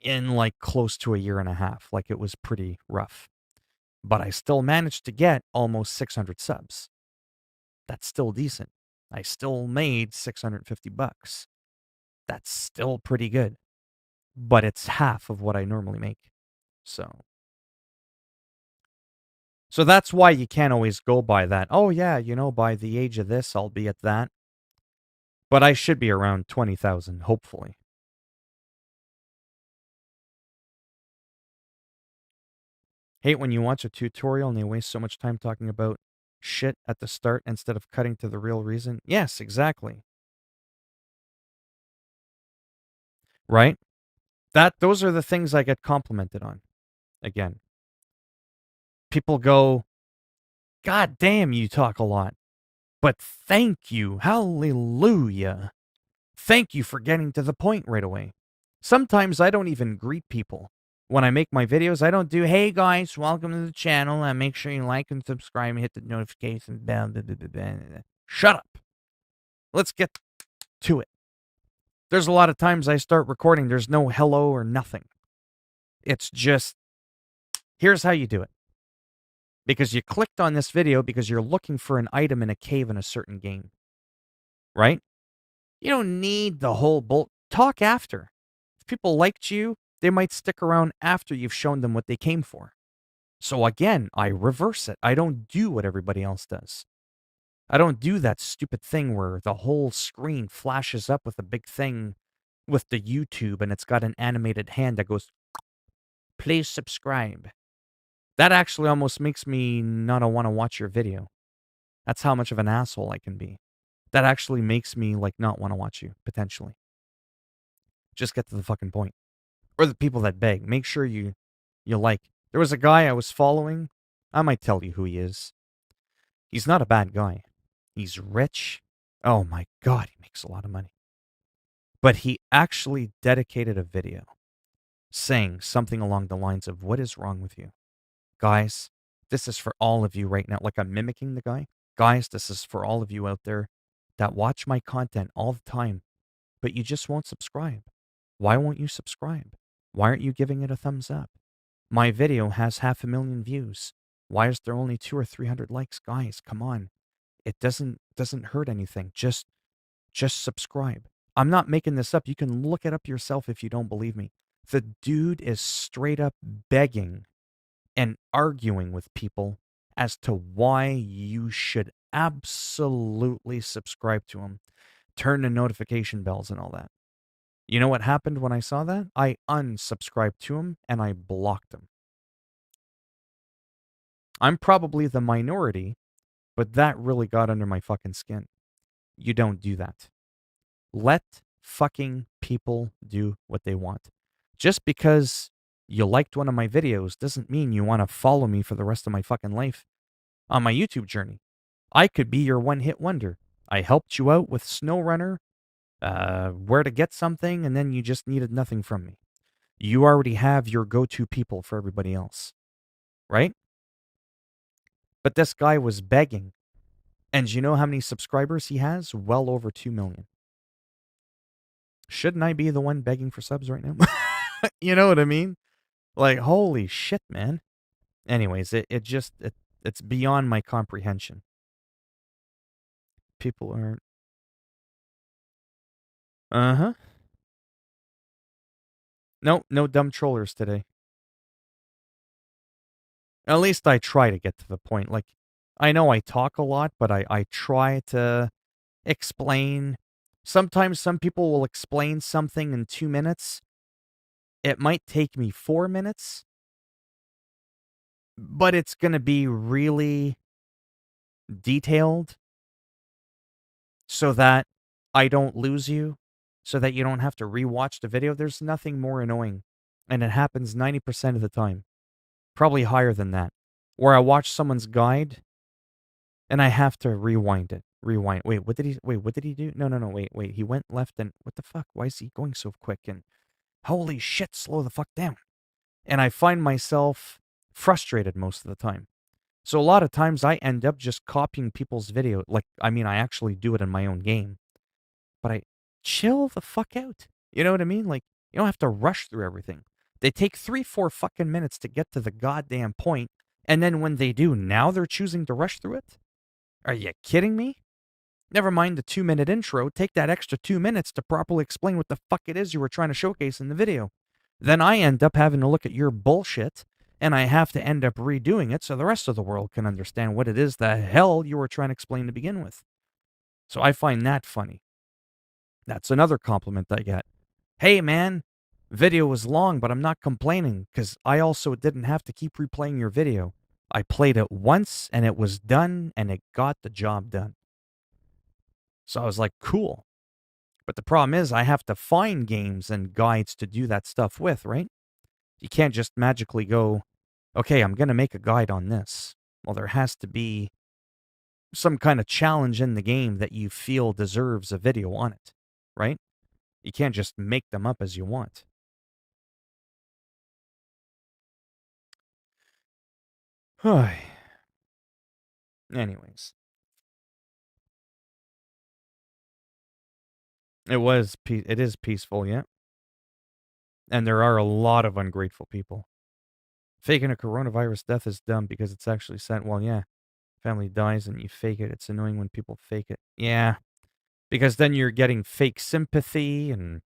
in like close to a year and a half. Like it was pretty rough. But I still managed to get almost 600 subs. That's still decent. I still made $650. That's still pretty good. But it's half of what I normally make. So that's why you can't always go by that. Oh yeah, you know, by the age of this, I'll be at that. But I should be around 20,000, hopefully. Hate when you watch a tutorial and they waste so much time talking about shit at the start instead of cutting to the real reason. Yes, exactly. Right? Those are the things I get complimented on. Again. People go, God damn, you talk a lot. But thank you. Hallelujah. Thank you for getting to the point right away. Sometimes I don't even greet people. When I make my videos, I don't do, hey guys, welcome to the channel. And make sure you like and subscribe and hit the notification bell. Shut up. Let's get to it. There's a lot of times I start recording, there's no hello or nothing. It's just, here's how you do it. Because you clicked on this video because you're looking for an item in a cave in a certain game. Right? You don't need the whole talk after. If people liked you, they might stick around after you've shown them what they came for. So again, I reverse it. I don't do what everybody else does. I don't do that stupid thing where the whole screen flashes up with a big thing with the YouTube and it's got an animated hand that goes, please subscribe. That actually almost makes me not want to watch your video. That's how much of an asshole I can be. That actually makes me like not want to watch you, potentially. Just get to the fucking point. Or the people that beg. Make sure you like. There was a guy I was following. I might tell you who he is. He's not a bad guy. He's rich. Oh my God, he makes a lot of money. But he actually dedicated a video saying something along the lines of, what is wrong with you? Guys, this is for all of you right now. Like I'm mimicking the guy. Guys, this is for all of you out there that watch my content all the time, but you just won't subscribe. Why won't you subscribe? Why aren't you giving it a thumbs up? My video has 500,000 views. Why is there only 200 or 300 likes? Guys, come on. It doesn't hurt anything. Just subscribe. I'm not making this up. You can look it up yourself if you don't believe me. The dude is straight up begging and arguing with people as to why you should absolutely subscribe to him, turn the notification bells and all that. You know what happened when I saw that? I unsubscribed to him and I blocked him. I'm probably the minority, but that really got under my fucking skin. You don't do that. Let fucking people do what they want. Just because you liked one of my videos doesn't mean you want to follow me for the rest of my fucking life on my YouTube journey. I could be your one-hit wonder. I helped you out with SnowRunner, where to get something, and then you just needed nothing from me. You already have your go-to people for everybody else, right? But this guy was begging. And you know how many subscribers he has? Well over 2 million. Shouldn't I be the one begging for subs right now? You know what I mean? Like, holy shit, man. Anyways, it's beyond my comprehension. People aren't. Uh-huh. No dumb trollers today. At least I try to get to the point. Like, I know I talk a lot, but I try to explain. Sometimes some people will explain something in 2 minutes. It might take me 4 minutes, but it's going to be really detailed so that I don't lose you, so that you don't have to rewatch the video. There's nothing more annoying. And it happens 90% of the time, probably higher than that, where I watch someone's guide and I have to rewind it. Rewind. Wait, what did he do? No. Wait. He went left and what the fuck? Why is he going so quick? And holy shit, slow the fuck down. And I find myself frustrated most of the time. So a lot of times I end up just copying people's video. Like, I mean, I actually do it in my own game, but I chill the fuck out. You know what I mean? Like, you don't have to rush through everything. They take 3-4 fucking minutes to get to the goddamn point, and then when they do, now they're choosing to rush through it? Are you kidding me? Never mind the 2-minute intro, take that extra 2 minutes to properly explain what the fuck it is you were trying to showcase in the video. Then I end up having to look at your bullshit, and I have to end up redoing it so the rest of the world can understand what it is the hell you were trying to explain to begin with. So I find that funny. That's another compliment I get. Hey man, video was long, but I'm not complaining because I also didn't have to keep replaying your video. I played it once and it was done and it got the job done. So I was like, cool. But the problem is I have to find games and guides to do that stuff with, right? You can't just magically go, okay, I'm going to make a guide on this. Well, there has to be some kind of challenge in the game that you feel deserves a video on it, right? You can't just make them up as you want. Anyways. It is peaceful, yeah. And there are a lot of ungrateful people. Faking a coronavirus death is dumb because it's actually sent. Well, yeah. Family dies and you fake it. It's annoying when people fake it. Yeah. Because then you're getting fake sympathy and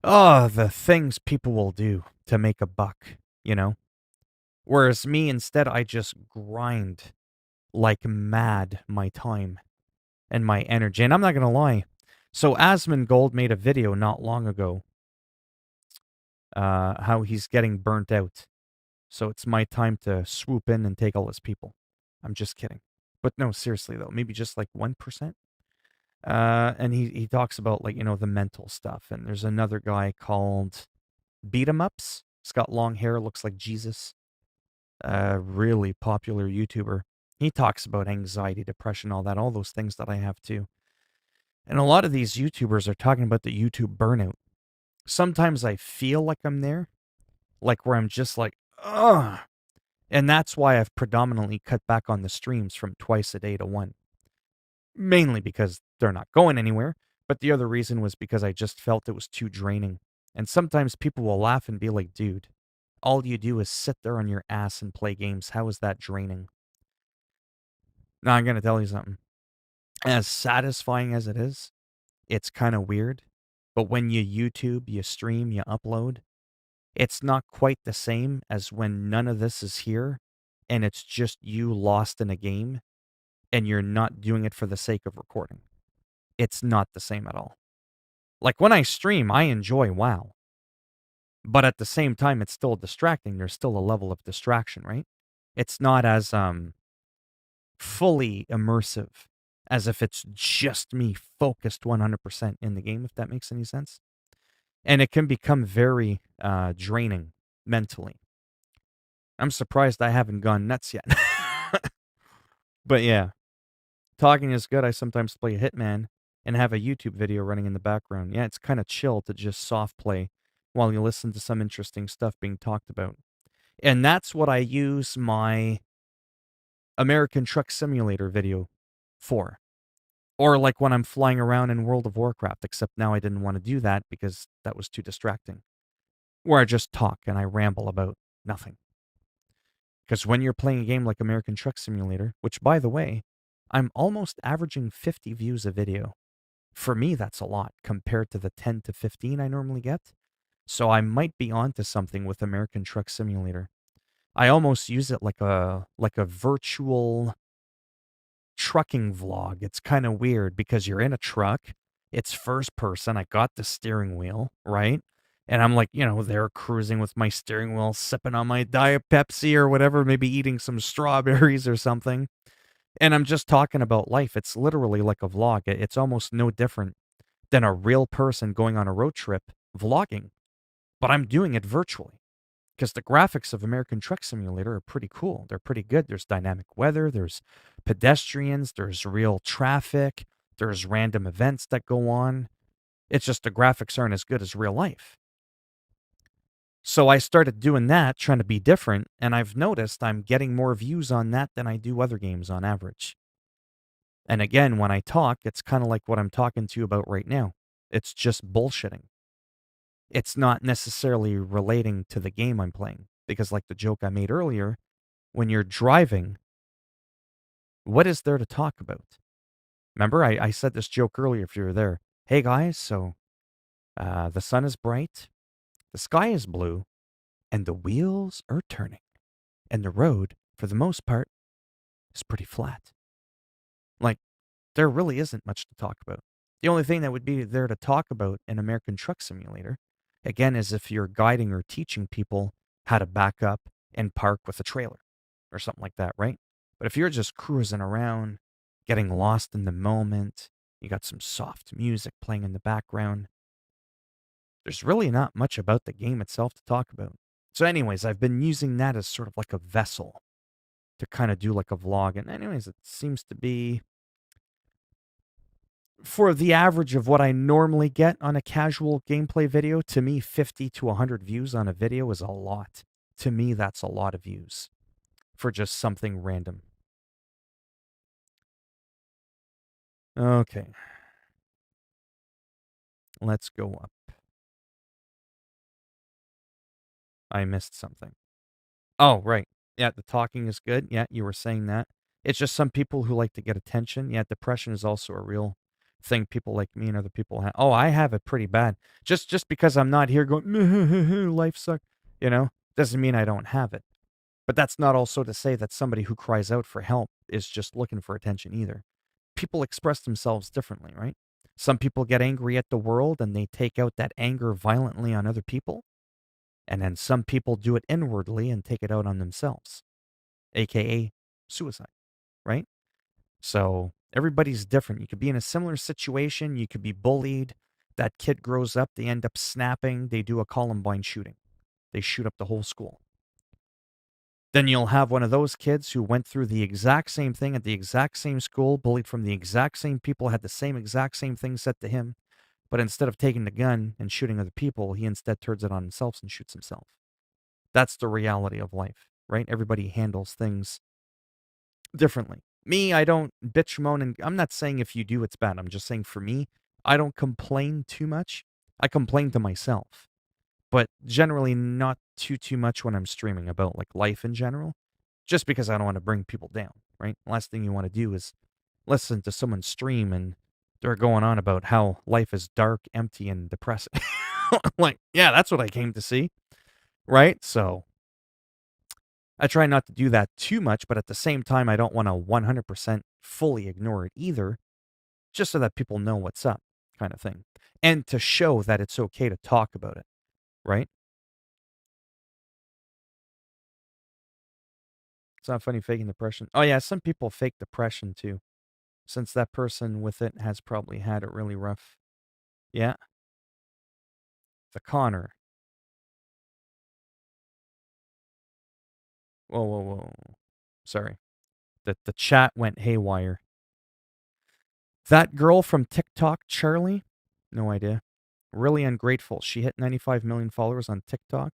the things people will do to make a buck, you know? Whereas me, instead, I just grind like mad my time and my energy. And I'm not going to lie. So Asmongold made a video not long ago how he's getting burnt out. So it's my time to swoop in and take all his people. I'm just kidding. But no, seriously though, maybe just like 1%. And he talks about like, the mental stuff. And there's another guy called Beat 'em Ups. He's got long hair, looks like Jesus. Really popular YouTuber. He talks about anxiety, depression, all that, all those things that I have too. And a lot of these YouTubers are talking about the YouTube burnout. Sometimes I feel like I'm there, like where I'm just like, ugh. And that's why I've predominantly cut back on the streams from twice a day to one. Mainly because they're not going anywhere, but the other reason was because I just felt it was too draining. And sometimes people will laugh and be like, dude, all you do is sit there on your ass and play games. How is that draining? Now, I'm going to tell you something. As satisfying as it is, it's kind of weird. But when you YouTube, you stream, you upload, it's not quite the same as when none of this is here and it's just you lost in a game and you're not doing it for the sake of recording. It's not the same at all. Like when I stream, I enjoy WoW. But at the same time, it's still distracting. There's still a level of distraction, right? It's not as fully immersive as if it's just me focused 100% in the game, if that makes any sense. And it can become very draining mentally. I'm surprised I haven't gone nuts yet. But yeah, talking is good. I sometimes play a Hitman and have a YouTube video running in the background. Yeah, it's kind of chill to just soft play while you listen to some interesting stuff being talked about. And that's what I use my American Truck Simulator video for. Or like when I'm flying around in World of Warcraft, except now I didn't want to do that because that was too distracting. Where I just talk and I ramble about nothing. Because when you're playing a game like American Truck Simulator, which by the way, I'm almost averaging 50 views a video. For me, that's a lot compared to the 10 to 15 I normally get. So I might be onto something with American Truck Simulator. I almost use it like a virtual trucking vlog. It's kind of weird because you're in a truck. It's first person. I got the steering wheel, right? And I'm like, there cruising with my steering wheel, sipping on my Diet Pepsi or whatever, maybe eating some strawberries or something. And I'm just talking about life. It's literally like a vlog. It's almost no different than a real person going on a road trip vlogging, but I'm doing it virtually because the graphics of American Truck Simulator are pretty cool. They're pretty good. There's dynamic weather, there's pedestrians, there's real traffic, there's random events that go on. It's just the graphics aren't as good as real life. So I started doing that, trying to be different, and I've noticed I'm getting more views on that than I do other games on average. And again, when I talk, it's kind of like what I'm talking to you about right now. It's just bullshitting. It's not necessarily relating to the game I'm playing. Because, like the joke I made earlier, when you're driving, what is there to talk about? Remember, I said this joke earlier if you were there. Hey guys, so the sun is bright, the sky is blue, and the wheels are turning. And the road, for the most part, is pretty flat. Like, there really isn't much to talk about. The only thing that would be there to talk about in American Truck Simulator, again, is if you're guiding or teaching people how to back up and park with a trailer or something like that, right? But if you're just cruising around, getting lost in the moment, you got some soft music playing in the background, there's really not much about the game itself to talk about. So, anyways, I've been using that as sort of like a vessel to kind of do like a vlog. And, anyways, it seems to be for the average of what I normally get on a casual gameplay video. To me, 50 to 100 views on a video is a lot. To me, that's a lot of views for just something random. Okay. Let's go up. I missed something. Oh, right. Yeah, the talking is good. Yeah, you were saying that. It's just some people who like to get attention. Yeah, depression is also a real thing people like me and other people have. Oh, I have it pretty bad. Just because I'm not here going, life sucks, doesn't mean I don't have it. But that's not also to say that somebody who cries out for help is just looking for attention either. People express themselves differently, right? Some people get angry at the world and they take out that anger violently on other people. And then some people do it inwardly and take it out on themselves, aka suicide, right? So everybody's different. You could be in a similar situation. You could be bullied. That kid grows up. They end up snapping. They do a Columbine shooting. They shoot up the whole school. Then you'll have one of those kids who went through the exact same thing at the exact same school, bullied from the exact same people, had the exact same thing said to him. But instead of taking the gun and shooting other people, he instead turns it on himself and shoots himself. That's the reality of life, right? Everybody handles things differently. Me, I don't bitch, moan, and I'm not saying if you do, it's bad. I'm just saying for me, I don't complain too much. I complain to myself, but generally not too much when I'm streaming about like life in general, just because I don't want to bring people down, right? Last thing you want to do is listen to someone stream and they're going on about how life is dark, empty, and depressing. Like, yeah, that's what I came to see, right? So I try not to do that too much, but at the same time, I don't want to 100% fully ignore it either, just so that people know what's up, kind of thing. And to show that it's okay to talk about it, right? It's not funny faking depression. Oh, yeah, some people fake depression too, since that person with it has probably had it really rough. Yeah, the Connor. Whoa, whoa, whoa. Sorry. The chat went haywire. That girl from TikTok, Charlie? No idea. Really ungrateful. She hit 95 million followers on TikTok,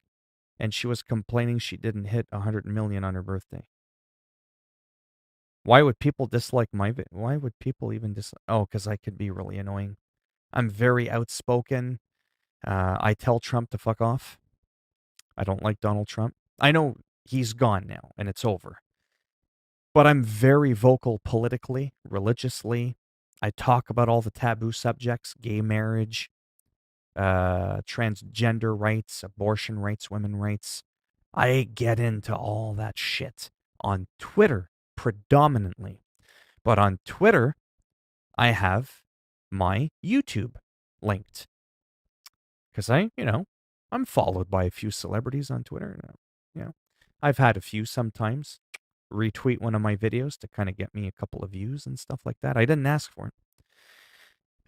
and she was complaining she didn't hit 100 million on her birthday. Why would people dislike my why would people even dislike? Oh, because I could be really annoying. I'm very outspoken. I tell Trump to fuck off. I don't like Donald Trump. I know he's gone now, and it's over. But I'm very vocal politically, religiously. I talk about all the taboo subjects: gay marriage, transgender rights, abortion rights, women rights. I get into all that shit on Twitter predominantly. But on Twitter, I have my YouTube linked. Because I'm followed by a few celebrities on Twitter. I've had a few sometimes retweet one of my videos to kind of get me a couple of views and stuff like that. I didn't ask for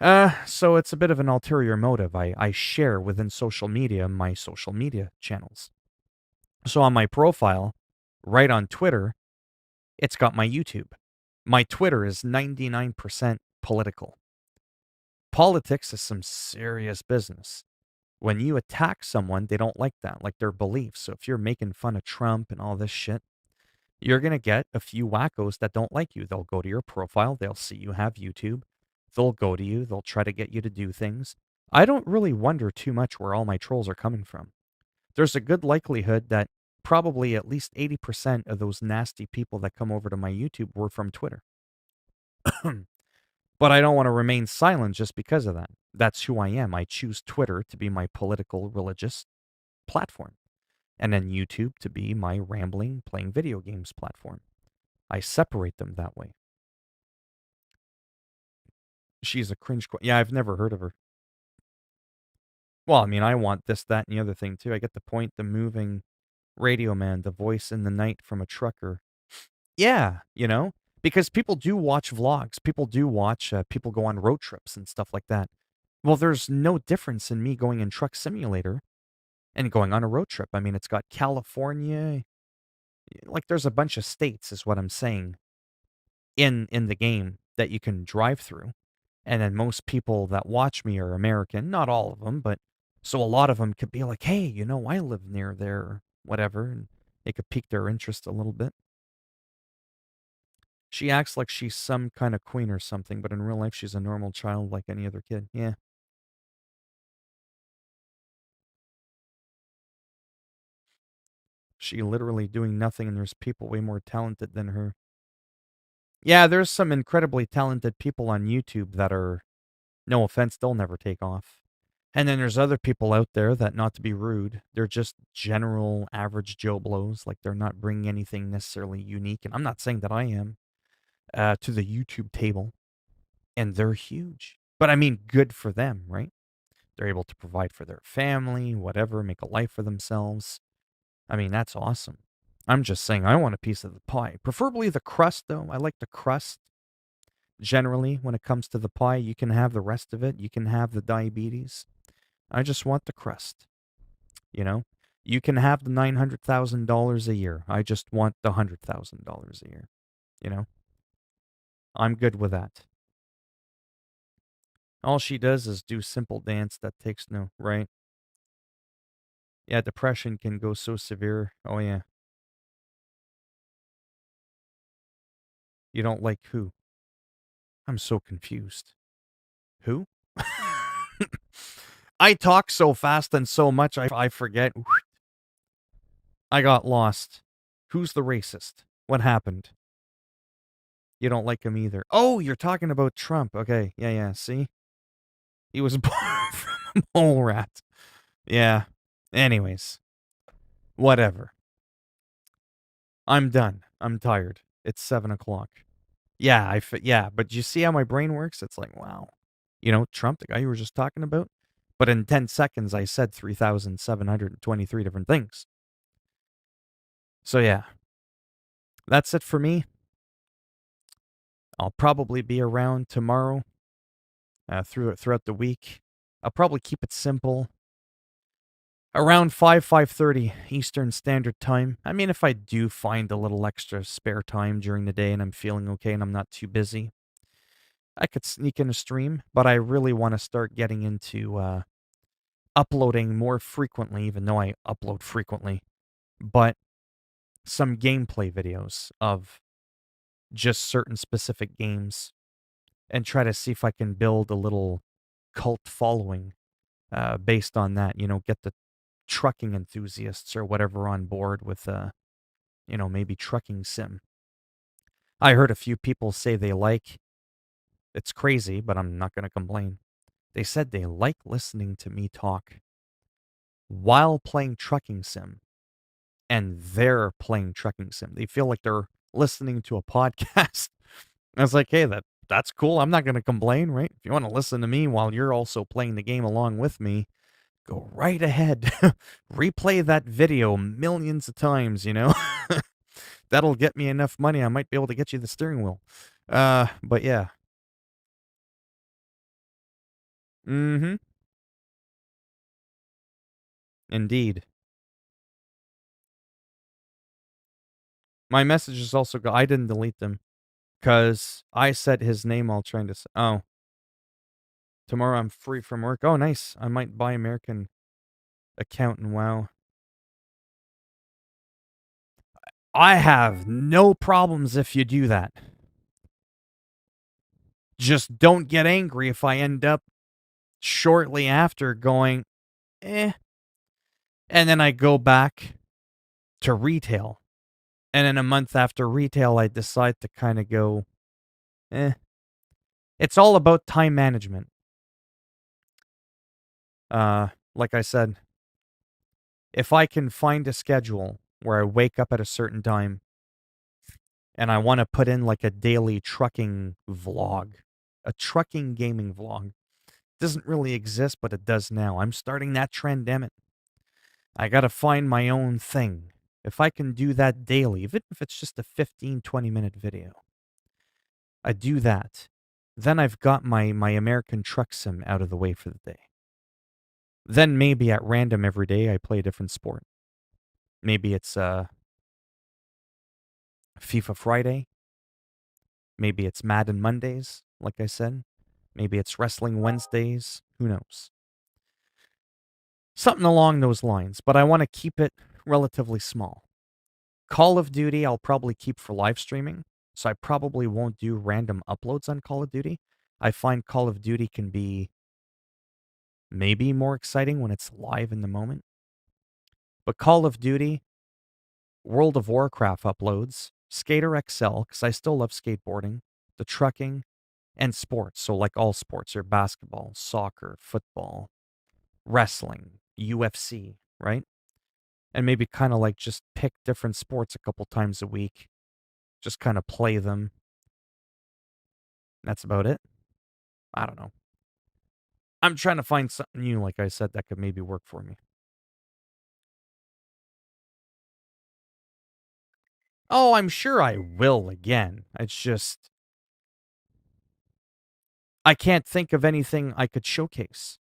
it. So it's a bit of an ulterior motive. I share within social media my social media channels. So on my profile, right on Twitter, it's got my YouTube. My Twitter is 99% political. Politics is some serious business. When you attack someone, they don't like that, like their beliefs. So if you're making fun of Trump and all this shit, you're going to get a few wackos that don't like you. They'll go to your profile. They'll see you have YouTube. They'll go to you. They'll try to get you to do things. I don't really wonder too much where all my trolls are coming from. There's a good likelihood that probably at least 80% of those nasty people that come over to my YouTube were from Twitter. But I don't want to remain silent just because of that. That's who I am. I choose Twitter to be my political, religious platform, and then YouTube to be my rambling, playing video games platform. I separate them that way. She's a cringe. Yeah, I've never heard of her. Well, I mean, I want this, that, and the other thing too. I get the point. The moving radio man, the voice in the night from a trucker. Yeah, because people do watch vlogs. People do watch people go on road trips and stuff like that. Well, there's no difference in me going in Truck Simulator and going on a road trip. I mean, it's got California, like there's a bunch of states is what I'm saying in the game that you can drive through. And then most people that watch me are American, not all of them, but so a lot of them could be like, "Hey, I live near there," or whatever, and it could pique their interest a little bit. She acts like she's some kind of queen or something, but in real life, she's a normal child like any other kid. Yeah. She literally doing nothing, and there's people way more talented than her. Yeah, there's some incredibly talented people on YouTube that are, no offense, they'll never take off. And then there's other people out there that, not to be rude, they're just general average Joe Blows. Like they're not bringing anything necessarily unique. And I'm not saying that I am to the YouTube table. And they're huge. But I mean, good for them, right? They're able to provide for their family, whatever, make a life for themselves. I mean, that's awesome. I'm just saying I want a piece of the pie. Preferably the crust, though. I like the crust. Generally, when it comes to the pie, you can have the rest of it. You can have the diabetes. I just want the crust. You can have the $900,000 a year. I just want the $100,000 a year. I'm good with that. All she does is do simple dance that takes no, right? Yeah, depression can go so severe. Oh, yeah. You don't like who? I'm so confused. Who? I talk so fast and so much, I forget. I got lost. Who's the racist? What happened? You don't like him either. Oh, you're talking about Trump. Okay. Yeah. See? He was born from a mole rat. Yeah. Anyways. Whatever. I'm done. I'm tired. It's 7 o'clock. Yeah, yeah, but you see how my brain works? It's like, wow. Trump, the guy you were just talking about? But in 10 seconds, I said 3,723 different things. So yeah. That's it for me. I'll probably be around tomorrow throughout the week. I'll probably keep it simple. Around 5:30 Eastern Standard Time. I mean, if I do find a little extra spare time during the day and I'm feeling okay and I'm not too busy, I could sneak in a stream, but I really want to start getting into uploading more frequently, even though I upload frequently, but some gameplay videos of just certain specific games and try to see if I can build a little cult following based on that. Get the trucking enthusiasts or whatever on board with, maybe trucking sim. I heard a few people say they like, it's crazy, but I'm not going to complain. They said they like listening to me talk while playing trucking sim, and they're playing trucking sim. They feel like they're listening to a podcast. I was like, hey, that's cool. I'm not going to complain, right? If you want to listen to me while you're also playing the game along with me, go right ahead. Replay that video millions of times, That'll get me enough money. I might be able to get you the steering wheel. But yeah. Mm-hmm. Indeed. My messages also go. I didn't delete them because I said his name while trying to. Oh, tomorrow I'm free from work. Oh, nice. I might buy American account and WoW. I have no problems if you do that. Just don't get angry if I end up shortly after going, and then I go back to retail. And then a month after retail, I decide to kind of go, It's all about time management. Like I said, if I can find a schedule where I wake up at a certain time and I want to put in like a daily trucking vlog, a trucking gaming vlog, doesn't really exist, but it does now. I'm starting that trend, damn it. I got to find my own thing. If I can do that daily, even if it's just a 15, 20-minute video, I do that. Then I've got my American truck sim out of the way for the day. Then maybe at random every day I play a different sport. Maybe it's FIFA Friday. Maybe it's Madden Mondays, like I said. Maybe it's Wrestling Wednesdays. Who knows? Something along those lines, but I want to keep it relatively small. Call of Duty I'll probably keep for live streaming, so I probably won't do random uploads on Call of Duty. I find Call of Duty can be maybe more exciting when it's live in the moment. But Call of Duty, World of Warcraft uploads, Skater XL, because I still love skateboarding, the trucking, and sports. So, like all sports, or basketball, soccer, football, wrestling, UFC, right? And maybe kind of like just pick different sports a couple times a week, just kind of play them. That's about it. I don't know. I'm trying to find something new, like I said, that could maybe work for me. Oh, I'm sure I will again. It's just, I can't think of anything I could showcase.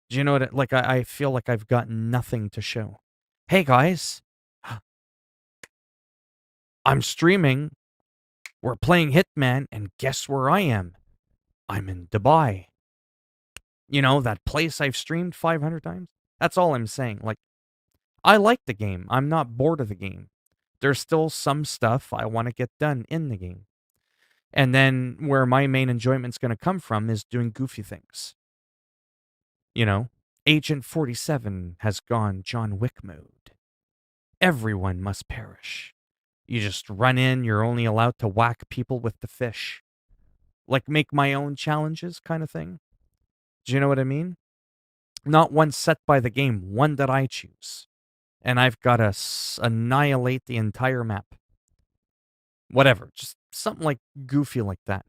Do you know what? Like, I feel like I've got nothing to show. Hey, guys, I'm streaming. We're playing Hitman, and guess where I am? I'm in Dubai. That place I've streamed 500 times? That's all I'm saying. Like, I like the game. I'm not bored of the game. There's still some stuff I want to get done in the game. And then where my main enjoyment's going to come from is doing goofy things. Agent 47 has gone John Wick mode. Everyone must perish. You just run in, you're only allowed to whack people with the fish. Like make my own challenges kind of thing. Do you know what I mean? Not one set by the game, one that I choose. And I've got to annihilate the entire map. Whatever, just something like goofy like that.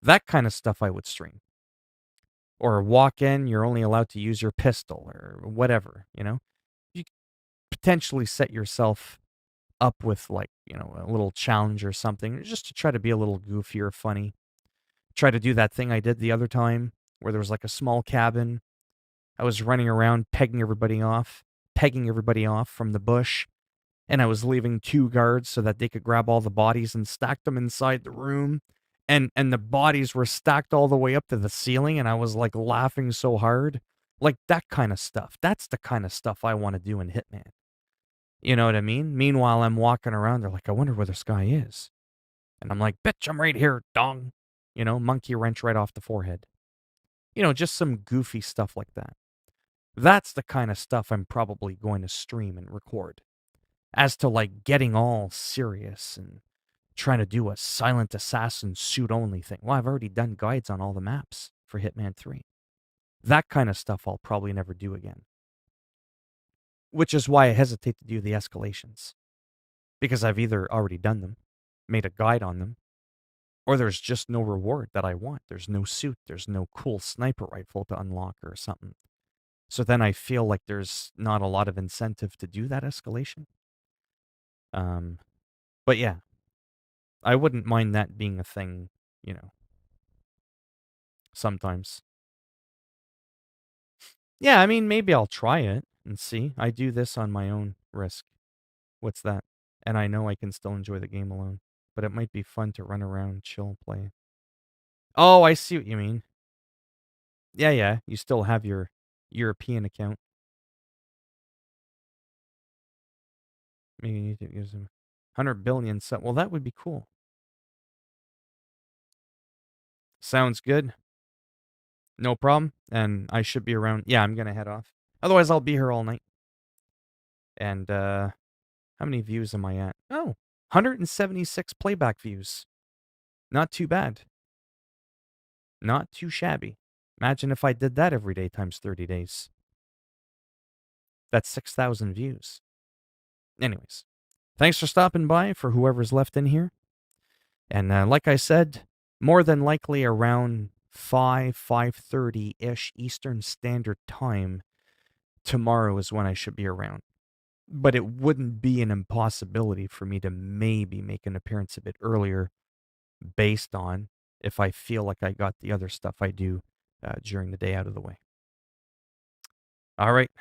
That kind of stuff I would stream. Or walk in, you're only allowed to use your pistol or whatever, You potentially set yourself up with like, a little challenge or something just to try to be a little goofy or funny. Try to do that thing I did the other time where there was like a small cabin. I was running around pegging everybody off. pegging everybody off from the bush, and I was leaving 2 guards so that they could grab all the bodies and stack them inside the room. And the bodies were stacked all the way up to the ceiling, and I was like laughing so hard. Like that kind of stuff. That's the kind of stuff I want to do in Hitman. You know what I mean? Meanwhile, I'm walking around, they're like, I wonder where this guy is. And I'm like, bitch, I'm right here, dong. You know, monkey wrench right off the forehead. You know, just some goofy stuff like that. That's the kind of stuff I'm probably going to stream and record. As to like getting all serious and trying to do a silent assassin suit only thing. Well, I've already done guides on all the maps for Hitman 3. That kind of stuff I'll probably never do again. Which is why I hesitate to do the escalations. Because I've either already done them, made a guide on them, or there's just no reward that I want. There's no suit, there's no cool sniper rifle to unlock or something. So then I feel like there's not a lot of incentive to do that escalation. But yeah, I wouldn't mind that being a thing, you know, sometimes. Yeah, I mean, maybe I'll try it and see. I do this on my own risk. What's that? And I know I can still enjoy the game alone, but it might be fun to run around, chill, play. Oh, I see what you mean. Yeah, you still have your European account. Maybe you could use them. 100 billion sub. Well, that would be cool. Sounds good. No problem. And I should be around. Yeah, I'm going to head off. Otherwise, I'll be here all night. And, how many views am I at? Oh, 176 playback views. Not too bad. Not too shabby. Imagine if I did that every day times 30 days. That's 6,000 views. Anyways, thanks for stopping by for whoever's left in here. And like I said, more than likely around 5:30-ish Eastern Standard Time tomorrow is when I should be around. But it wouldn't be an impossibility for me to maybe make an appearance a bit earlier based on if I feel like I got the other stuff I do during the day out of the way. All right.